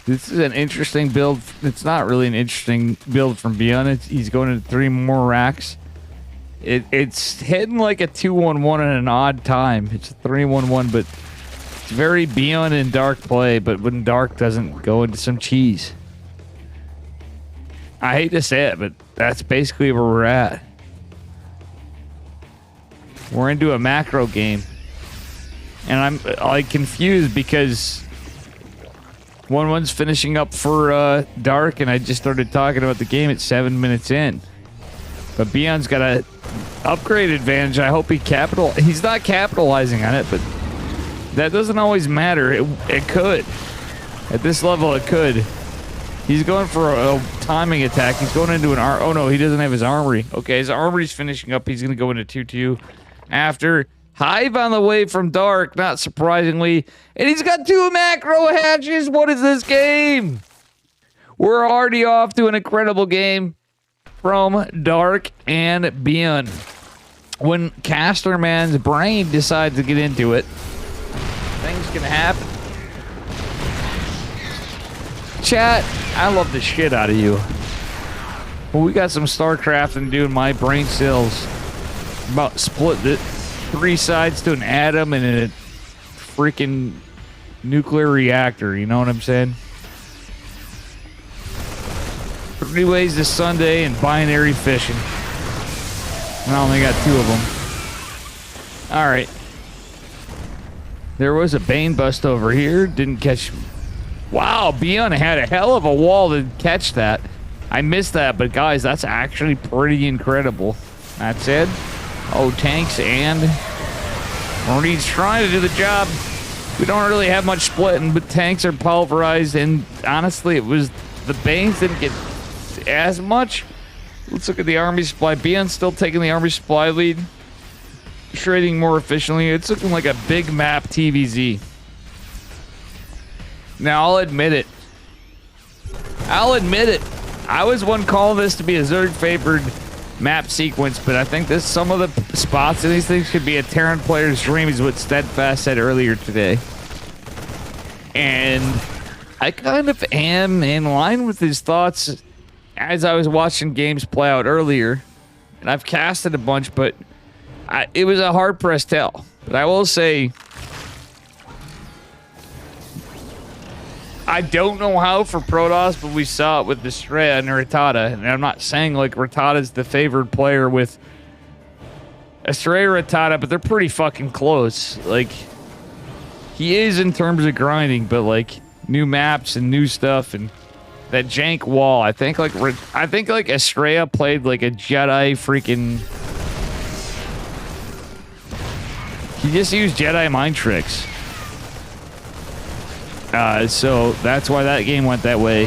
this is an interesting build. It's not really an interesting build from Beyond. He's going to 3 more racks. It's hitting like a 2-1-1 at an odd time. It's a 3-1-1, but it's very Beyond and Dark play. But when Dark doesn't go into some cheese, I hate to say it, but that's basically where we're at. We're into a macro game. And I'm like confused because 1-1's finishing up for Dark, and I just started talking about the game at 7 minutes in. But Bion's got a upgrade advantage. I hope he's not capitalizing on it, but that doesn't always matter. It could. At this level, it could. He's going for a timing attack. He's going into an oh no, he doesn't have his armory. Okay, his armory's finishing up. He's going to go into 2-2 after. Hive on the way from Dark, not surprisingly. And he's got 2 macro hatches. What is this game? We're already off to an incredible game from Dark and Bion. When Casterman's brain decides to get into it, things can happen. Chat, I love the shit out of you. Well, we got some StarCraft and doing my brain cells. About split it 3 sides to an atom and a freaking nuclear reactor. You know what I'm saying? 3 ways to Sunday and binary fishing. And I only got 2 of them. All right. There was a Bane bust over here. Didn't catch. Wow, Bion had a hell of a wall to catch that. I missed that, but guys, that's actually pretty incredible. That said, oh, tanks and Marines trying to do the job. We don't really have much splitting, but tanks are pulverized, and honestly, it was the Banes didn't get as much. Let's look at the army supply. Bion's still taking the army supply lead, trading more efficiently. It's looking like a big map TVZ. Now, I'll admit it. I was one calling this to be a Zerg favored map sequence, but I think some of the spots in these things could be a Terran player's dream, is what Steadfast said earlier today. And I kind of am in line with his thoughts as I was watching games play out earlier. And I've casted a bunch, but it was a hard-pressed tell. But I will say, I don't know how for Protoss, but we saw it with Estrella and Rattata. And I'm not saying like Rattata's the favored player with Estrella Rattata, but they're pretty fucking close. Like, he is in terms of grinding, but like new maps and new stuff and that jank wall. I think like Estrella played like a Jedi freaking. He just used Jedi mind tricks. So that's why that game went that way.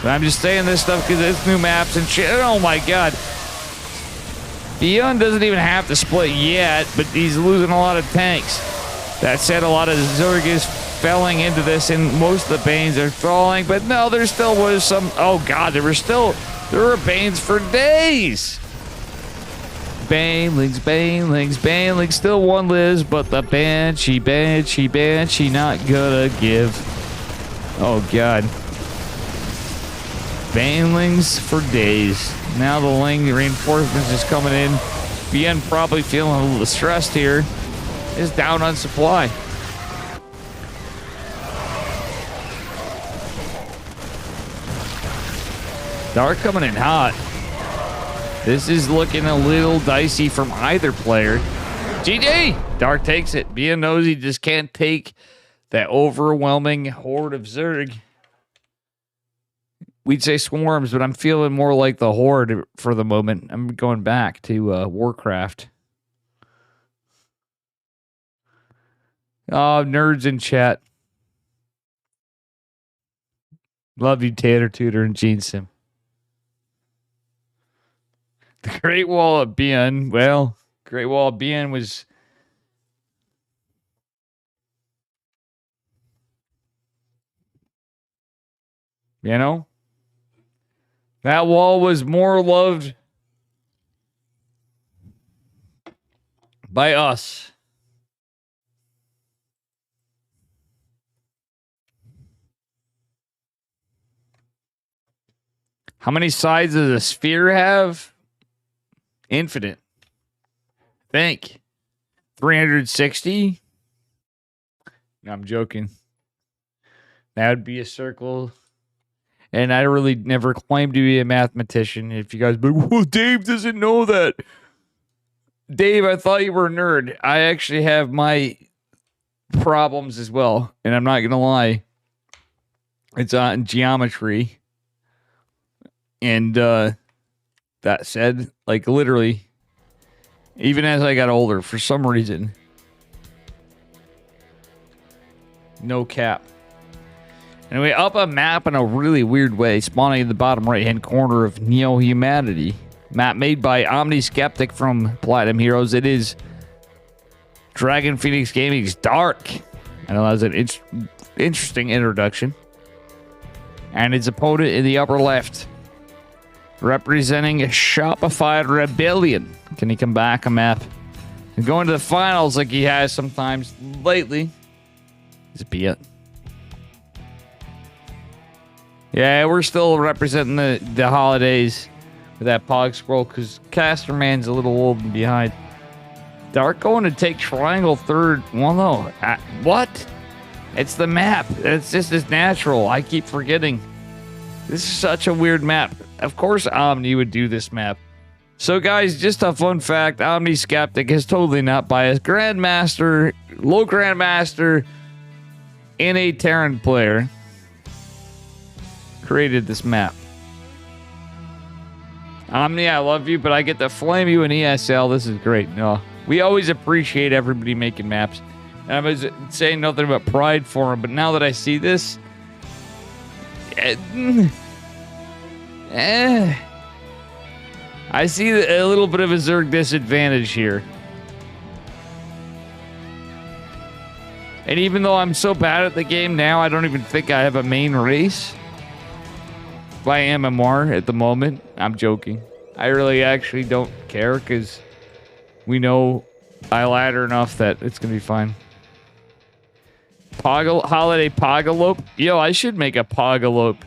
But I'm just saying this stuff because it's new maps and shit. Oh my god. Bion doesn't even have to split yet, but he's losing a lot of tanks. That said, a lot of Zerg is falling into this, and most of the Banes are falling. But no, there still was some. Oh god, there were Banes for days. Banelings, still one lives, but the Banshee, not gonna give. Oh god. Banelings for days. Now the Ling reinforcements is coming in. BN probably feeling a little stressed here. Is down on supply. Dark coming in hot. This is looking a little dicey from either player. GG! Dark takes it. BN knows he just can't take that overwhelming horde of Zerg. We'd say swarms, but I'm feeling more like the horde for the moment. I'm going back to Warcraft. Oh, nerds in chat. Love you, Tater Tutor and Gene Sim. The Great Wall of BN. Well, Great Wall of BN was. You know? That wall was more loved by us. How many sides does a sphere have? Infinite. I think. 360? No, I'm joking. That would be a circle. And I really never claimed to be a mathematician. If you guys be like, well, Dave doesn't know that. Dave, I thought you were a nerd. I actually have my problems as well. And I'm not going to lie. It's on geometry. And that said, like literally, even as I got older, for some reason, no cap. Anyway, up a map in a really weird way, spawning in the bottom right-hand corner of Neo Humanity. Map made by Omni Skeptic from Platinum Heroes. It is Dragon Phoenix Gaming's Dark. I know that was an interesting introduction. And its opponent in the upper left, representing a Shopify Rebellion. Can he come back a map and go into the finals like he has sometimes lately? Is it be it? Yeah, we're still representing the holidays with that Pog scroll because Casterman's a little old and behind. Dark going to take triangle third. Well, no. What? It's the map. It's just as natural. I keep forgetting. This is such a weird map. Of course Omni would do this map. So guys, just a fun fact. Omni Skeptic is totally not biased. Grandmaster, low Grandmaster, and a Terran player created this map. Omni, I love you, but I get to flame you in ESL. This is great. No, we always appreciate everybody making maps. And I was saying nothing but pride for him, but now that I see this, I see a little bit of a Zerg disadvantage here. And even though I'm so bad at the game now, I don't even think I have a main race by MMR at the moment. I'm joking. I really actually don't care because we know I ladder enough that it's going to be fine. Holiday Pogalope. Yo, I should make a Pogalope.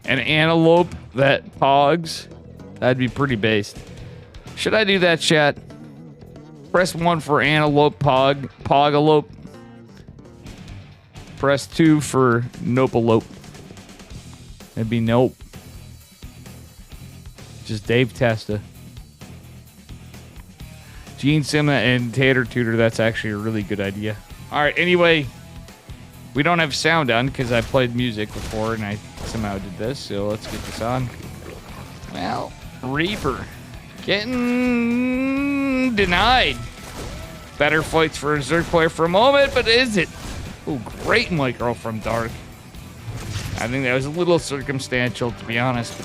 An antelope that pogs. That'd be pretty based. Should I do that, chat? Press 1 for antelope Pogalope. Press 2 for nopealope. It'd be nope. Just Dave Testa. Gene Sim and Tater Tutor, that's actually a really good idea. Alright, anyway. We don't have sound on because I played music before and I somehow did this, so let's get this on. Well, Reaper. Getting denied. Better fights for a Zerg player for a moment, but is it? Ooh, great micro from Dark. I think that was a little circumstantial, to be honest.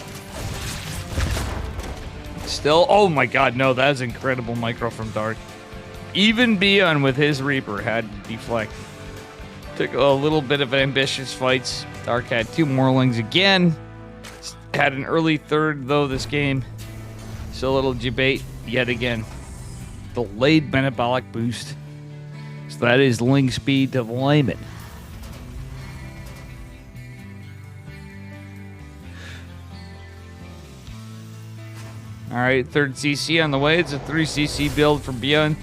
Still, oh my god, no, that was incredible micro from Dark. Even Beyond with his Reaper had to deflect. Took a little bit of ambitious fights. Dark had 2 Morlings again. Had an early third, though, this game. So a little debate yet again. Delayed metabolic boost. So that is Ling speed to Layman. Alright, 3rd CC on the way. It's a 3cc build from Beyond.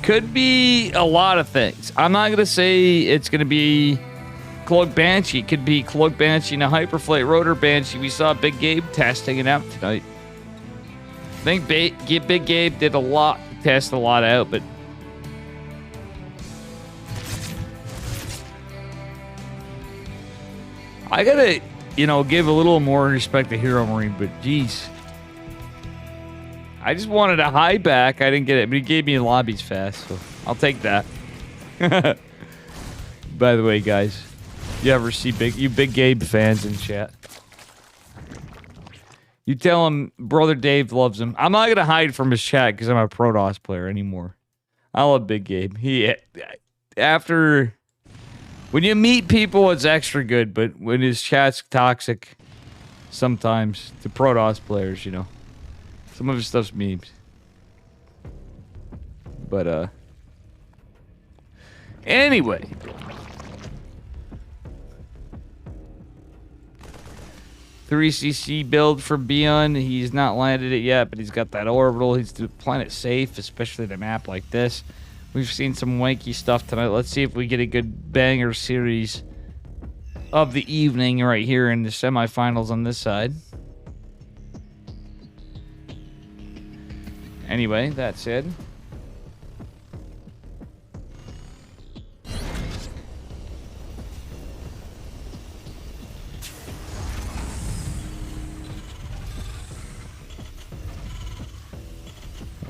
Could be a lot of things. I'm not going to say it's going to be Cloak Banshee. It could be Cloak Banshee and a Hyperflight Rotor Banshee. We saw Big Gabe testing it out tonight. I think Big Gabe did test a lot out, but I got to, give a little more respect to Hero Marine, but geez. I just wanted a high back. I didn't get it, but he gave me lobbies fast, so I'll take that. By the way, guys, you ever see Big Gabe fans in chat? You tell him Brother Dave loves him. I'm not going to hide from his chat because I'm a Protoss player anymore. I love Big Gabe. When you meet people, it's extra good, but when his chat's toxic, sometimes, to Protoss players, Some of his stuff's memes. But, anyway. Three CC build for Beyond. He's not landed it yet, but he's got that orbital. He's playing it safe, especially the map like this. We've seen some wanky stuff tonight. Let's see if we get a good banger series of the evening right here in the semifinals on this side. Anyway, that said,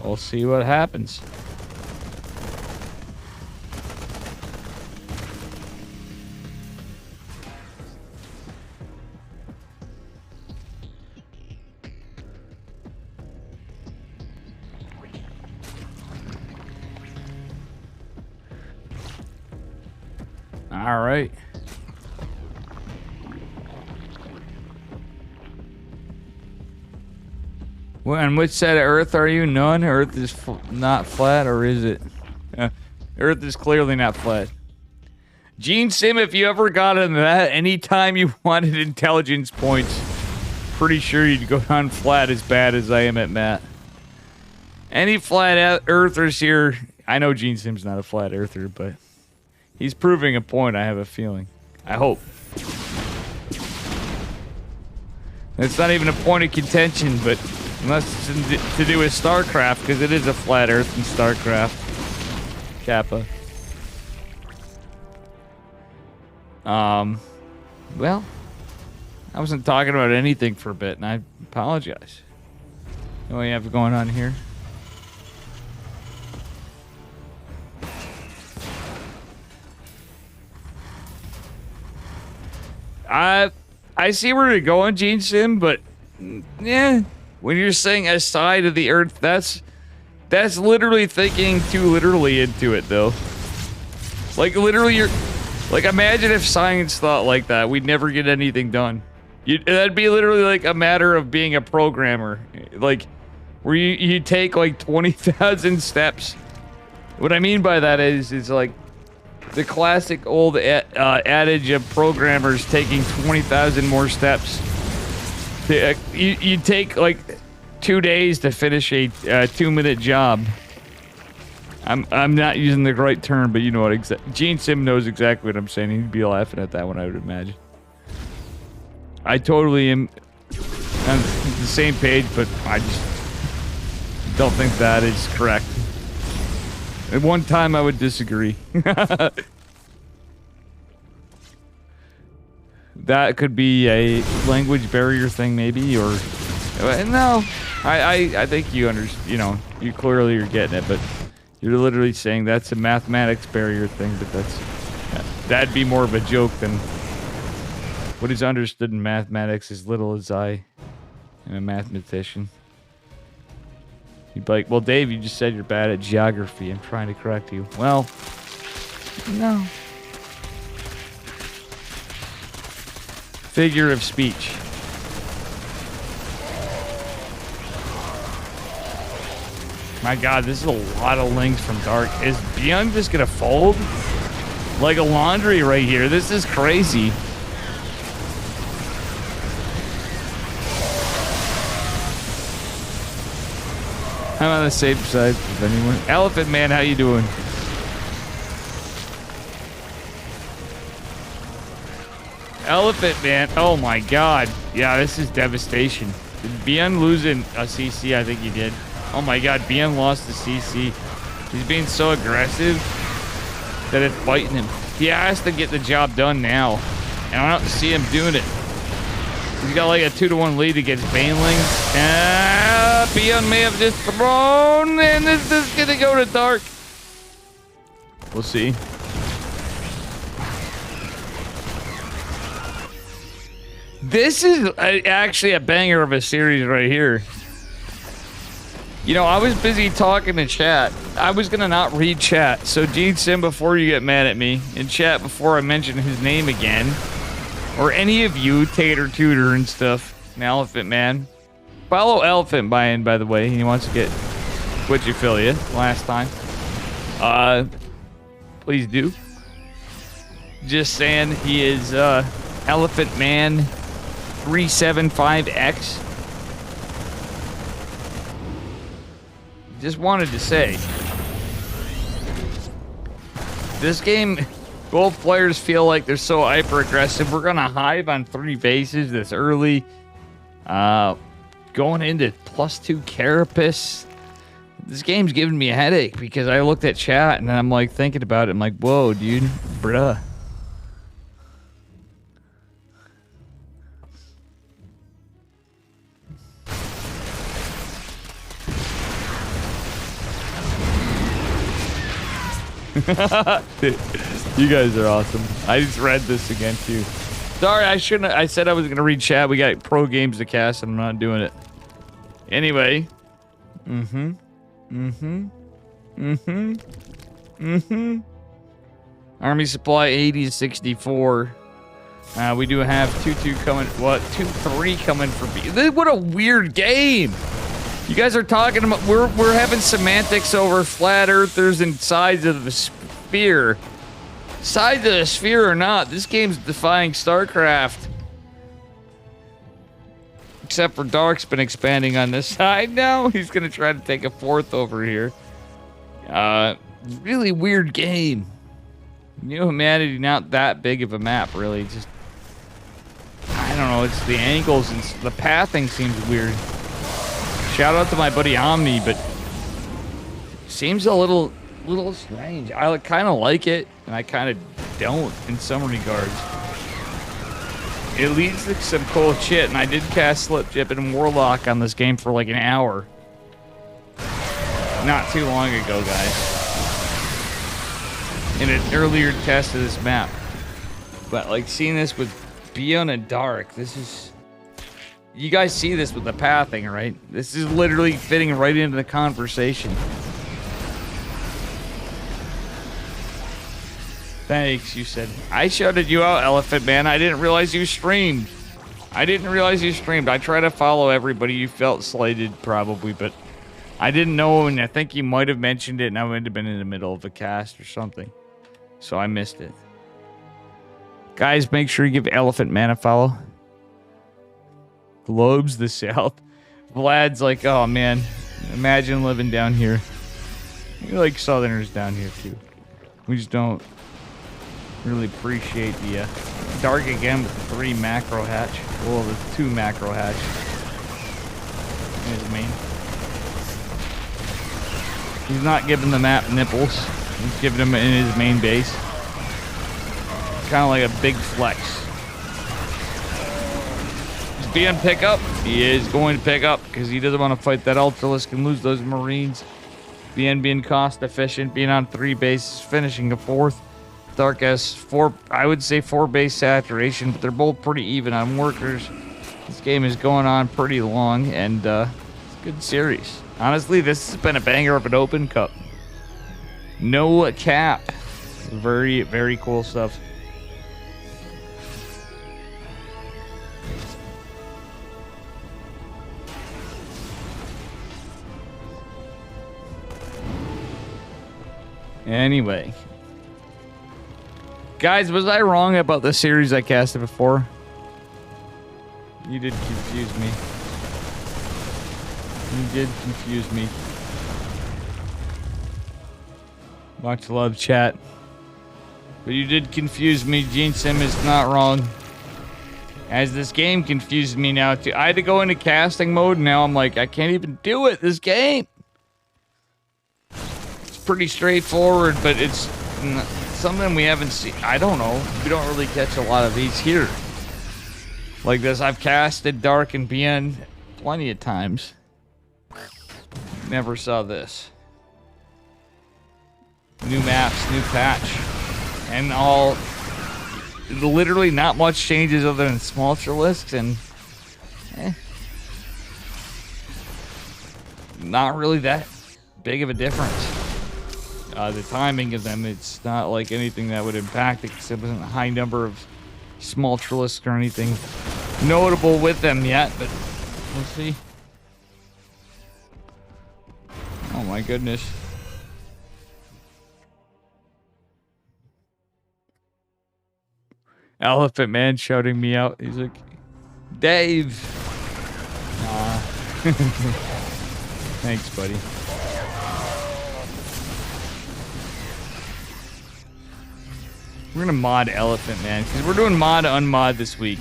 We'll see what happens. All right. Well, on which side of Earth are you? None? Earth is not flat, or is it? Earth is clearly not flat. Gene Sim, if you ever got into that, anytime you wanted intelligence points, pretty sure you'd go down flat as bad as I am at Matt. Any flat earthers here? I know Gene Sim's not a flat earther, but he's proving a point, I have a feeling. I hope. It's not even a point of contention, but unless it's to do with StarCraft, because it is a flat Earth in StarCraft. Kappa. Well, I wasn't talking about anything for a bit, and I apologize. What do we have going on here? I see where you're going, Gene Sim, but yeah, when you're saying a side of the Earth, that's literally thinking too literally into it, though. Like literally, imagine if science thought like that, we'd never get anything done. That'd be literally like a matter of being a programmer, like where you take like 20,000 steps. What I mean by that is like the classic old adage of programmers taking 20,000 more steps. You take like 2 days to finish a 2-minute job. I'm not using the right term, but you know what? Gene Sim knows exactly what I'm saying. He'd be laughing at that one, I would imagine. I totally am on the same page, but I just don't think that is correct. At one time, I would disagree. That could be a language barrier thing, maybe, or no. I think you you clearly are getting it, but you're literally saying that's a mathematics barrier thing, but that'd be more of a joke than what is understood in mathematics as little as I am a mathematician. You'd be like, well, Dave, you just said you're bad at geography. I'm trying to correct you. Well, no. Figure of speech. My God, this is a lot of links from Dark. Is Beyond just gonna fold? Like a laundry right here. This is crazy. I'm on the safe side of anyone. Elephant Man, how you doing? Elephant Man, oh my God. Yeah, this is devastation. Did Bien losing a CC? I think he did. Oh my God, Bien lost the CC. He's being so aggressive that it's biting him. He has to get the job done now. And I don't see him doing it. He's got like a 2-1 lead against Baneling. Bien may have just thrown, and this is gonna go to Dark. We'll see. This is actually a banger of a series right here. You know, I was busy talking to chat. I was gonna not read chat. So Gene Sim, before you get mad at me, in chat before I mention his name again, or any of you, Tater Tutor and stuff, an Elephant Man. Follow Elephant by the way. He wants to get Twitch affiliate last time. Please do. Just saying he is Elephant Man 375X. Just wanted to say, this game, both players feel like they're so hyper aggressive. We're gonna hive on 3 bases this early. Going into +2 Carapace. This game's giving me a headache because I looked at chat and I'm like thinking about it. I'm like, whoa, dude, bruh. You guys are awesome. I just read this again too. Sorry, I shouldn't. I said I was gonna read chat. We got pro games to cast, and I'm not doing it. Anyway. Army supply 80 to 64. We do have 2-2 coming. What? 2-3 coming for B. What a weird game. You guys are talking about we're having semantics over flat earthers and sides of the sphere. Sides of the sphere or not, this game's defying StarCraft. Except for Dark's been expanding on this side now. He's gonna try to take a fourth over here. Really weird game. New Humanity, not that big of a map, really. Just I don't know. It's the angles and the pathing seems weird. Shout out to my buddy Omni, but seems a little strange. I kind of like it, and I kind of don't in some regards. It leads to some cool shit, and I did cast Slip Chip and Warlock on this game for like an hour. Not too long ago, guys. In an earlier test of this map. But like seeing this with Beyond and Dark, this is... You guys see this with the pathing, right? This is literally fitting right into the conversation. Thanks, you said. I shouted you out, Elephant Man. I didn't realize you streamed. I try to follow everybody. You felt slighted, probably, but I didn't know, and I think you might have mentioned it, and I might have been in the middle of a cast or something. So I missed it. Guys, make sure you give Elephant Man a follow. Globes the South. Vlad's like, oh man, imagine living down here. You like Southerners down here too. We just don't really appreciate the Dark again with the 3 macro hatch. Well, the 2 macro hatch. His main. He's not giving the map nipples. He's giving them in his main base. Kind of like a big flex. Is being pick up? He is going to pick up because he doesn't want to fight that Ultralisk and lose those Marines. BN being cost efficient, being on 3 bases, finishing a 4th. Dark has 4, I would say 4 base saturation, but they're both pretty even on workers. This game is going on pretty long, and it's a good series. Honestly, this has been a banger of an open cup. No cap. Very, very cool stuff. Anyway. Guys, was I wrong about the series I casted before? You did confuse me. You did confuse me. Much love, chat. But you did confuse me. Gene Sim is not wrong. As this game confused me now, too. I had to go into casting mode, and now I'm like, I can't even do it. This game. It's pretty straightforward, but it's something we haven't seen. I don't know. We don't really catch a lot of these here. Like this, I've casted Dark and Beyond plenty of times. Never saw this. New maps, new patch. And all... Literally not much changes other than small Ultralisks and... Not really that big of a difference. The timing of them, it's not like anything that would impact it because there wasn't a high number of small Ultralisks or anything notable with them yet, but we'll see. Oh my goodness. Elephant Man shouting me out. He's like, Dave. Nah. Thanks, buddy. We're gonna mod Elephant Man because we're doing mod unmod this week.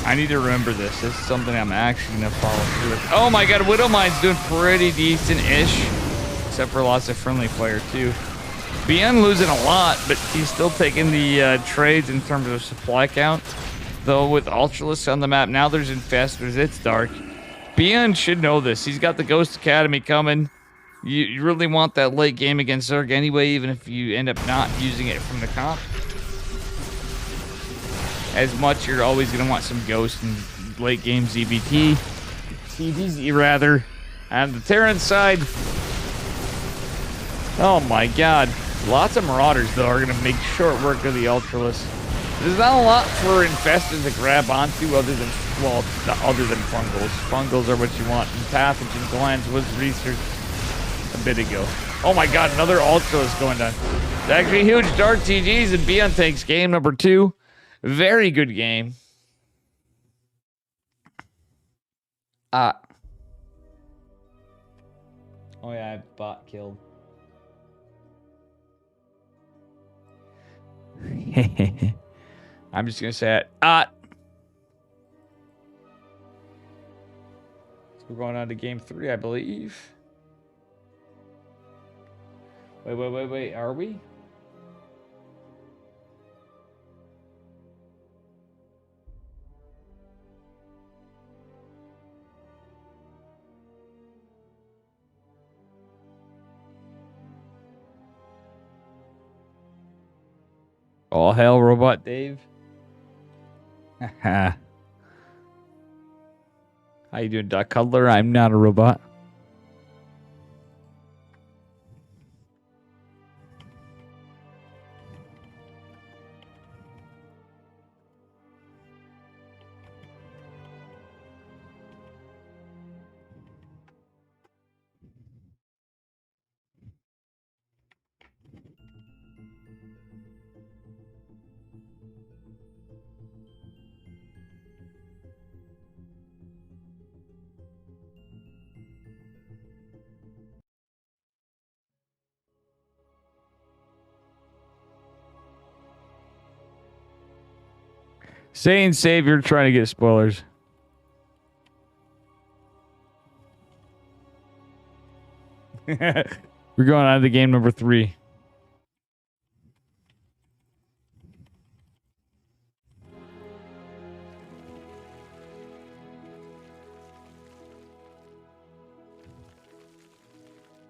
I need to remember this. This is something I'm actually gonna follow through with. Oh my god, Widowmine's doing pretty decent-ish. Except for lots of friendly fire too. BN losing a lot, but he's still taking the trades in terms of supply count. Though with Ultralisk on the map, now there's Infestors, it's Dark. BN should know this. He's got the Ghost Academy coming. You really want that late game against Zerg anyway, even if you end up not using it from the comp. As much, you're always going to want some Ghost and late game ZBT. CBZ, rather. On the Terran side, oh my god. Lots of Marauders, though, are going to make short work of the Ultralisk. There's not a lot for Infested to grab onto other than, well, other than Fungals. Fungals are what you want. And Pathogen Glands was researched a bit ago. Oh my god, another Ultralisk going down. It's actually huge. Dark TGs and Beyond takes game number 2. Very good game. Oh yeah, bot killed. I'm just gonna say it. So we're going on to game 3, I believe. Wait. Are we? All hail, Robot Dave. How you doing, Duck Cuddler? I'm not a robot. Saying Savior trying to get spoilers. We're going on to game number 3.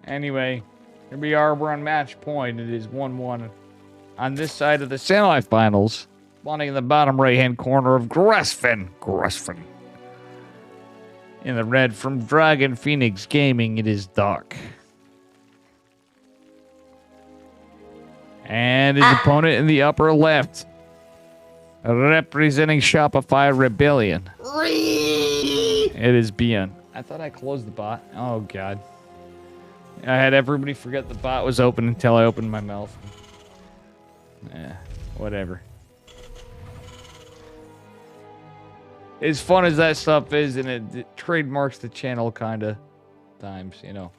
Anyway, here we are. We're on match point. It is 1-1 on this side of the semifinals. Spawning in the bottom right-hand corner of Grusfin. In the red from Dragon Phoenix Gaming, it is Doc. And his opponent in the upper left, representing Shopify Rebellion. It is Bian. I thought I closed the bot. Oh, God. I had everybody forget the bot was open until I opened my mouth. Whatever. As fun as that stuff is, and it trademarks the channel kind of times, you know.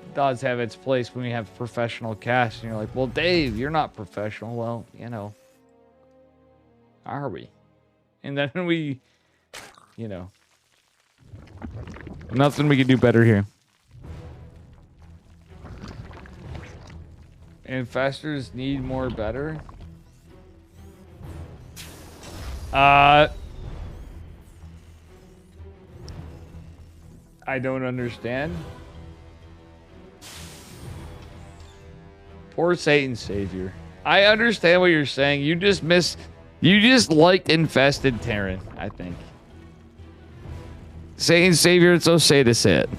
It does have its place when you have professional cast, and you're like, well, Dave, you're not professional. Well, you know, are we? And then we, you know, nothing we can do better here. Infestors need more better. I don't understand. Poor Satan Savior. I understand what you're saying. You just liked Infested Terran, I think. Satan Savior, it's okay to say it.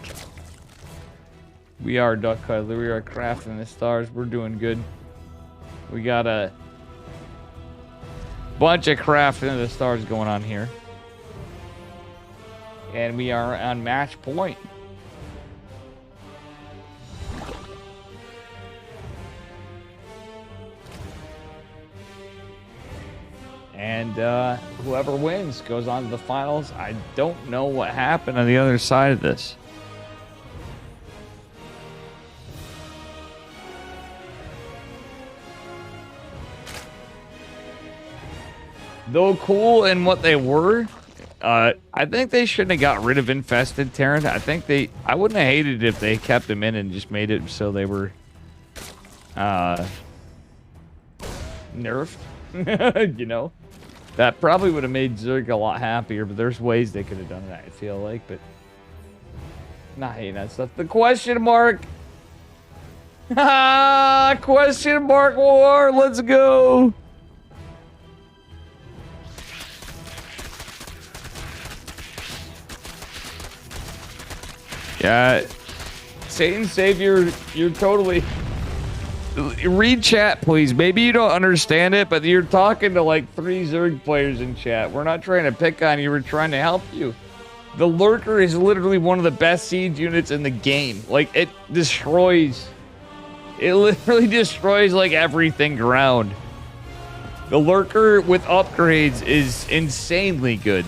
We are Duck Cuddler. We are crafting the stars. We're doing good. We got a bunch of crafting of the stars going on here. And we are on match point. And whoever wins goes on to the finals. I don't know what happened on the other side of this. Though cool in what they were, I think they shouldn't have got rid of Infested Terran. I wouldn't have hated it if they kept them in and just made it so they were nerfed. You know? That probably would have made Zerg a lot happier, but there's ways they could have done that, I feel like. But Not hating that stuff. The question mark. Question mark war. Let's go. Yeah. Satan Savior, you're totally... Read chat, please. Maybe you don't understand it, but you're talking to like 3 Zerg players in chat. We're not trying to pick on you. We're trying to help you. The Lurker is literally one of the best siege units in the game. Like, it destroys... It literally destroys, like, everything ground. The Lurker with upgrades is insanely good.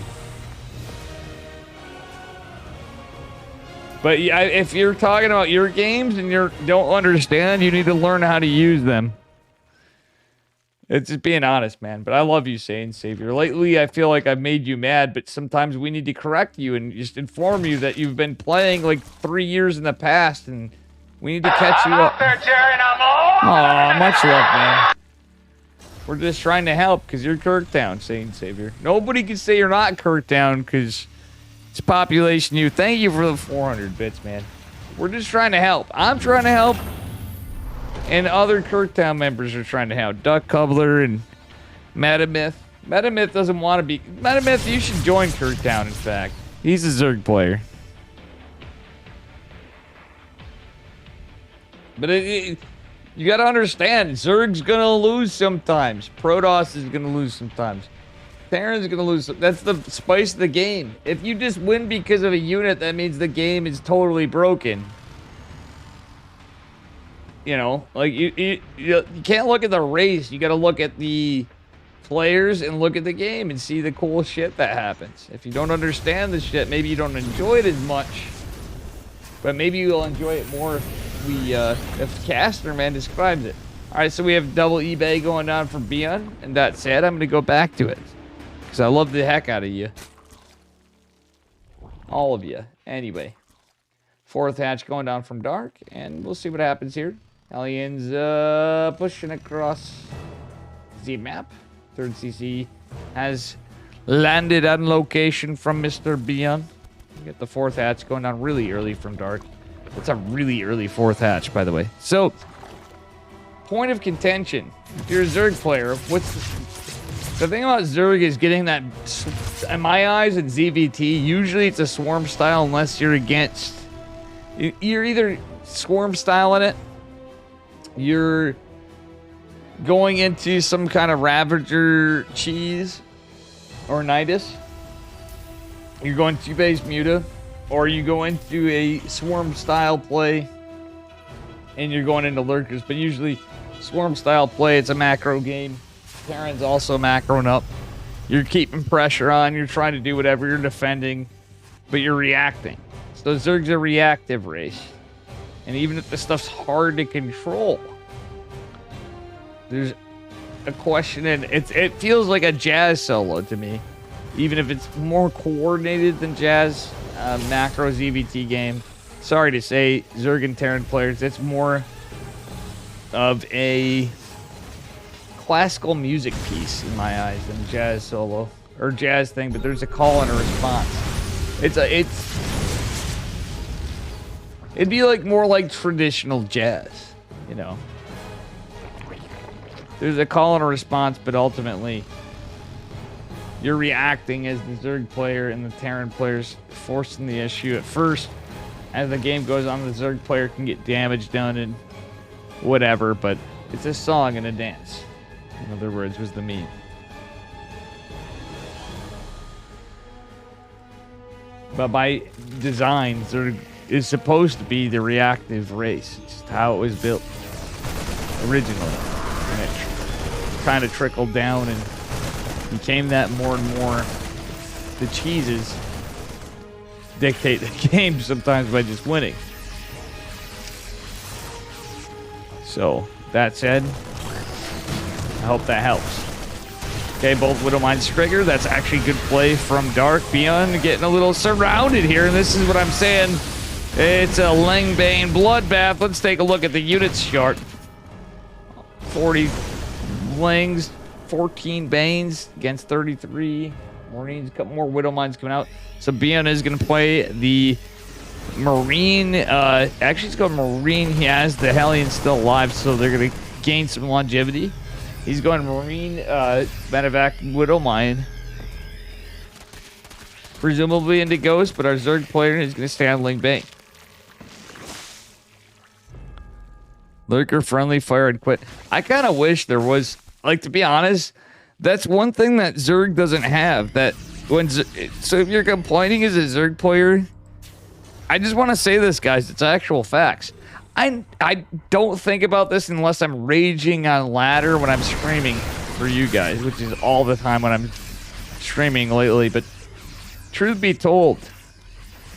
But yeah, if you're talking about your games and you don't understand, you need to learn how to use them. It's just being honest, man. But I love you, Satan Savior. Lately, I feel like I've made you mad, but sometimes we need to correct you and just inform you that you've been playing like 3 years in the past, and we need to catch you up. Aw, much love, man. We're just trying to help because you're Kirktown, Satan Savior. Nobody can say you're not Kirktown because... It's population you. Thank you for the 400 bits, man. We're just trying to help. I'm trying to help. And other Kirktown members are trying to help. Duck Cobbler and Metamyth. Metamyth doesn't want to be... Metamyth, you should join Kirktown, in fact. He's a Zerg player. But you gotta understand, Zerg's gonna lose sometimes. Protoss is gonna lose sometimes. Terran's gonna lose. That's the spice of the game. If you just win because of a unit, that means the game is totally broken. You know, like you can't look at the race. You gotta look at the players and look at the game and see the cool shit that happens. If you don't understand the shit, maybe you don't enjoy it as much. But maybe you'll enjoy it more if Casterman describes it. Alright, so we have double eBay going on for Beyond, and that said, I'm gonna go back to it. Because I love the heck out of you. All of you. Anyway. 4th hatch going down from dark. And we'll see what happens here. Aliens pushing across the map. 3rd CC has landed on location from Mr. Beyond. We get the 4th hatch going down really early from dark. It's a really early 4th hatch, by the way. So, point of contention. If you're a Zerg player, what's... The thing about Zerg is getting that, in my eyes, in ZVT, usually it's a swarm style unless you're against. You're either swarm styling it, you're going into some kind of Ravager cheese or Nidus, you're going to base Muta, or you go into a swarm style play and you're going into Lurkers. But usually, swarm style play, it's a macro game. Terran's also macroing up. You're keeping pressure on. You're trying to do whatever. You're defending, but you're reacting. So Zerg's a reactive race. And even if the stuff's hard to control, there's a question, and it feels like a Jazz solo to me. Even if it's more coordinated than Jazz macro ZVT game. Sorry to say, Zerg and Terran players, it's more of a classical music piece in my eyes than Jazz solo or Jazz thing, but there's a call and a response. It'd be like more like traditional Jazz, you know. There's a call and a response, but ultimately you're reacting as the Zerg player, and the Terran player's forcing the issue at first. As the game goes on, the Zerg player can get damage done and whatever, but it's a song and a dance. In other words, was the meme. But by design, Zerg is supposed to be the reactive race. It's just how it was built originally. And it kind of trickled down and became that more and more. The cheeses dictate the game sometimes by just winning. So, that said, I hope that helps. Okay, both Widowmine Trigger. That's actually good play from Dark. Beyond getting a little surrounded here, and this is what I'm saying. It's a Langbane bloodbath. Let's take a look at the units chart. 40 Langs, 14 Banes against 33. Marines, a couple more Widowmines coming out. So Beyond is going to play the Marine, actually it's going Marine. He has the Hellion still alive, so they're going to gain some longevity. He's going Marine, Medevac, Widow Mine. Presumably into Ghost, but our Zerg player is going to stay on Ling Bang. Lurker, friendly, fire, and quit. I kind of wish there was, like, to be honest, that's one thing that Zerg doesn't have. That when so if you're complaining as a Zerg player, I just want to say this, guys. It's actual facts. I don't think about this unless I'm raging on ladder when I'm streaming for you guys, which is all the time when I'm streaming lately. But truth be told,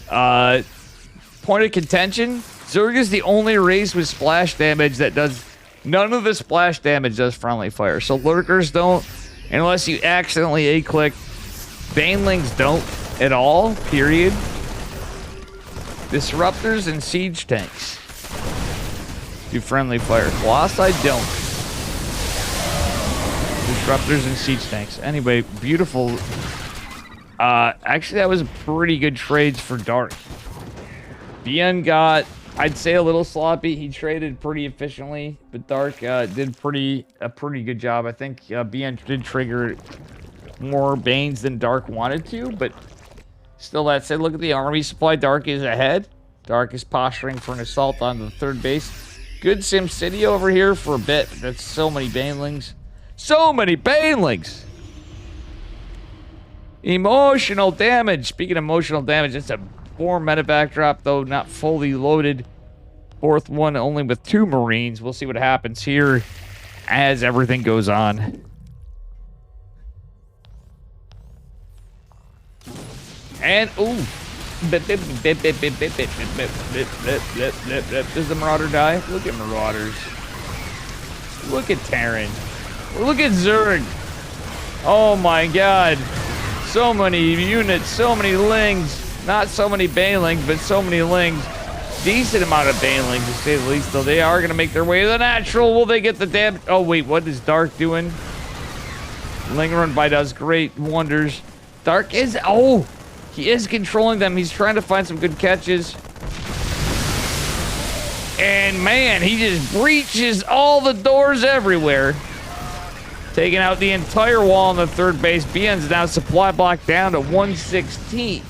point of contention, Zerg is the only race with splash damage that does none of the splash damage does friendly fire. So lurkers don't, unless you accidentally A-click. Banelings don't at all, period. Disruptors and siege tanks do friendly fire. Colossi don't. Disruptors and siege tanks. Anyway, beautiful. Actually, that was pretty good trades for Dark. BN got, I'd say, a little sloppy. He traded pretty efficiently, but Dark did a pretty good job. I think BN did trigger more Banes than Dark wanted to, but still, that said, look at the army supply. Dark is ahead. Dark is posturing for an assault on the third base. Good Sim City over here for a bit. That's so many Banelings. So many Banelings! Emotional damage. Speaking of emotional damage, it's a 4 medevac drop, though not fully loaded. Fourth one only with 2 Marines. We'll see what happens here as everything goes on. And, ooh. Does the Marauder die? Look at Marauders. Look at Terran. Look at Zerg. Oh my god. So many units, so many Lings. Not so many Banelings, but so many Lings. Decent amount of Banelings, to say the least, though. They are going to make their way to the natural. Will they get the damage? Oh, wait, what is Dark doing? Ling Run by does great wonders. Dark is... Oh! He is controlling them. He's trying to find some good catches. And, man, he just breaches all the doors everywhere. Taking out the entire wall on the third base. BN's now supply block down to 116.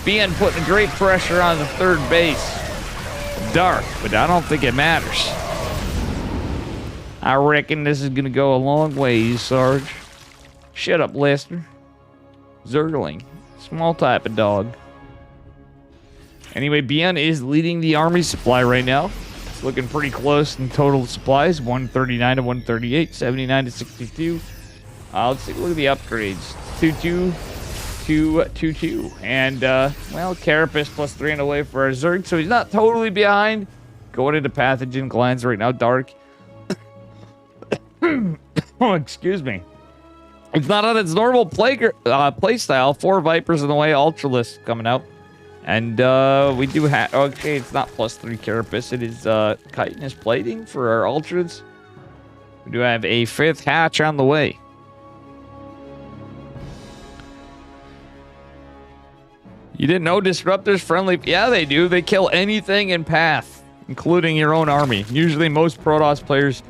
BN putting great pressure on the third base. Dark, but I don't think it matters. I reckon this is going to go a long ways, Sarge. Shut up, Lester. Zergling. Small type of dog. Anyway, BN is leading the army supply right now. It's looking pretty close in total supplies. 139 to 138, 79 to 62. Let's take a look at the upgrades. 2-2 to 2-2. And, well, Carapace plus 3 and away for our Zerg, so he's not totally behind. Going into pathogen glands right now, Dark. Oh, excuse me. It's not on its normal play style. 4 Vipers in the way, Ultralisk coming out. And we do have... Okay, it's not plus 3 Carapace. It is chitinous plating for our Ultras. We do have a 5th hatch on the way. You didn't know Disruptors friendly? Yeah, they do. They kill anything in path, including your own army. Usually most Protoss players...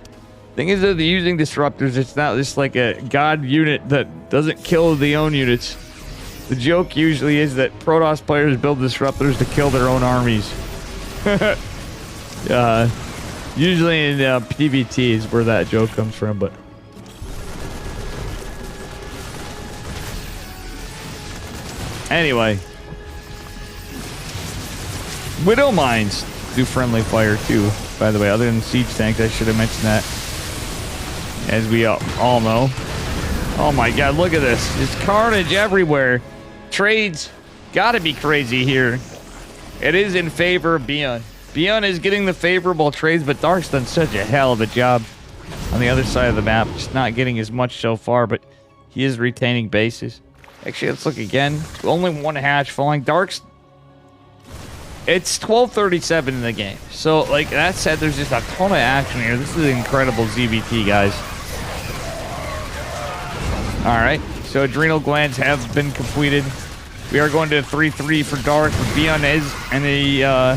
Thing is that they're using Disruptors. It's not just like a god unit that doesn't kill the own units. The joke usually is that Protoss players build Disruptors to kill their own armies. Usually in PvT is where that joke comes from, but... Anyway. Widow Mines do friendly fire too, by the way. Other than siege tanks, I should have mentioned that. As we all know. Oh my god, look at this. There's carnage everywhere. Trades gotta be crazy here. It is in favor of Beyond. Beyond is getting the favorable trades, but Dark's done such a hell of a job on the other side of the map. Just not getting as much so far, but he is retaining bases. Actually, let's look again. Only 1 hatch falling. Dark's... It's 12:37 in the game. So, like that said, there's just a ton of action here. This is an incredible ZVT, guys. Alright, so adrenal glands have been completed. We are going to 3-3 for Dark. Beyond is and a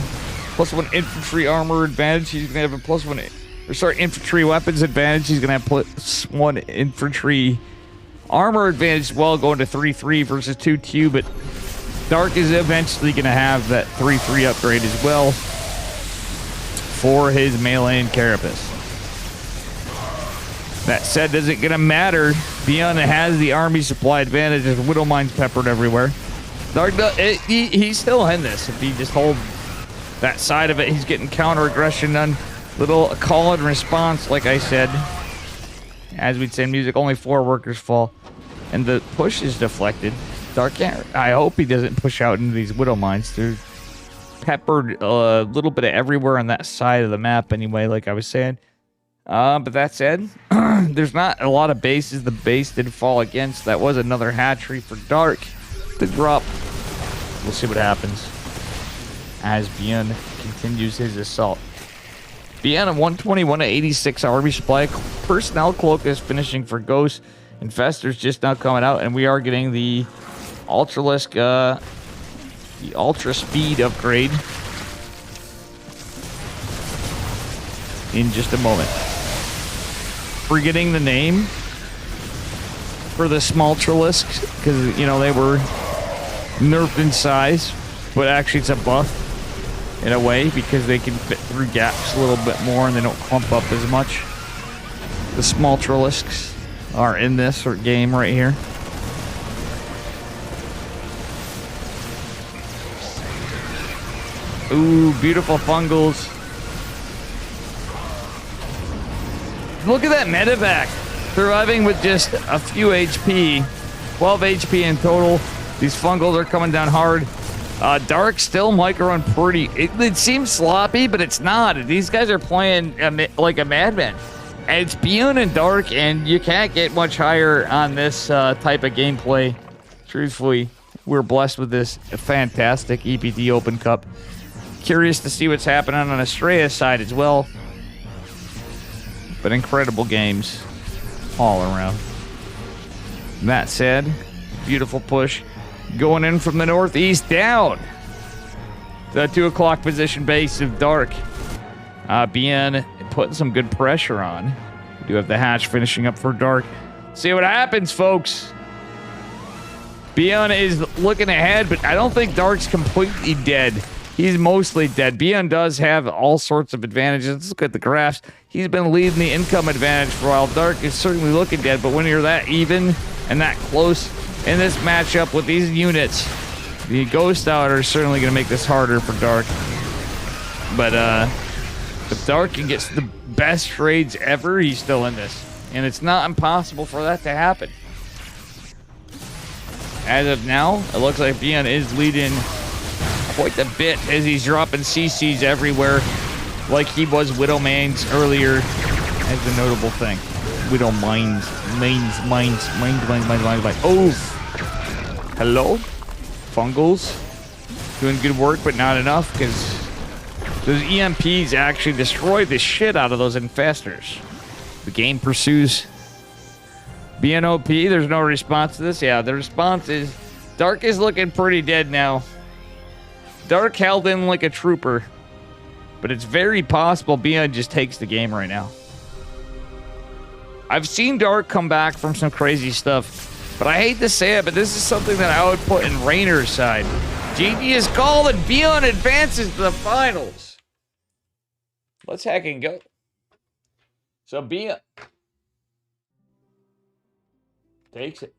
+1 infantry armor advantage. He's going to have a +1, or sorry, infantry weapons advantage. He's going to have +1 infantry armor advantage as well, going to 3-3 versus 2-2. But Dark is eventually going to have that 3-3 upgrade as well for his melee and carapace. That said, does it going to matter? Beyond has the army supply advantage. There's Widow Mines peppered everywhere. Dark, he's still in this. If he just holds that side of it, he's getting counter aggression done. Little call and response, like I said. As we'd say in music, only 4 workers fall. And the push is deflected. Dark can't. I hope he doesn't push out into these Widow Mines. They're peppered a little bit of everywhere on that side of the map anyway, like I was saying. But that said, there's not a lot of bases the base did fall against. That was another hatchery for Dark to drop. We'll see what happens as Bien continues his assault. Bien at 121 to 86 army supply. Personnel cloak is finishing for Ghost. Infestor's just now coming out, and we are getting the Ultralisk, the Ultra Speed upgrade in just a moment. Forgetting the name for the Smaltralisks, because, you know, they were nerfed in size, but actually it's a buff in a way because they can fit through gaps a little bit more and they don't clump up as much. The Smaltralisks are in this game right here. Ooh, beautiful fungals. Look at that medevac. Surviving with just a few HP. 12 HP in total. These fungals are coming down hard. Dark still might run pretty. It seems sloppy, but it's not. These guys are playing like a madman. And it's Beyond and Dark, and you can't get much higher on this type of gameplay. Truthfully, we're blessed with this fantastic EPT Open Cup. Curious to see what's happening on Astrea's side as well. But incredible games all around. That said, beautiful push going in from the northeast down. The 2 o'clock position base of Dark. Bien putting some good pressure on. We do have the hatch finishing up for Dark. See what happens, folks. Bien is looking ahead, but I don't think Dark's completely dead. He's mostly dead. Bien does have all sorts of advantages. Let's look at the graphs. He's been leading the income advantage for a while. Dark is certainly looking dead, but when you're that even and that close in this matchup with these units, the Ghost Out are certainly going to make this harder for Dark. But if Dark can get the best trades ever, he's still in this. And it's not impossible for that to happen. As of now, it looks like Bien is leading quite a bit as he's dropping CCs everywhere, like he was Widow Mines earlier as the notable thing. Widow Mines. Oh! Hello? Fungals. Doing good work, but not enough, because those EMPs actually destroy the shit out of those infestors. The game pursues BNOP. There's no response to this. Yeah, the response is Dark is looking pretty dead now. Dark held in like a trooper, but it's very possible Bien just takes the game right now. I've seen Dark come back from some crazy stuff, but I hate to say it, but this is something that I would put in Rainer's side. GG is called and Bien advances to the finals. Let's heck and go. So Bien takes it.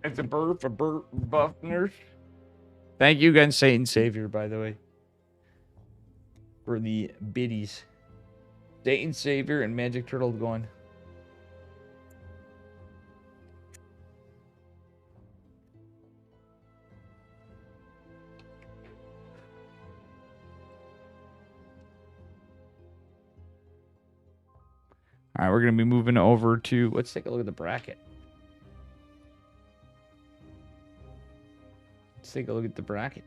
It's a burp, buff nurse. Thank you again, Satan Savior, by the way, for the biddies. Satan Savior and Magic Turtle going. All right, we're going to be moving over to, let's take a look at the bracket. Let's take a look at the bracket.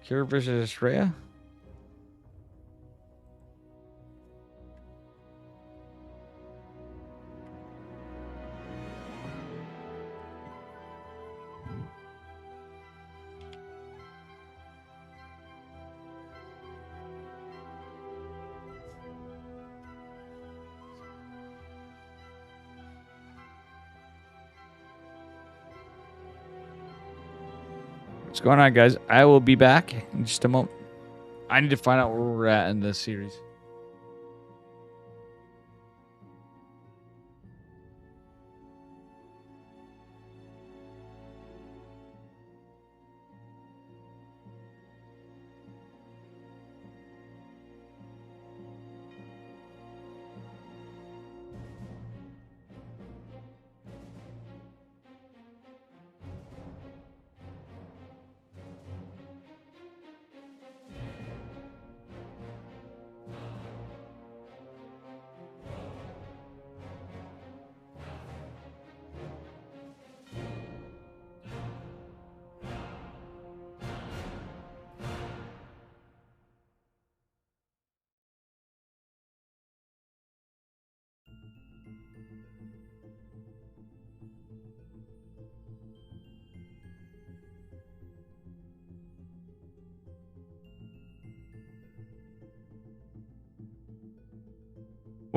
Cure versus Estrella. What's going on, guys? I will be back in just a moment. I need to find out where we're at in this series.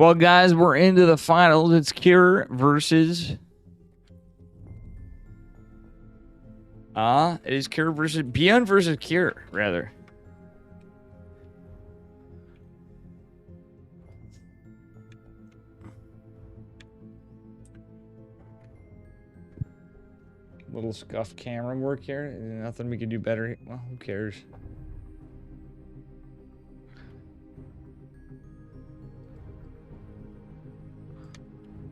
Well, guys, we're into the finals. It's Cure versus... it is Cure versus... Beyond versus Cure, rather. Little scuffed camera work here. Nothing we can do better. Well, who cares?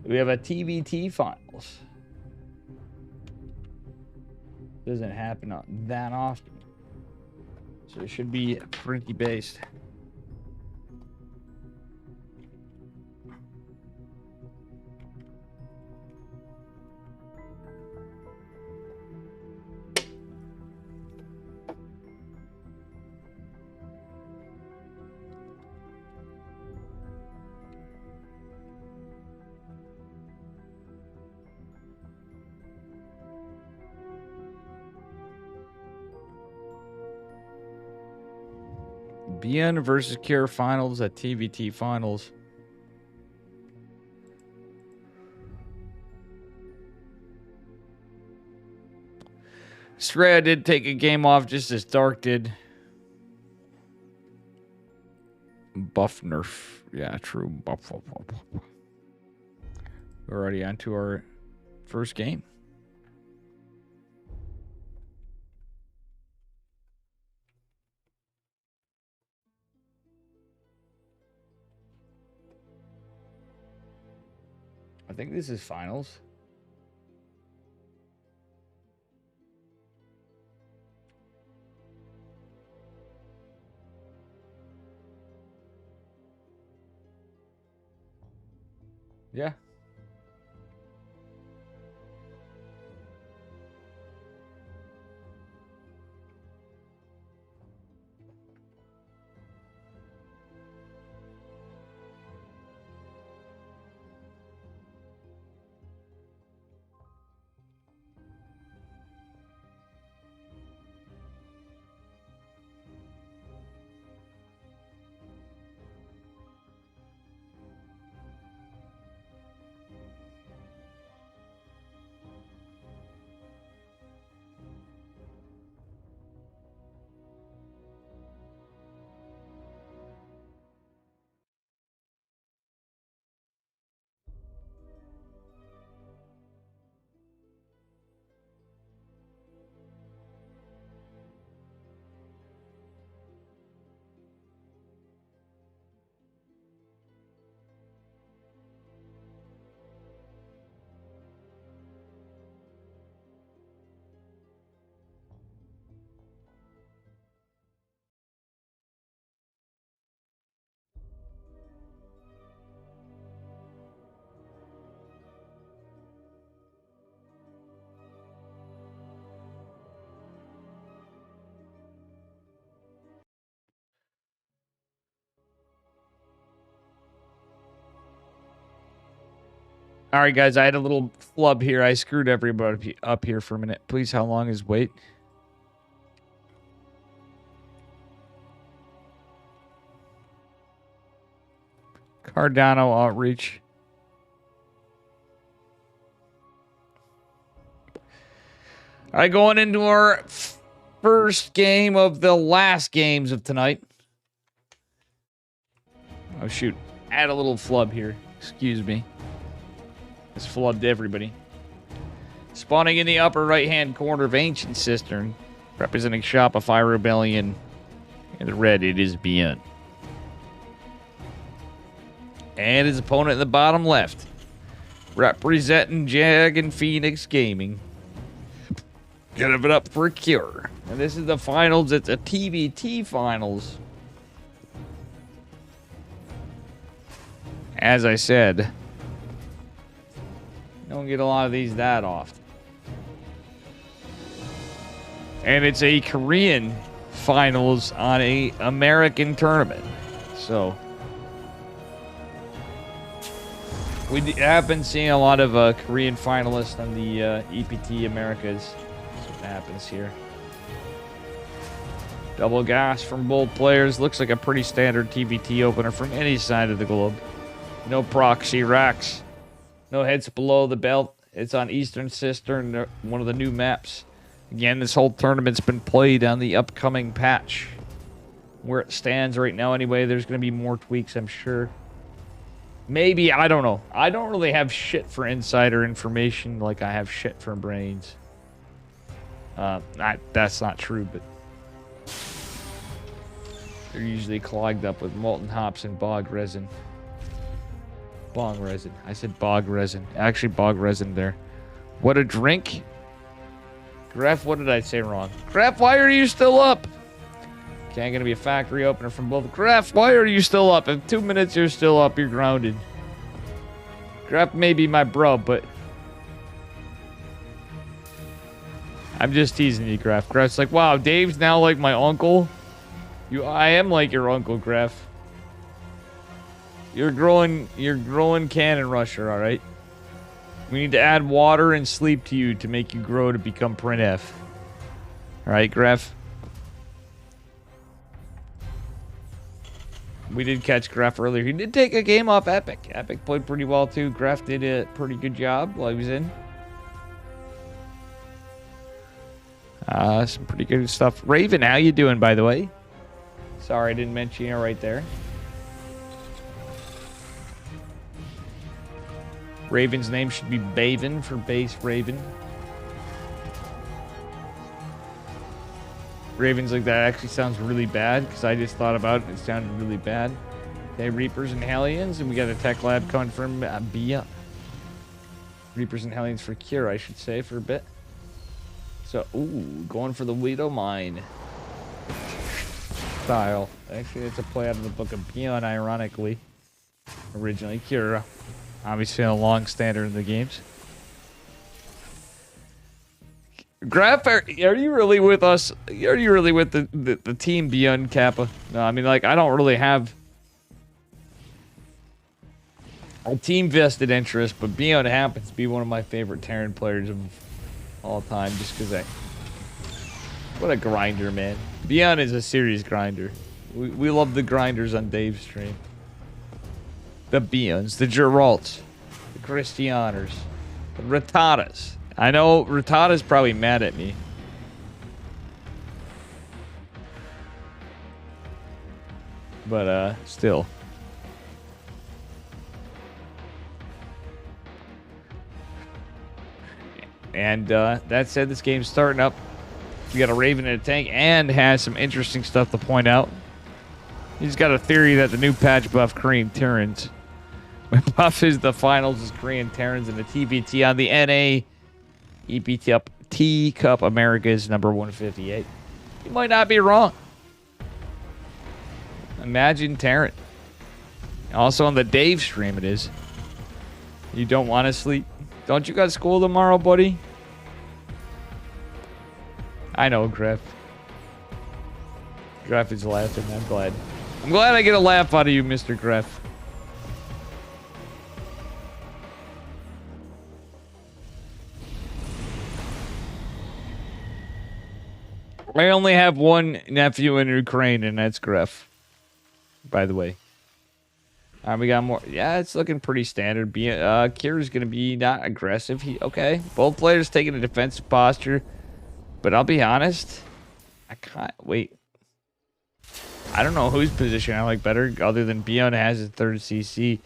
We have a TBT finals. Doesn't happen that often. So it should be pretty based. BN versus Cure finals at TVT finals. Straya did take a game off just as Dark did. Buff nerf. Yeah, true. Buff. We're already on to our first game. I think this is finals. Yeah. All right, guys, I had a little flub here. I screwed everybody up here for a minute. Please, how long is wait? Cardano outreach. All right, going into our first game of the last games of tonight. Oh, shoot. Add a little flub here. Excuse me. It's flubbed everybody. Spawning in the upper right-hand corner of Ancient Cistern, representing Shopify Rebellion. In the red, it is Beyond. And his opponent in the bottom left, representing Jag and Phoenix Gaming. Give it up for a cure. And this is the finals. It's a TBT finals. As I said, don't get a lot of these that often. And it's a Korean finals on a American tournament. So we have been seeing a lot of Korean finalists on the EPT Americas. That's what happens here. Double gas from both players. Looks like a pretty standard TBT opener from any side of the globe. No proxy racks. No heads below the belt. It's on Eastern Cistern, one of the new maps. Again, this whole tournament's been played on the upcoming patch. Where it stands right now anyway, there's going to be more tweaks, I'm sure. Maybe, I don't know. I don't really have shit for insider information like I have shit for brains. That's not true, but they're usually clogged up with molten hops and bog resin. Bog resin. I said bog resin. Actually, bog resin there. What a drink. Graf, what did I say wrong? Graf, why are you still up? Okay, gonna be a factory opener from both. Graf, why are you still up? In 2 minutes you're still up, you're grounded. Graf may be my bro, but I'm just teasing you, Graf. Graf's like, wow, Dave's now like my uncle. I am like your uncle, Graf. You're growing cannon rusher, alright? We need to add water and sleep to you to make you grow to become Print F. Alright, Graf? We did catch Graf earlier. He did take a game off Epic. Epic played pretty well too. Graf did a pretty good job while he was in. Some pretty good stuff. Raven, how you doing, by the way? Sorry, I didn't mention you right there. Raven's name should be Baven for base Raven. Raven's like, that actually sounds really bad because I just thought about it and it sounded really bad. Okay, Reapers and Hellions, and we got a tech lab coming from Bia. Reapers and Hellions for cure, I should say, for a bit. So, ooh, going for the Widow Mine style. Actually, it's a play out of the book of Beyond, ironically. Originally, Cura. Obviously, a long standard in the games. Graf, are you really with us? Are you really with the team Beyond Kappa? No, I mean, like, I don't really have a team vested interest, but Beyond happens to be one of my favorite Terran players of all time, just because what a grinder, man. Beyond is a serious grinder. We love the grinders on Dave's stream. The Beyonds, the Geralts, the Christianers, the Ratatas. I know Ratata's probably mad at me. But, still. And, that said, this game's starting up. We got a Raven in a tank and has some interesting stuff to point out. He's got a theory that the new patch buff Korean Terrans. My buff is the finals is Korean Terrans and the TBT on the NA EPT Cup Americas number 158. You might not be wrong. Imagine Terran. Also on the Dave stream it is. You don't want to sleep? Don't you got school tomorrow, buddy? I know, Graf. Graf is laughing. I'm glad. I'm glad I get a laugh out of you, Mr. Graf. I only have one nephew in Ukraine, and that's Griff. By the way. We got more. Yeah, it's looking pretty standard. Kira's going to be not aggressive. Okay. Both players taking a defensive posture. But I'll be honest. I can't. Wait. I don't know whose position I like better other than Bion has his third CC.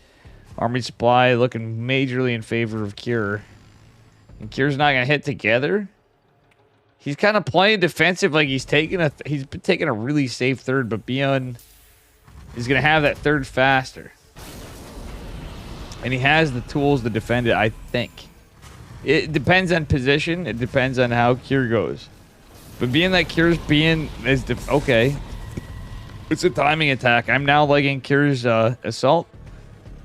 Army supply looking majorly in favor of Kira. And Kira's not going to hit together. He's kind of playing defensive like he's been taking a really safe third, but Bion is going to have that third faster. And he has the tools to defend it, I think. It depends on position. It depends on how Kier goes. But being that Kier's okay. It's a timing attack. I'm now liking Kier's assault.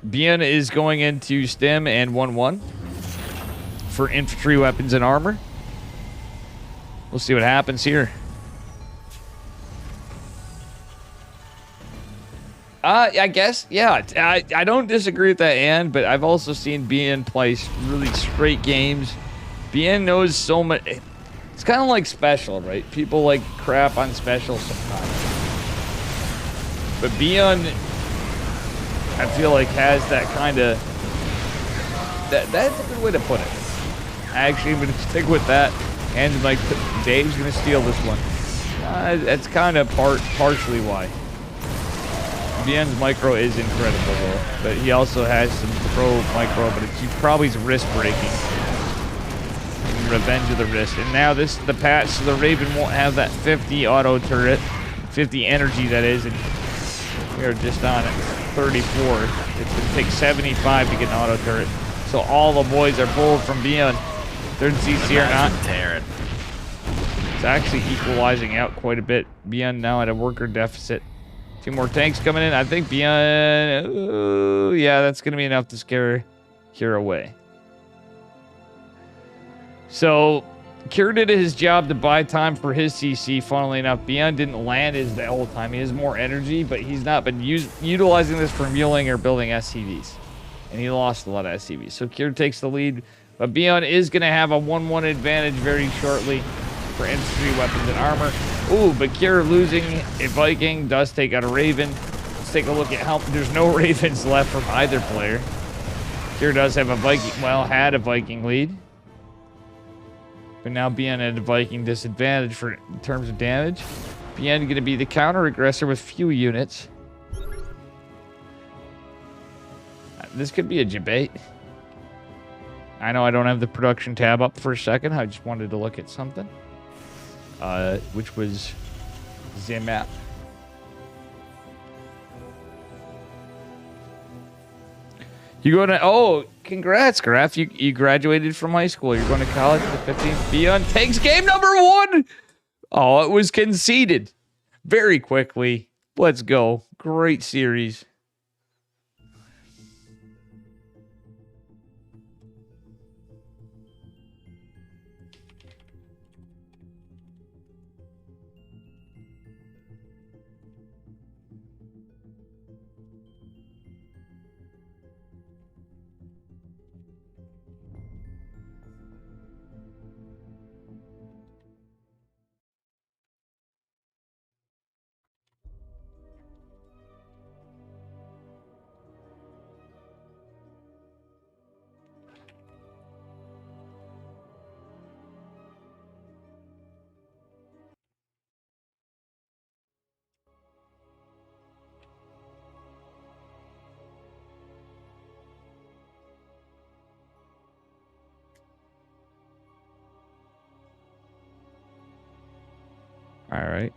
Bien is going into stim and 1-1 for infantry weapons and armor. We'll see what happens here. I guess, yeah. I don't disagree with that, Ann, but I've also seen Bien play really straight games. Bien knows so much. It's kind of like special, right? People like crap on special sometimes. But Bien, I feel like, has that kind of... That's a good way to put it. Actually, I'm going to stick with that. And like, Dave's going to steal this one. That's kind of partially why. Bien's micro is incredible, though. But he also has some pro micro, but he probably is wrist breaking. Revenge of the wrist. And now this is the patch, so the Raven won't have that 50 auto turret. 50 energy, that is. And we are just on it. 34. It's going to take 75 to get an auto turret. So all the boys are pulled from Bien. Third CC or not. Tearing. It's actually equalizing out quite a bit. Bien now at a worker deficit. 2 more tanks coming in. I think Bien... yeah, that's going to be enough to scare Kira away. So, Kira did his job to buy time for his CC, funnily enough. Bien didn't land his the whole time. He has more energy, but he's not been utilizing this for muling or building SCVs. And he lost a lot of SCVs. So, Kira takes the lead. But Bien is going to have a 1-1 advantage very shortly for infantry, weapons, and armor. Ooh, but Kira losing a Viking does take out a Raven. Let's take a look at how... There's no Ravens left from either player. Kira does have a Viking... Well, had a Viking lead. But now Bien at a Viking disadvantage in terms of damage. Bien going to be the counter-aggressor with few units. This could be a debate. I know I don't have the production tab up for a second. I just wanted to look at something. Which was the map. You going to... Oh, congrats, Graf. You graduated from high school. You're going to college the 15th. Bien takes game number 1. Oh, it was conceded very quickly. Let's go. Great series. All right.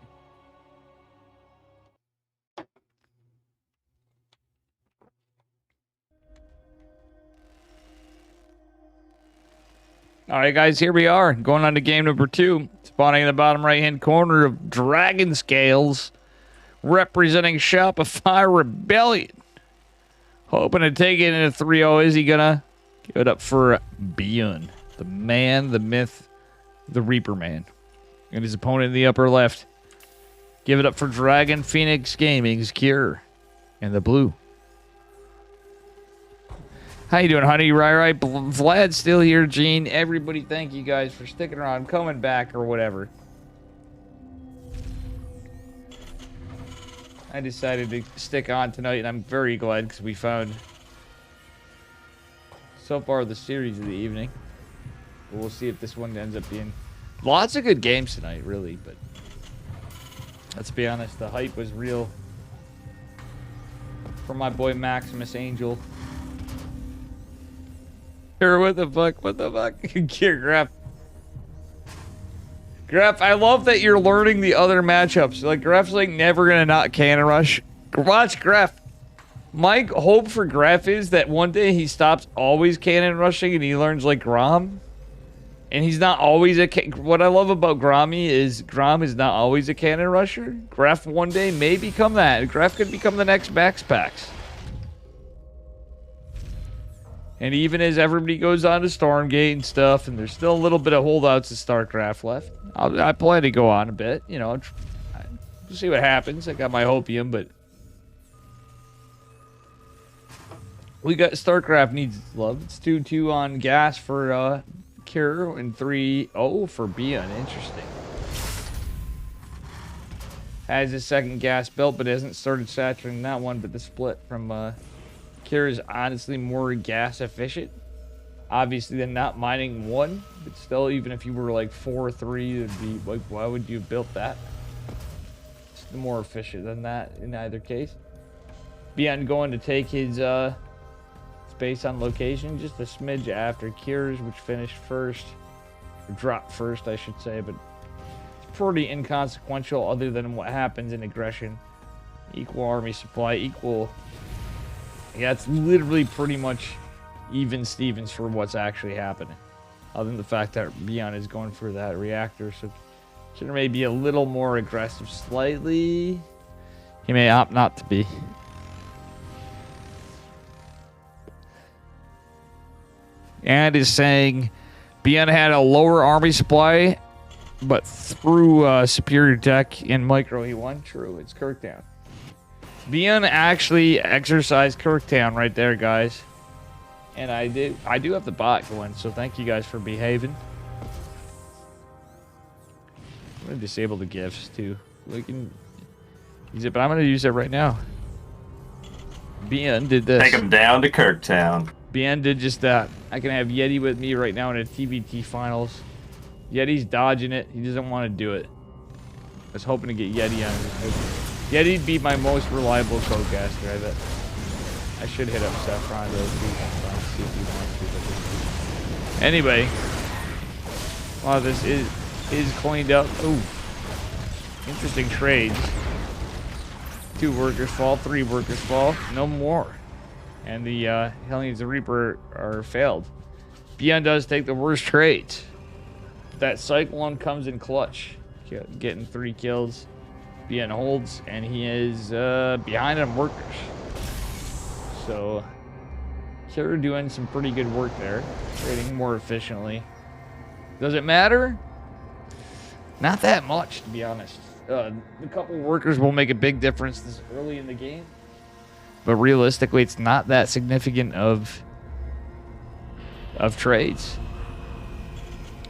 All right, guys, here we are. Going on to game number 2. Spawning in the bottom right-hand corner of Dragon Scales, representing Shopify Rebellion. Hoping to take it in a 3-0. Is he gonna? Give it up for Bien, the man, the myth, the Reaper Man. And his opponent in the upper left. Give it up for Dragon Phoenix Gaming's Cure in the blue. How you doing, honey? Right. Vlad's still here, Gene. Everybody, thank you guys for sticking around, coming back, or whatever. I decided to stick on tonight, and I'm very glad because we found so far the series of the evening. We'll see if this one ends up being lots of good games tonight, really. But let's be honest, the hype was real for my boy Maximus Angel. Here, what the fuck? What the fuck? Here, Graf, I love that you're learning the other matchups. Like, Graf's like never gonna not cannon rush. Watch Graf. My hope for Graf is that one day he stops always cannon rushing and he learns like Grom. And he's not always a... What I love about Grommy is Grom is not always a cannon rusher. Graf one day may become that. Graf could become the next Max Pax. And even as everybody goes on to Stormgate and stuff, and there's still a little bit of holdouts to StarCraft left, I plan to go on a bit, you know, we'll see what happens. I got my hopium, but we got StarCraft needs love. It's 2-2 on gas for Cure and 3-0 for Bion. Interesting. Has his second gas built, but hasn't started saturating that one. But the split from Cure is honestly more gas efficient, obviously, than not mining one. But still, even if you were like 4-3, it'd be like, why would you have built that? It's more efficient than that in either case. Bion going to take his space on location just a smidge after Cures, which finished first, or dropped first, I should say, but it's pretty inconsequential other than what happens in aggression. Equal army supply, equal. Yeah, it's literally pretty much even Stevens for what's actually happening. Other than the fact that Bion is going for that reactor, so should maybe be a little more aggressive slightly. He may opt not to be. And is saying Bion had a lower army supply, but through superior tech in micro he won. True, it's Kirktown. Bion actually exercised Kirktown right there, guys. And I do have the bot going, so thank you guys for behaving. I'm gonna disable the gifts too. We can use it, but I'm gonna use it right now. Bion did this. Take him down to Kirktown. Bion did just that. I can have Yeti with me right now in a TVT finals. Yeti's dodging it. He doesn't want to do it. I was hoping to get Yeti on his. Yeti'd be my most reliable co-caster, I bet. I should hit up Saffron though, see if he wants to. Anyway. Wow, this is cleaned up. Ooh. Interesting trades. 2 workers fall, 3 workers fall, no more. And the Hellions and Reaper are failed. Bion does take the worst trades. That Cyclone comes in clutch. Getting 3 kills. Bion holds, and he is behind on workers. So, Cure doing some pretty good work there. Trading more efficiently. Does it matter? Not that much, to be honest. A couple workers will make a big difference this early in the game. But realistically, it's not that significant of trades.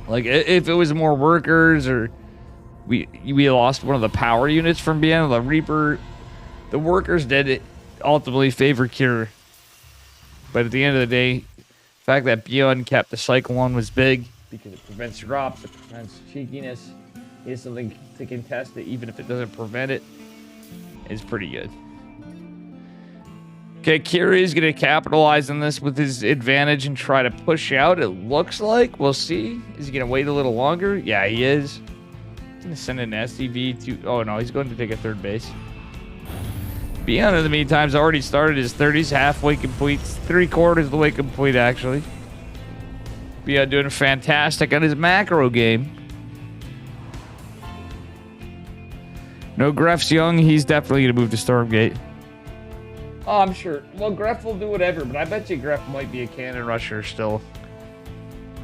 Like, if it was more workers, or we lost one of the power units from Bion, the Reaper, the workers did ultimately favor Cure. But at the end of the day, the fact that Bion kept the Cyclone was big because it prevents drops, it prevents cheekiness. He has something to contest it, even if it doesn't prevent it. It's pretty good. Okay, Cure is going to capitalize on this with his advantage and try to push out, it looks like. We'll see. Is he going to wait a little longer? Yeah, he is. He's going to send an SCV to... Oh, no, he's going to take a third base. Bion, in the meantime, has already started his 30s, halfway complete. 3/4 of the way complete, actually. Bion doing fantastic on his macro game. No, Gref's young. He's definitely going to move to Stormgate. Oh, I'm sure. Well, Gref will do whatever, but I bet you Gref might be a cannon rusher still.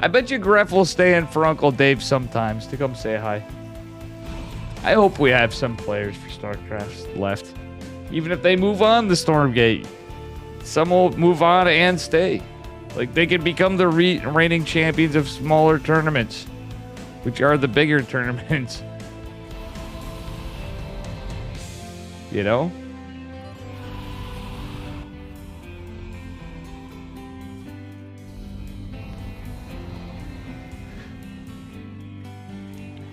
I bet you Gref will stay in for Uncle Dave sometimes to come say hi. I hope we have some players for StarCraft left. Even if they move on to Stormgate. Some will move on and stay. Like, they could become the reigning champions of smaller tournaments, which are the bigger tournaments. You know?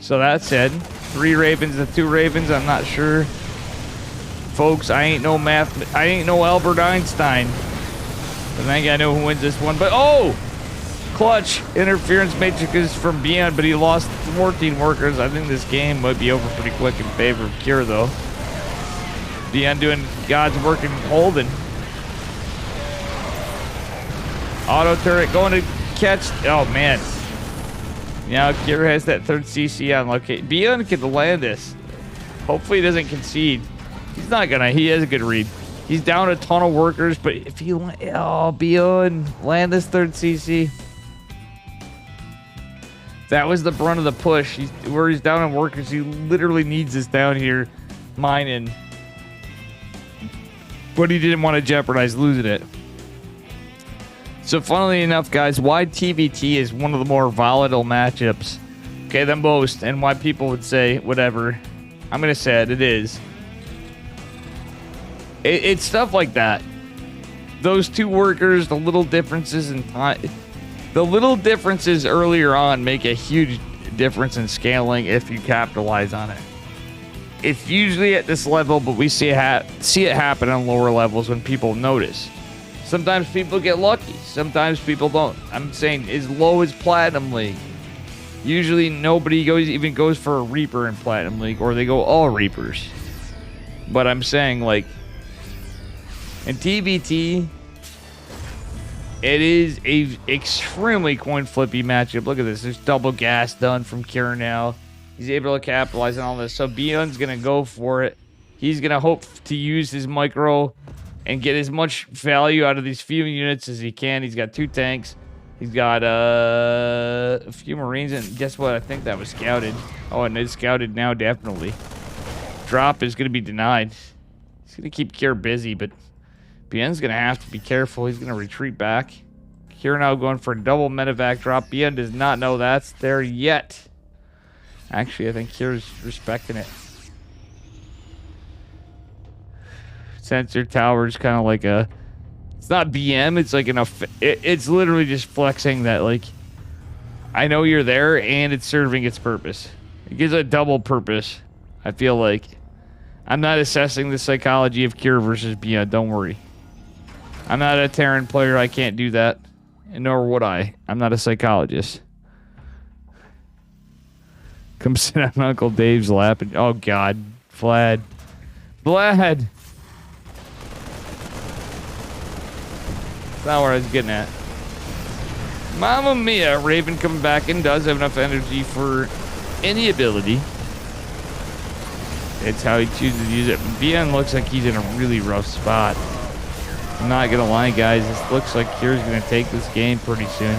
So that's it. 3 Ravens to 2 Ravens. I'm not sure. Folks, I ain't no Albert Einstein. I think I know who wins this one. But, oh! Clutch. Interference matrix from Beyond, but he lost 14 workers. I think this game might be over pretty quick in favor of Cure, though. Beyond doing God's work and holding. Auto turret going to catch. Oh, man. Now Cure has that 3rd CC on location. Beyond can land this. Hopefully he doesn't concede. He's not gonna. He has a good read. He's down a ton of workers, but if you want, oh, Beyond, land this 3rd CC. That was the brunt of the push. Where he's down on workers, he literally needs this down here mining. But he didn't want to jeopardize losing it. So funnily enough, guys, why TVT is one of the more volatile matchups, okay, than most, and why people would say whatever. I'm going to say it is. It's stuff like that. Those 2 workers, the little differences in time. The little differences earlier on make a huge difference in scaling if you capitalize on it. It's usually at this level, but we see it happen on lower levels when people notice. Sometimes people get lucky. Sometimes people don't. I'm saying as low as Platinum League. Usually nobody even goes for a Reaper in Platinum League, or they go all Reapers. But I'm saying, like, in TVT, it is a extremely coin flippy matchup. Look at this. There's double gas done from Kieran now. He's able to capitalize on all this. So Beyond's going to go for it. He's going to hope to use his micro and get as much value out of these few units as he can. He's got 2 tanks. He's got a few Marines. And guess what? I think that was scouted. Oh, and it's scouted now, definitely. Drop is going to be denied. He's going to keep Kier busy, but Beyond's going to have to be careful. He's going to retreat back. Kier now going for a double medevac drop. Beyond does not know that's there yet. Actually, I think Kier's respecting it. Sensor tower is kind of like a... It's not BM. It's like it's literally just flexing that, like, I know you're there, and it's serving its purpose. It gives a double purpose, I feel like. I'm not assessing the psychology of Cure versus Beyond. Don't worry. I'm not a Terran player. I can't do that. And nor would I. I'm not a psychologist. Come sit on Uncle Dave's lap. And, oh, God. Vlad. Vlad! That's not where I was getting at. Mamma Mia. Raven coming back and does have enough energy for any ability. It's how he chooses to use it. Beyond looks like he's in a really rough spot. I'm not going to lie, guys. This looks like Kier's going to take this game pretty soon.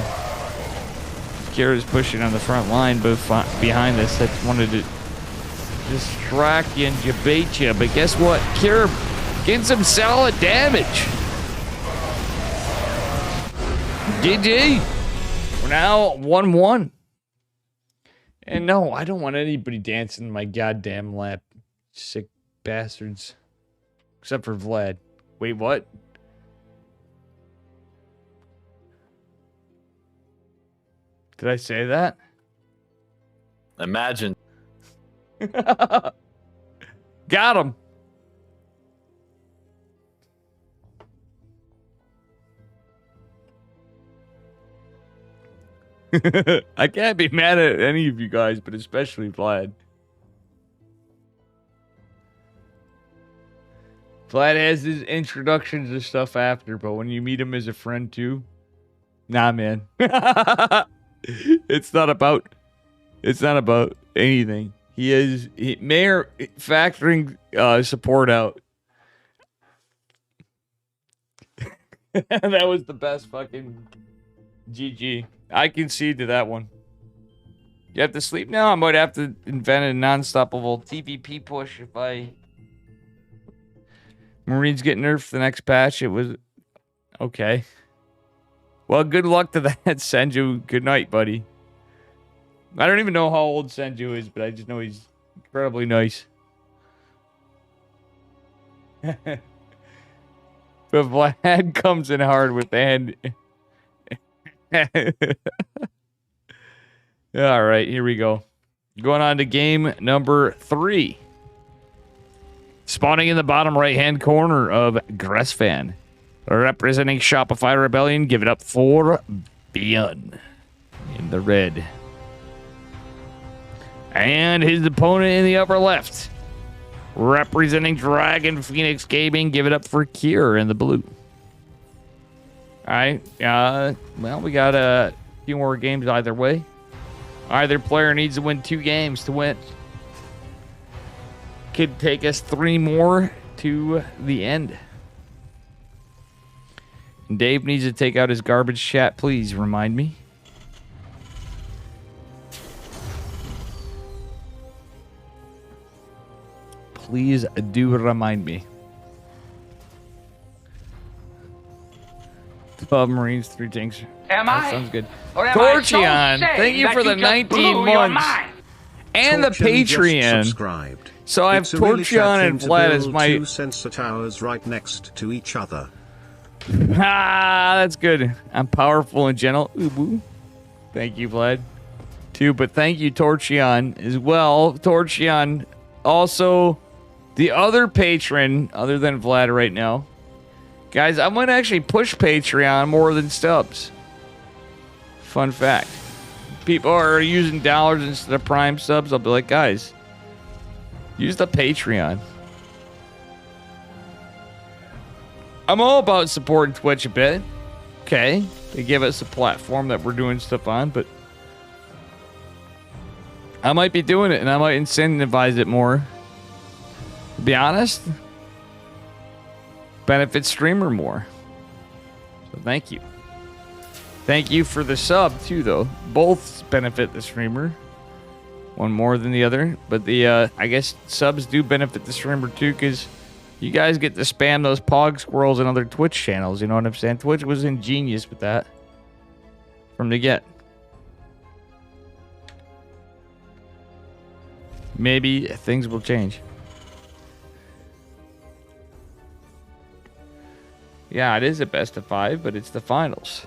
Kier is pushing on the front line, but behind this, I just wanted to distract you and debate you. But guess what? Kier getting some solid damage. GG. We're now 1-1. And no, I don't want anybody dancing in my goddamn lap. Sick bastards. Except for Vlad. Wait, what? Did I say that? Imagine. Got him. I can't be mad at any of you guys, but especially Vlad. Vlad has his introductions to stuff after, but when you meet him as a friend too, nah, man. It's not about anything. Mayor factoring support out. That was the best fucking GG. I concede to that one. You have to sleep now? I might have to invent a non-stoppable TVP push if I... Marines get nerfed the next patch. It was... Okay. Well, good luck to that, Senju. Good night, buddy. I don't even know how old Senju is, but I just know he's incredibly nice. But Vlad comes in hard with the hand. All right, here we go. Going on to game number 3. Spawning in the bottom right-hand corner of Gressfan. Representing Shopify Rebellion, give it up for Beyond in the red. And his opponent in the upper left. Representing Dragon Phoenix Gaming, give it up for Kier in the blue. All right. Well, we got a few more games either way. Either player needs to win 2 games to win. Could take us 3 more to the end. And Dave needs to take out his garbage chat. Please remind me. Please do remind me. 12 Marines, 3 tanks. Am that I? sounds good. Or am I so Torchion, sick thank you that for the just 19 blew your months. mind? And the Patreon. Subscribed. So I have It's a really sad Torchion thing and to Vlad as build my... 2 sensor towers right next to each other. That's good. I'm powerful and gentle. Ooh, boo. Thank you, Vlad. Too, but thank you, Torchion, as well. Torchion, also the other patron, other than Vlad right now. Guys, I'm going to actually push Patreon more than stubs. Fun fact. People are using dollars instead of Prime subs. I'll be like, guys, use the Patreon. I'm all about supporting Twitch a bit. Okay. They give us a platform that we're doing stuff on, but I might be doing it and I might incentivize it more. To be honest, benefit streamer more. So thank you. Thank you for the sub too, though. Both benefit the streamer. One more than the other, but the I guess subs do benefit the streamer too, because you guys get to spam those pog squirrels and other Twitch channels. You know what I'm saying? Twitch was ingenious with that from the get. Maybe things will change. Yeah, it is a best of 5, but it's the finals.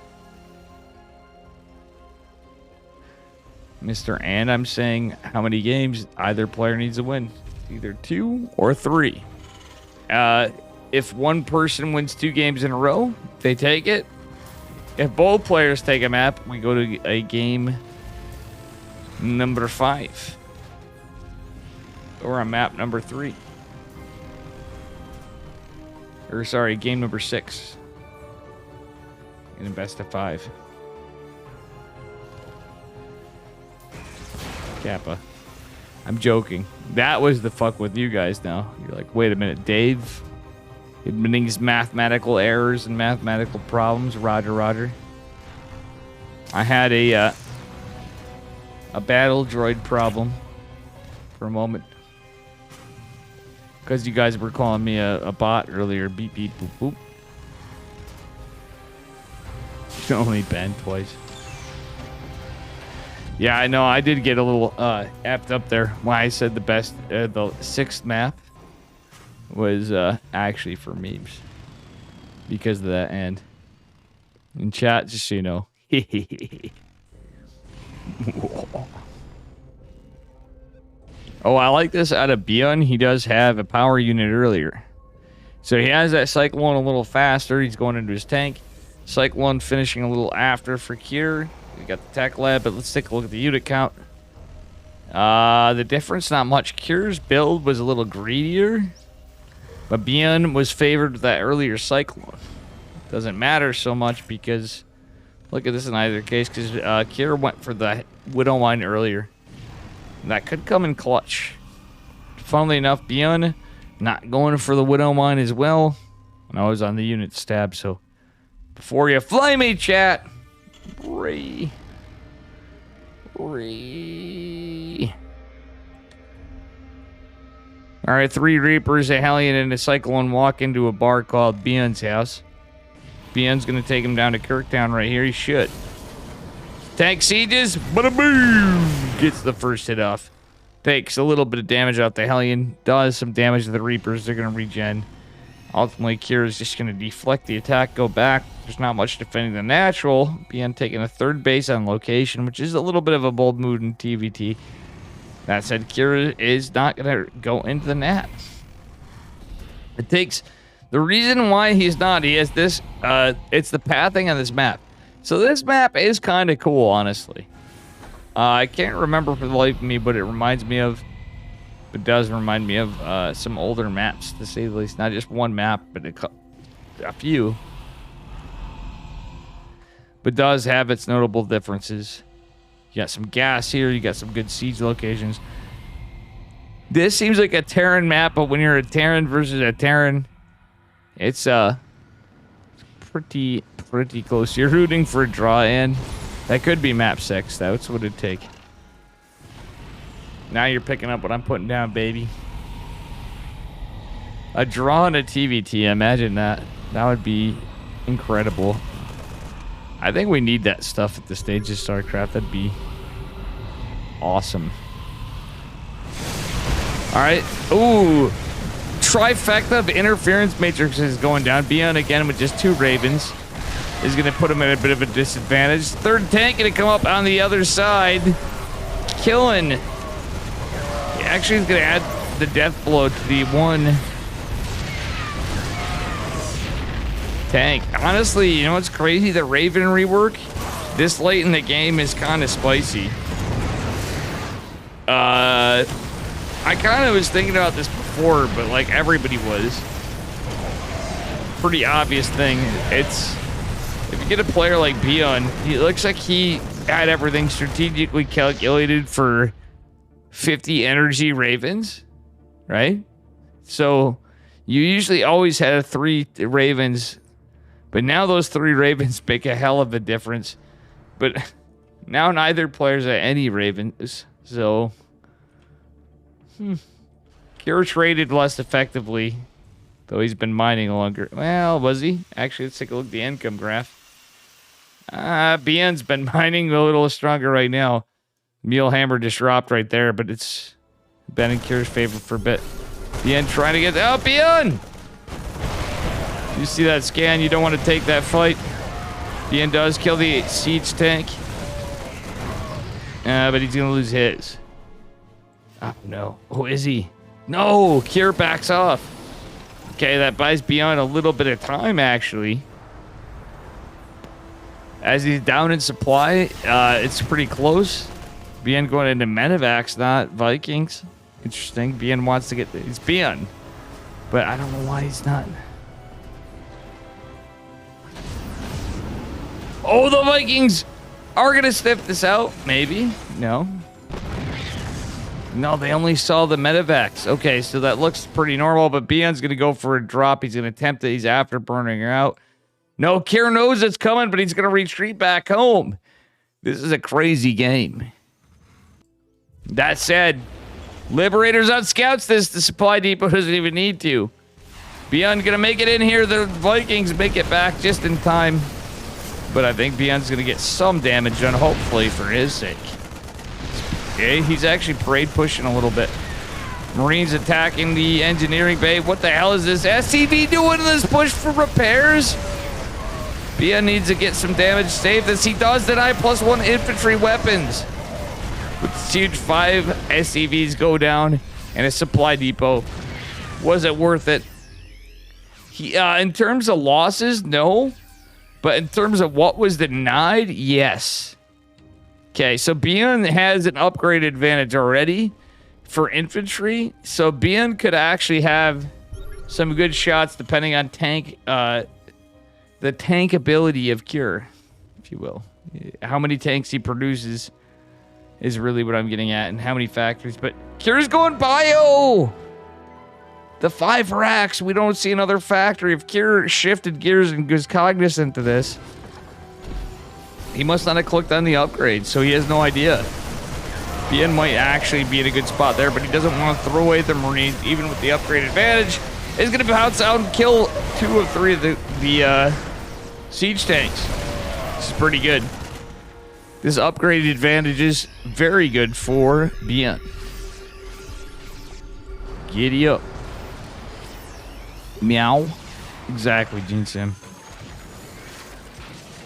Mr. And I'm saying how many games either player needs to win. Either 2 or 3. If one person wins 2 games in a row, they take it. If both players take a map, we go to a game number 5. Or a map number 3. Or sorry, game number 6. In a best of 5. Kappa. I'm joking. That was the fuck with you guys now. You're like, wait a minute, Dave admitting his mathematical errors and mathematical problems. Roger. I had a battle droid problem for a moment. Because you guys were calling me a bot earlier. Beep, beep, boop, boop. Only Ben twice. Yeah, I know. I did get a little amped up there when I said the best, the 6th map was actually for memes. Because of that end. In chat, just so you know. Oh, I like this out of Beyond. He does have a power unit earlier. So he has that Cyclone a little faster. He's going into his tank. Cyclone finishing a little after for Cure. We got the tech lab, but let's take a look at the unit count. The difference, not much. Cure's build was a little greedier. But Beyond was favored with that earlier Cyclone. Doesn't matter so much because look at this in either case, because Cure went for the Widowmine earlier. That could come in clutch. Funnily enough, Beyond not going for the Widowmine as well. And I was on the unit stab, so before you fly me, chat. Bree. Alright, 3 Reapers, a Hellion, and a Cyclone walk into a bar called Beyond's house. Beyond's gonna take him down to Kirktown right here. He should. Tank sieges, bada boom! Gets the first hit off. Takes a little bit of damage off the Hellion. Does some damage to the Reapers. They're gonna regen. Ultimately, Kira is just gonna deflect the attack, go back. There's not much defending the natural. Beyond taking a 3rd base on location, which is a little bit of a bold move in TVT. That said, Kira is not going to go into the nap. It takes... The reason why he's not, he has this... it's the pathing on this map. So this map is kind of cool, honestly. I can't remember for the life of me, but it reminds me of... It does remind me of some older maps, to say the least. Not just one map, but a few. But does have its notable differences. You got some gas here. You got some good siege locations. This seems like a Terran map, but when you're a Terran versus a Terran, it's pretty close. You're rooting for a draw in. That could be map 6. That's what it'd take. Now you're picking up what I'm putting down, baby. A draw and a TVT. Imagine that. That would be incredible. I think we need that stuff at the stage of StarCraft. That'd be awesome. All right. Ooh. Trifecta of interference matrix is going down. Beyond again with just 2 Ravens is going to put him at a bit of a disadvantage. Third tank going to come up on the other side. Killing. Actually, he's going to add the death blow to the 1 tank. Honestly, you know what's crazy? The Raven rework this late in the game is kind of spicy. I kind of was thinking about this before, but like everybody was. Pretty obvious thing. It's if you get a player like Beyond, he looks like he had everything strategically calculated for 50 energy Ravens, right? So you usually always had 3 Ravens. But now those 3 Ravens make a hell of a difference. But now neither player's at any Ravens. So... Kira traded less effectively. Though he's been mining longer. Well, was he? Actually, let's take a look at the income graph. BN's been mining a little stronger right now. Mulehammer just dropped right there. But it's been in Kira's favor for a bit. BN trying to get... Oh, BN! You see that scan, you don't want to take that fight. BN does kill the siege tank. But he's going to lose his. Oh, no. Oh, is he? No! Kira backs off. Okay, that buys Beyond a little bit of time, actually. As he's down in supply, it's pretty close. BN going into Medivacs, not Vikings. Interesting. BN wants to get... It's BN. But I don't know why he's not... Oh, the Vikings are going to sniff this out. Maybe. No. No, they only saw the Medivacs. Okay, so that looks pretty normal, but Beyond's going to go for a drop. He's going to attempt it. He's after burning her out. No, Kira knows it's coming, but he's going to retreat back home. This is a crazy game. That said, Liberators on scouts this. The supply depot doesn't even need to. Beyond going to make it in here. The Vikings make it back just in time. But I think Beyond's going to get some damage done, hopefully, for his sake. Okay, he's actually parade pushing a little bit. Marines attacking the engineering bay. What the hell is this SCV doing this push for repairs? Beyond needs to get some damage. Save this. He does deny +1 infantry weapons. With siege 5 SCVs go down and a supply depot. Was it worth it? He, in terms of losses, no. But in terms of what was denied, yes. Okay, so Beyond has an upgrade advantage already for infantry. So Beyond could actually have some good shots depending on tank, the tank ability of Cure, if you will. How many tanks he produces is really what I'm getting at, and how many factories. But Cure's going bio! The 5 racks, we don't see another factory. If Kira shifted gears and was cognizant to this, he must not have clicked on the upgrade, so he has no idea. BN might actually be in a good spot there, but he doesn't want to throw away the Marines, even with the upgrade advantage. He's going to bounce out and kill 2 of 3 of the siege tanks. This is pretty good. This upgraded advantage is very good for BN. Giddy up. Meow. Exactly, Gene Sim.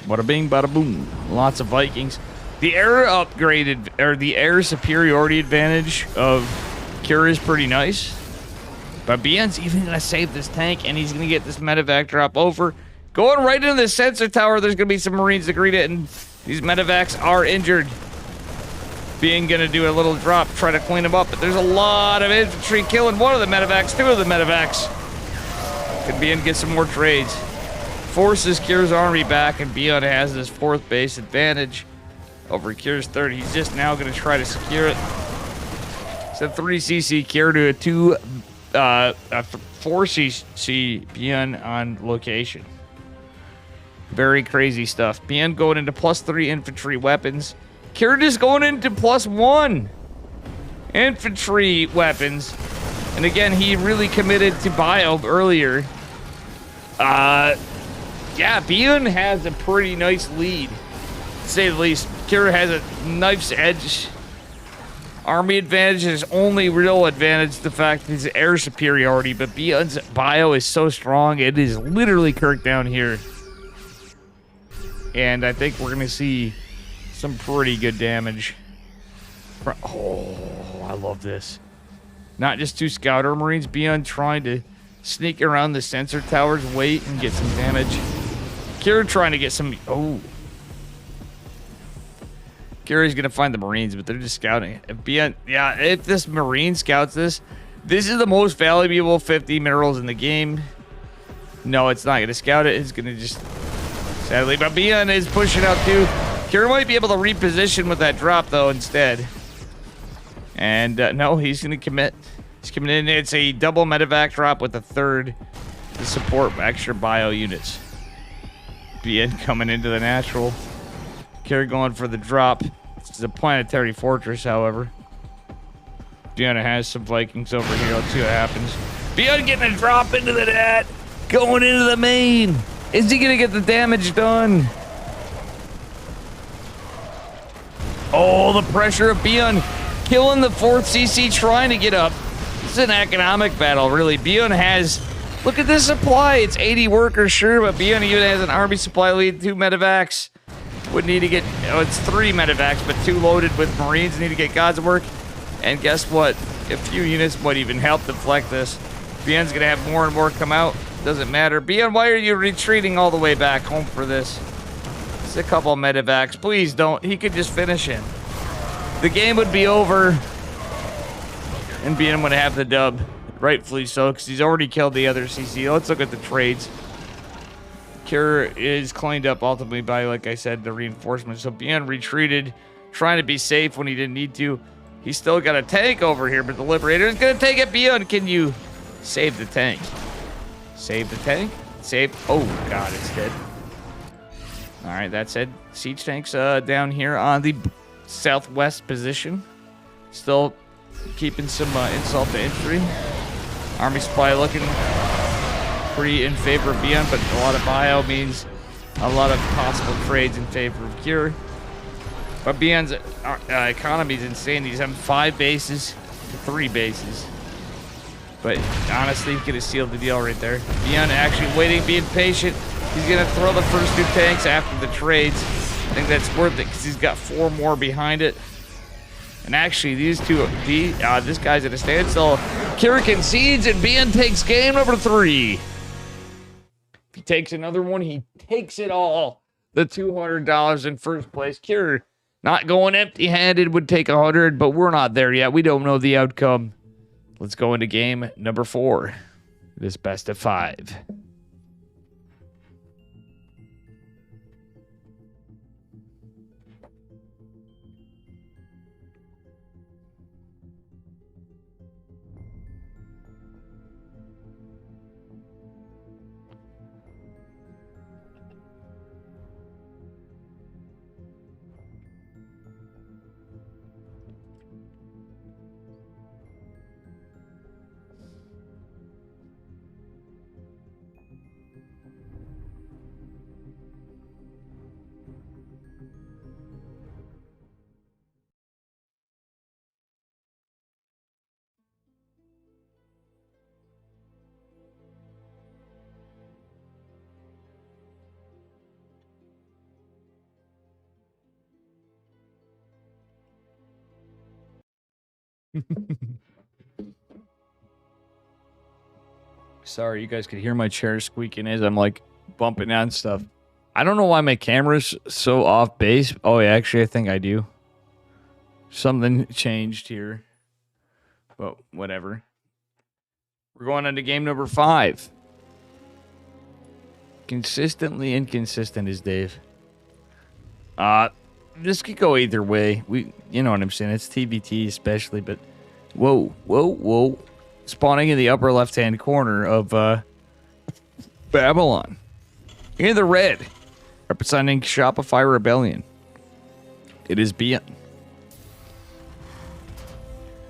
Bada bing, bada boom. Lots of Vikings. The air upgraded, or the air superiority advantage of Cure is pretty nice. But Bion's even going to save this tank, and he's going to get this medevac drop over. Going right into the sensor tower, there's going to be some Marines to greet it, and these medevacs are injured. Bien going to do a little drop, try to clean them up, but there's a lot of infantry killing one of the medevacs, two of the medevacs. Can Bien get some more trades? Forces Cure's army back, and Bion has this 4th base advantage over Cure's 3rd. He's just now going to try to secure it. It's a 3cc Cure to a 4cc Bien on location. Very crazy stuff. Bien going into +3 infantry weapons. Cure just going into +1 infantry weapons. And again, he really committed to bio earlier. Yeah, Bien has a pretty nice lead, to say the least. Cure has a knife's edge. Army advantage, his only real advantage, the fact that his air superiority, but Bion's bio is so strong, it is literally Kirk down here. And I think we're going to see some pretty good damage. Oh, I love this. Not just 2 Scouter Marines, Bion trying to sneak around the sensor towers, wait, and get some damage. Kira trying to get some... Oh. Kira's going to find the Marines, but they're just scouting. If this Marine scouts this is the most valuable 50 minerals in the game. No, it's not going to scout it. It's going to just... Sadly, but Bion is pushing out too. Kira might be able to reposition with that drop, though, instead. And, no, he's going to commit. He's coming in. It's a double medevac drop with a 3rd to support extra bio units. Bien coming into the natural. Kira going for the drop. This is a planetary fortress, however. Bien has some Vikings over here. Let's see what happens. Bien getting a drop into the net. Going into the main. Is he going to get the damage done? Oh, the pressure of Bien killing the 4th CC trying to get up. This is an economic battle, really. Bien has... Look at this supply. It's 80 workers, sure, but Bien even has an army supply lead, 2 medevacs. Would need to get... Oh, it's 3 medevacs, but 2 loaded with Marines. Need to get God's work. And guess what? A few units might even help deflect this. Bien's going to have more and more come out. Doesn't matter. Bien, why are you retreating all the way back home for this? It's a couple medevacs. Please don't. He could just finish him. The game would be over. And Bien would have the dub. Rightfully so, because he's already killed the other CC. Let's look at the trades. Cure is cleaned up ultimately by, like I said, the reinforcements. So Bien retreated, trying to be safe when he didn't need to. He's still got a tank over here, but the Liberator is going to take it. Bien, can you save the tank? Save the tank? Save. Oh, God, it's dead. All right, that said, siege tanks down here on the southwest position. Still keeping some insult to injury. Army supply looking pretty in favor of Bien, but a lot of bio means a lot of possible trades in favor of Cure. But Bien's economy is insane. He's having 5 bases to 3 bases. But honestly, he could have sealed the deal right there. Bien actually waiting, being patient. He's going to throw the first 2 tanks after the trades. I think that's worth it because he's got 4 more behind it. And actually, these two, this guy's at a standstill. Cure concedes, and Bien takes game number 3. If he takes another one, he takes it all. The $200 in first place. Cure not going empty-handed, would take 100, but we're not there yet. We don't know the outcome. Let's go into game number 4. This best of 5. Sorry, you guys could hear my chair squeaking as I'm like bumping on stuff. I don't know why my camera's so off base. Oh, yeah, actually, I think I do. Something changed here. But whatever. We're going on to game number 5. Consistently inconsistent is Dave. This could go either way. You know what I'm saying? It's TBT especially, but whoa. Spawning in the upper left-hand corner of Babylon. In the red, representing Shopify Rebellion. It is Beyond.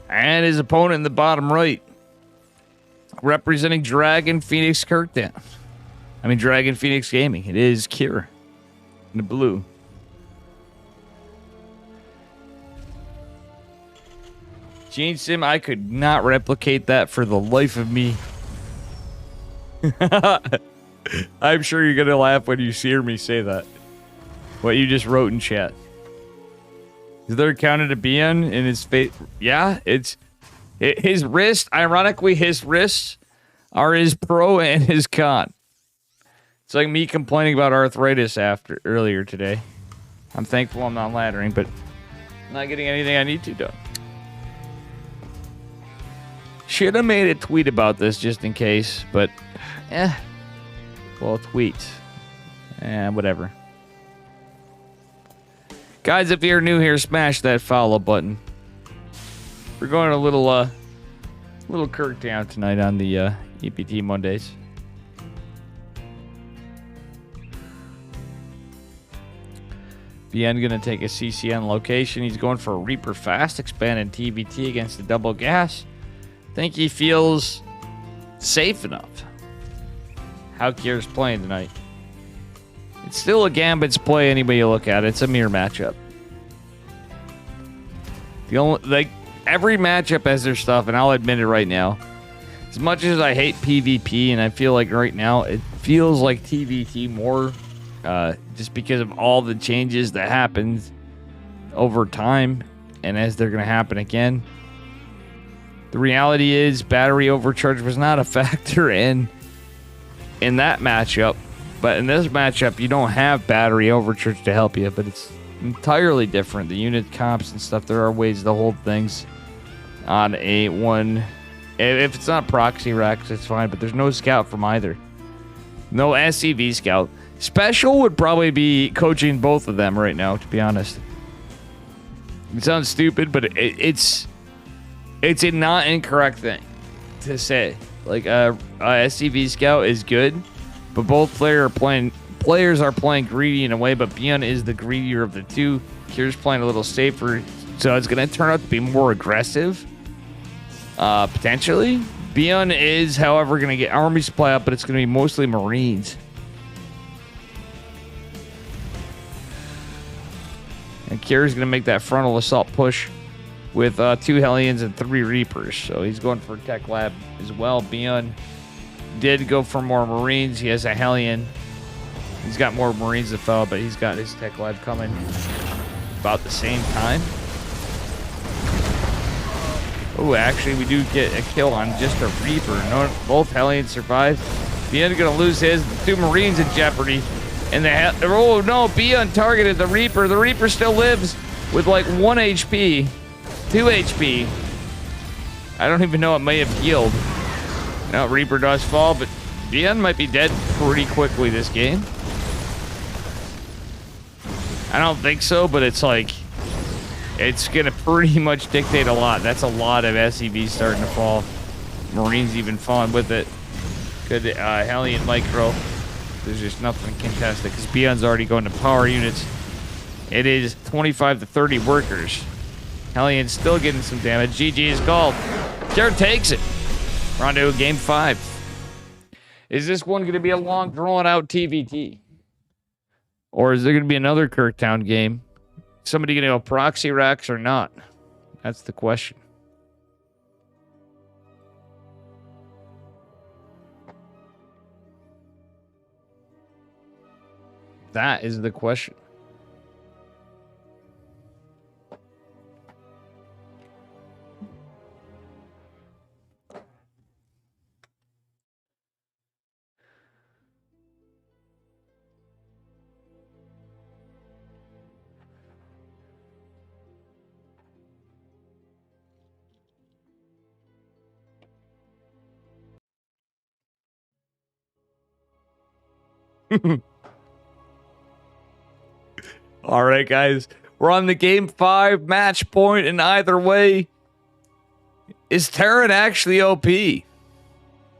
And his opponent in the bottom right, representing Dragon Phoenix Kirkdown. Dragon Phoenix Gaming. It is Kira in the blue. Gene Sim, I could not replicate that for the life of me. I'm sure you're going to laugh when you hear me say that. What you just wrote in chat. Is there counted a Bian in his face? Yeah, it's his wrist. Ironically, his wrists are his pro and his con. It's like me complaining about arthritis earlier today. I'm thankful I'm not laddering, but I'm not getting anything I need to done. Should have made a tweet about this just in case, but well, tweet. Whatever. Guys, if you're new here, smash that follow button. We're going a little Kirkdown tonight on the EPT Mondays. BN gonna take a CCN location. He's going for a Reaper fast expand in TBT against the double gas. Think he feels safe enough. How Kier's playing tonight. It's still a Gambit's play any way you look at it. It's a mirror matchup. Every matchup has their stuff, and I'll admit it right now. As much as I hate PvP, and I feel like right now it feels like TVT more, just because of all the changes that happened over time, and as they're going to happen again. The reality is battery overcharge was not a factor in that matchup. But in this matchup, you don't have battery overcharge to help you, but it's entirely different. The unit comps and stuff, there are ways to hold things on a one. If it's not proxy racks, it's fine, but there's no scout from either. No SCV scout. Special would probably be coaching both of them right now, to be honest. It sounds stupid, but it's a not incorrect thing to say. Like, SCV scout is good. But both players are playing greedy in a way, but Bian is the greedier of the two. Kier's playing a little safer, so it's going to turn out to be more aggressive. Potentially. Bian is, however, going to get army supply up, but it's going to be mostly Marines. And Kier's going to make that frontal assault push with 2 Hellions and 3 Reapers. So he's going for Tech Lab as well. Bian did go for more Marines. He has a Hellion. He's got more Marines to follow, but he's got his Tech Lab coming about the same time. Oh, actually, we do get a kill on just a Reaper. No, both Hellions survive. Bian gonna lose his. 2 Marines in jeopardy. And oh no, Bian targeted the Reaper. The Reaper still lives with like 1 HP, 2 HP. I don't even know it may have healed. Now Reaper does fall, but Bian might be dead pretty quickly this game. I don't think so, but it's like, it's going to pretty much dictate a lot. That's a lot of SCVs starting to fall. Marines even falling with it. Good Hellion Micro. There's just nothing contested because Bian's already going to power units. It is 25 to 30 workers. Hellion's still getting some damage. GG is called. Jared takes it. We're on to game 5. Is this one going to be a long, drawn-out TVT? Or is there going to be another Kirktown game? Somebody going to go proxy racks or not? That's the question. That is the question. All right, guys. We're on the game 5 match point, and either way, is Terran actually OP?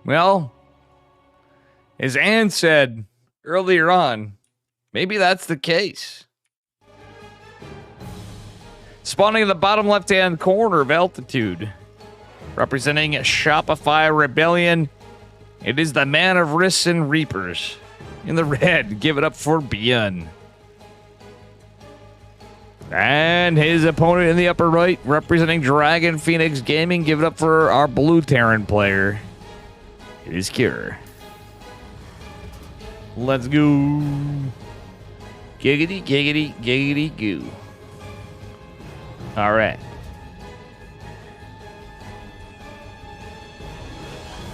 Well, as Ann said earlier on, maybe that's the case. Spawning in the bottom left-hand corner of altitude, representing Shopify Rebellion, it is the Man of Risks and Reapers. In the red, give it up for Bjorn. And his opponent in the upper right, representing Dragon Phoenix Gaming, give it up for our blue Terran player. It is Cure. Let's go. Giggity, giggity, giggity, goo. All right.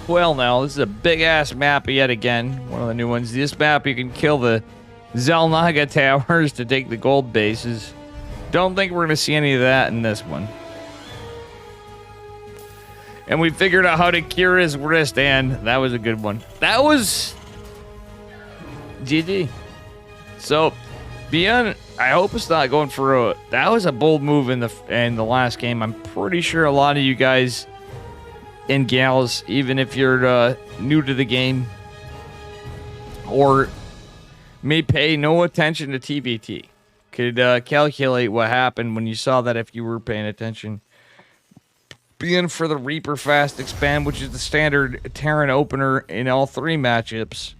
Well, now, this is a big-ass map yet again. One of the new ones. This map, you can kill the Zelnaga towers to take the gold bases. Don't think we're going to see any of that in this one. And we figured out how to cure his wrist, and that was a good one. That was GG. So, Bjorn, I hope it's not going for a... That was a bold move in the last game. I'm pretty sure a lot of you guys and gals, even if you're new to the game or may pay no attention to TVT, could calculate what happened when you saw that if you were paying attention. Being for the Reaper Fast Expand, which is the standard Terran opener in all 3 matchups,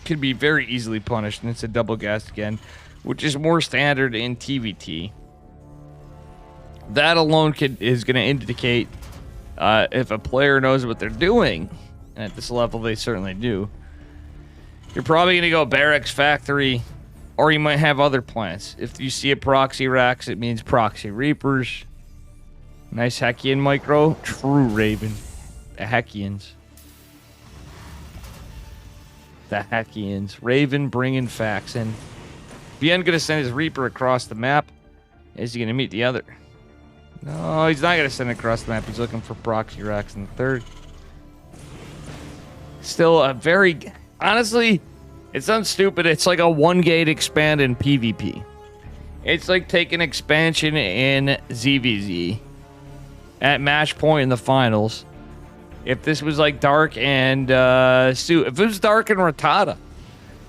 could be very easily punished, and it's a double gas again, which is more standard in TVT. That alone is going to indicate if a player knows what they're doing, and at this level they certainly do. You're probably going to go Barracks Factory, or you might have other plans. If you see a Proxy Rax, it means Proxy Reapers. Nice Heckian micro. True Raven. The Heckians. The Heckians. Raven bringing facts in. Bjorn going to send his Reaper across the map. Is he going to meet the other? No, he's not going to send it across the map. He's looking for Proxy Rax in the third. Still a very... Honestly, it sounds stupid. It's like a 1-gate expand in PvP. It's like taking expansion in ZVZ at match point in the finals. If this was like Dark and if it was Dark and Rattata,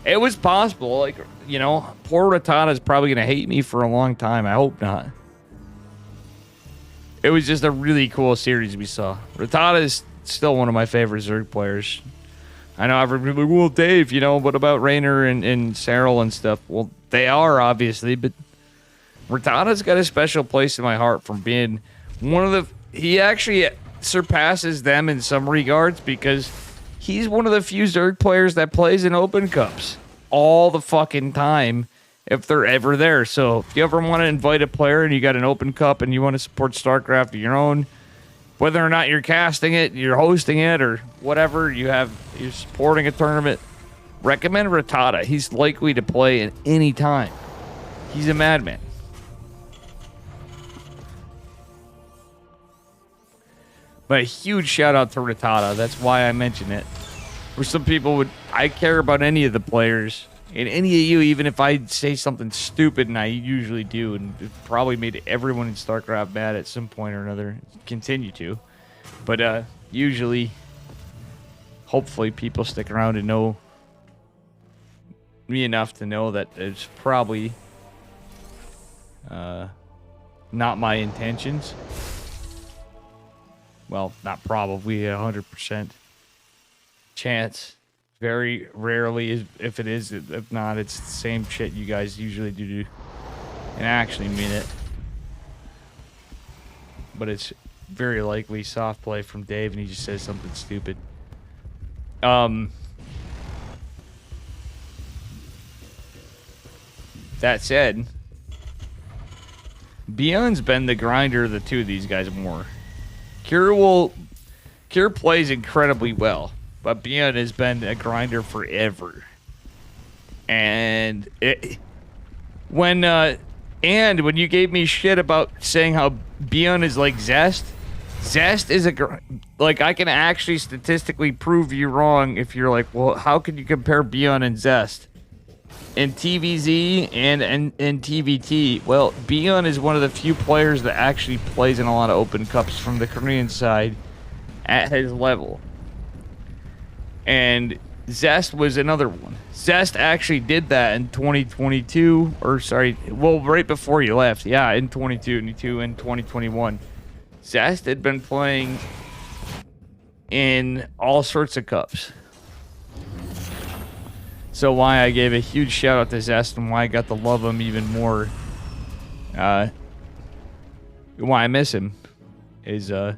it was possible. Like, you know, poor Rattata is probably going to hate me for a long time. I hope not. It was just a really cool series we saw. Rattata is still one of my favorite Zerg players. I know everybody's like, well, Dave, you know, what about Raynor and Cyril and stuff? Well, they are, obviously, but Rattata's got a special place in my heart from being one of the... He actually surpasses them in some regards because he's one of the few Zerg players that plays in open cups all the fucking time if they're ever there. So if you ever want to invite a player and you got an open cup and you want to support StarCraft of your own, whether or not you're casting it, you're hosting it, or whatever, you're supporting a tournament, recommend Rattata. He's likely to play at any time. He's a madman. But a huge shout out to Rattata. That's why I mention it. For some people would, I care about any of the players. And any of you, even if I say something stupid, and I usually do, and it probably made everyone in StarCraft mad at some point or another, continue to. But usually, hopefully, people stick around and know me enough to know that it's probably not my intentions. Well, not probably, 100% chance. Very rarely, if it is, if not, it's the same shit you guys usually do and actually mean it. But it's very likely soft play from Dave, and he just says something stupid. That said, Bjorn's been the grinder of the two of these guys more. Cure plays incredibly well, but Bjorn has been a grinder forever. And when you gave me shit about saying how Bjorn is like Zest, Zest is like, I can actually statistically prove you wrong if you're like, well, how can you compare Beyond and Zest? In TVZ and in TVT, well, Beyond is one of the few players that actually plays in a lot of open cups from the Korean side at his level. And Zest was another one. Zest actually did that in 2022, or sorry, well, right before you left. Yeah, in 2022 and 2021. Zest had been playing in all sorts of cups. So why I gave a huge shout out to Zest and why I got to love him even more. Why I miss him is that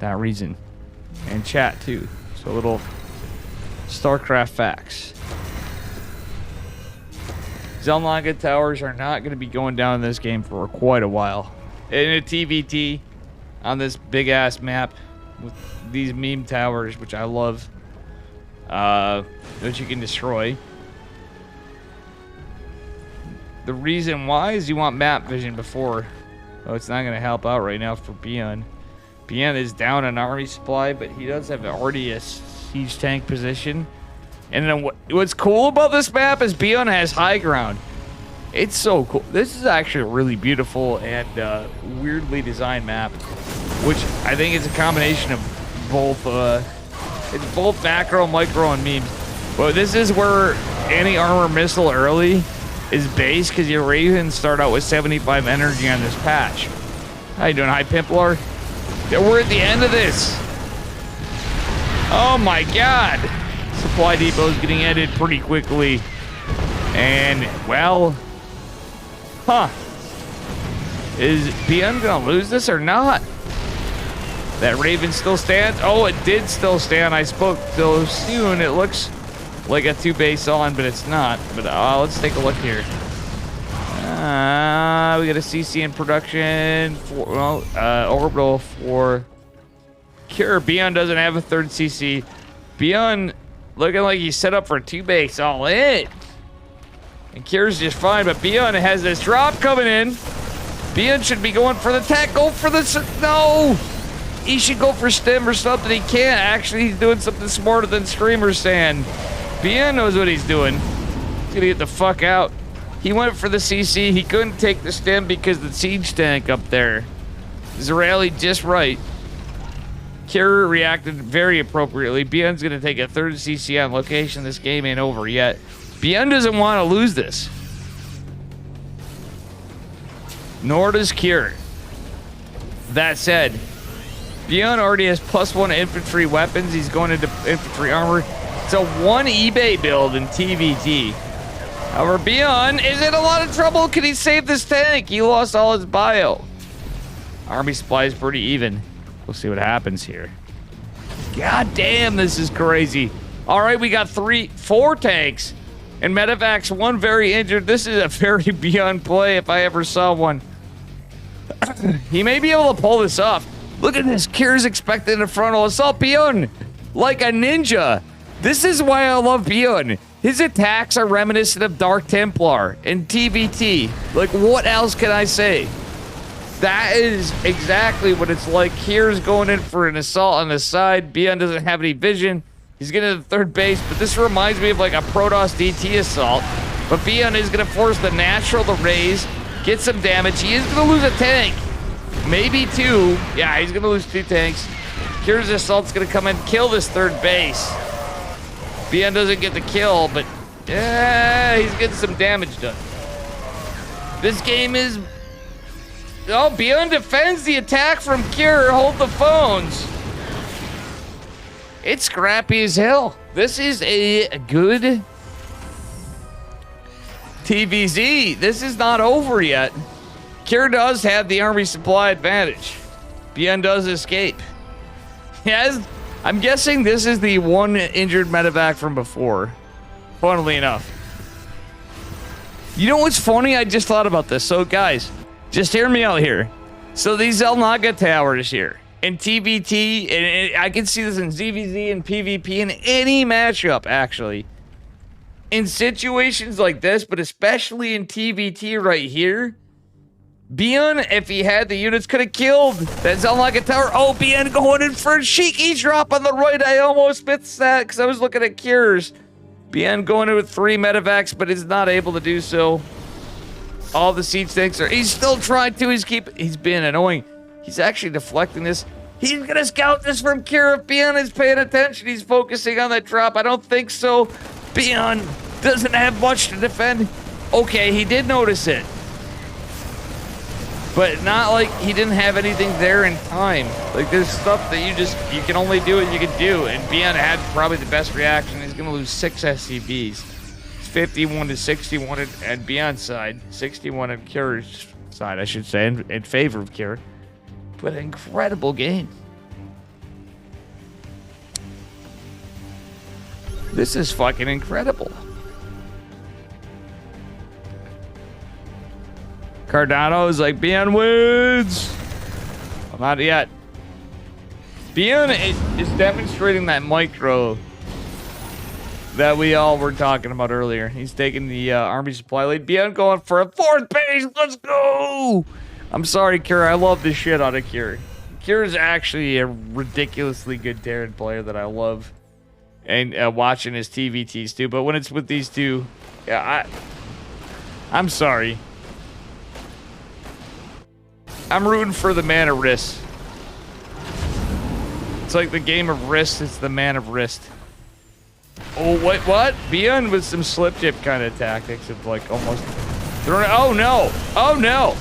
reason. And chat too. So little StarCraft facts. Zelnaga towers are not going to be going down in this game for quite a while. In a TVT on this big ass map with these meme towers, which I love, that you can destroy. The reason why is you want map vision before. Oh, it's not going to help out right now for Beyond. Beyond is down an army supply, but he does have already a siege tank position. And then what's cool about this map is Beyond has high ground. It's so cool. This is actually a really beautiful and weirdly designed map, which I think is a combination of both. It's both macro, micro, and memes. But this is where anti-armor missile early is based, because your Ravens start out with 75 energy on this patch. How you doing, High Pimplar? Yeah, we're at the end of this. Oh my god. Supply depot is getting ended pretty quickly. And, well... Huh. Is BN gonna lose this or not? That Raven still stands? Oh, it did still stand. I spoke so soon. It looks like a 2-base on, but it's not. But let's take a look here. We got a CC in production. Orbital for Cure. Beyond doesn't have a third CC. Beyond looking like he's set up for a 2-base all in. And Cure's just fine, but Beyond has this drop coming in. Beyond should be going for the tech. Go for the... No! He should go for stem or something. He can't. Actually, he's doing something smarter than streamers saying. Beyond knows what he's doing. He's gonna get the fuck out. He went for the CC. He couldn't take the stem because the siege tank up there. Zarelli just right. Kira reacted very appropriately. Beyond's gonna take a third CC on location. This game ain't over yet. Beyond doesn't want to lose this. Nor does Cure. That said, Beyond already has +1 infantry weapons. He's going into infantry armor. It's a 1 eBay build in TVT. However, Beyond is in a lot of trouble. Can he save this tank? He lost all his bio. Army supply is pretty even. We'll see what happens here. God damn, this is crazy. All right, we got 4 tanks. And Medevac's 1 very injured. This is a very Beyond play if I ever saw one. He may be able to pull this off. Look at this. Kira's expecting a frontal assault. Beyond like a ninja. This is why I love Beyond. His attacks are reminiscent of Dark Templar and TVT. Like, what else can I say? That is exactly what it's like. Kira's going in for an assault on the side. Beyond doesn't have any vision. He's getting to the third base, but this reminds me of like a Protoss DT assault. But Beyond is going to force the natural to raise, get some damage. He is going to lose a tank. Maybe 2. Yeah, he's going to lose 2 tanks. Kira's assault's going to come in, kill this third base. Beyond doesn't get the kill, but yeah, he's getting some damage done. This game is... Oh, Beyond defends the attack from Cure. Hold the phones. It's scrappy as hell. This is a good TVZ. This is not over yet. Cure does have the army supply advantage. Beyond does escape. Yes, I'm guessing this is the 1 injured medevac from before. Funnily enough. You know what's funny? I just thought about this. So guys, just hear me out here. So these Zelnaga towers here. In TVT, and I can see this in ZVZ and PvP, in any matchup, actually. In situations like this, but especially in TVT right here, Bien, if he had the units, could have killed. That's unlike a tower. Oh, Bien going in for a cheeky drop on the right. I almost missed that because I was looking at cures. Bien going in with 3 medevacs, but is not able to do so. All the siege tanks are... He's still trying to. He's being annoying. He's actually deflecting this. He's going to scout this from Cure. If Bien is paying attention, he's focusing on that drop. I don't think so. Bien doesn't have much to defend. Okay, he did notice it. But not like he didn't have anything there in time. Like, there's stuff that you can only do what you can do. And Bien had probably the best reaction. He's going to lose 6 SCVs. It's 51 to 61 at Bion's side. 61 at Cure's side, I should say, in favor of Cure. But an incredible game. This is fucking incredible. Cardano is like, Bien wins. Well, not yet. Bien is demonstrating that micro that we all were talking about earlier. He's taking the army supply lead. Bien going for a 4th base. Let's go. I'm sorry, Cure. I love the shit out of Cure. Cure is actually a ridiculously good Terran player that I love. And watching his TVTs too. But when it's with these two, yeah, I'm sorry. I'm rooting for the man of wrist. It's like the game of wrist. It's the man of wrist. Oh, what? Bien with some slip chip kind of tactics of like almost throwing. Oh no! Oh no!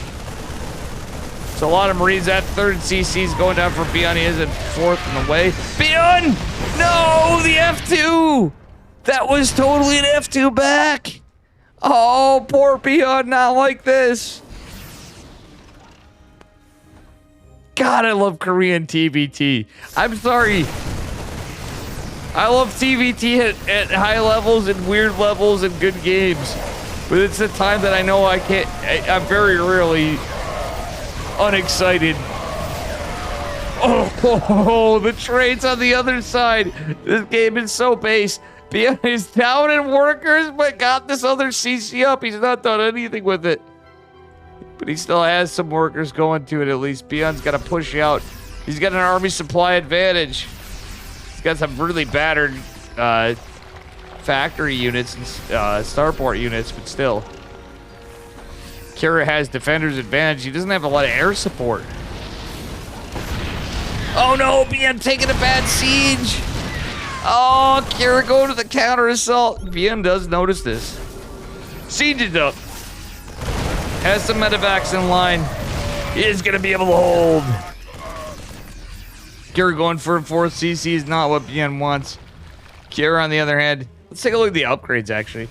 It's a lot of Marines. That 3rd CC's going down for Bien. He is in 4th in the way. Bien! No! The F2! That was totally an F2 back! Oh, poor Bien, not like this. God, I love Korean TVT. I'm sorry. I love TVT at high levels and weird levels and good games. But it's a time that I know I can't... I'm very rarely unexcited. Oh, the trains on the other side. This game is so base. Bien is down in workers, but got this other CC up. He's not done anything with it. But he still has some workers going to it at least. Bion's got to push out. He's got an army supply advantage. He's got some really battered factory units and starport units, but still. Kira has defender's advantage. He doesn't have a lot of air support. Oh no, Bien taking a bad siege. Oh, Kira going to the counter assault. Bien does notice this. Siege it up. Has some medevacs in line. He is going to be able to hold. Kira going for a 4th CC is not what Bien wants. Kira, on the other hand, let's take a look at the upgrades, actually.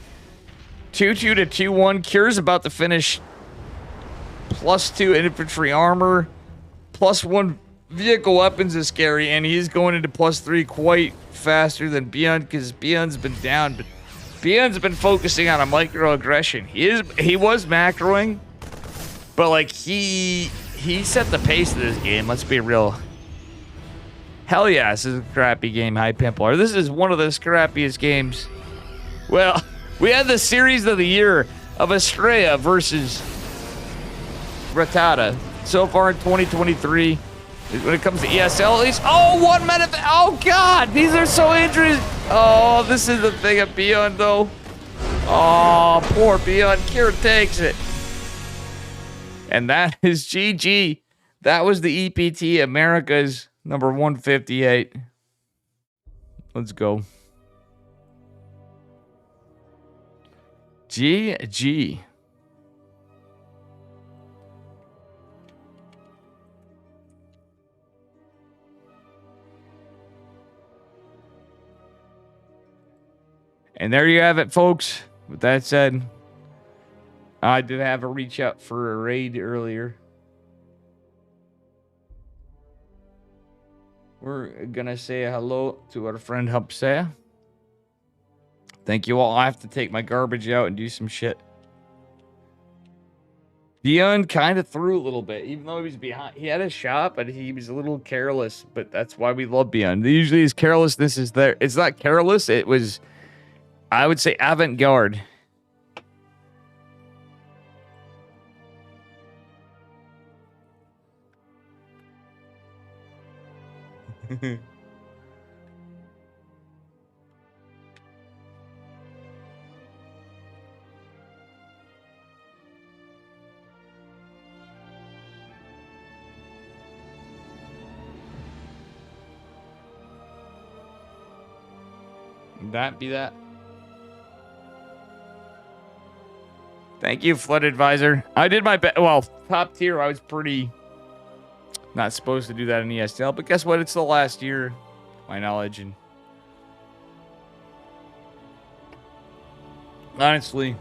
2-2 to 2-1. Kira's about to finish +2 infantry armor. +1 vehicle weapons is scary, and he's going into +3 quite faster than Bien because Bien's been down, but Bien's been focusing on a microaggression. He was macroing, but like he set the pace of this game. Let's be real. Hell yeah, this is a crappy game, High Pimpler. This is one of the scrappiest games. Well, we had the series of the year of Estrella versus Rattata so far in 2023. When it comes to ESL, at least, oh, 1 minute. Oh God, these are so interesting. Oh, this is the thing of Bien though. Oh, poor Bien. Kira takes it. And that is GG. That was the EPT America's number 158. Let's go. GG. And there you have it, folks. With that said, I did have a reach out for a raid earlier. We're gonna say hello to our friend Hupsea. Thank you all. I have to take my garbage out and do some shit. Bien kind of threw a little bit, even though he was behind. He had a shot, but he was a little careless. But that's why we love Bien. Usually his carelessness is there. It's not careless. It was, I would say, avant-garde. That be that. Thank you, Flood Advisor. I did my best. Well, top tier, I was pretty not supposed to do that in ESL, but guess what? It's the last year, my knowledge, and honestly,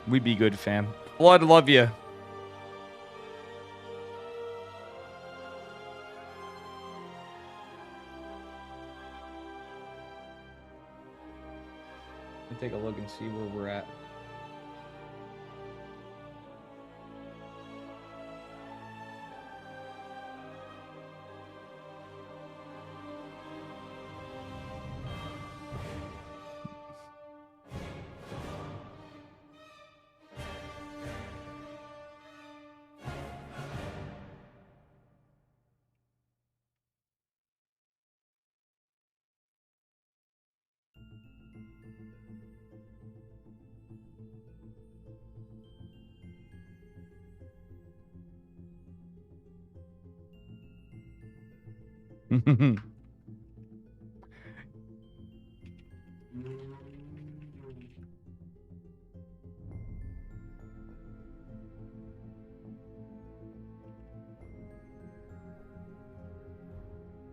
we be good, fam. Flood, love you. Let me take a look and see where we're at.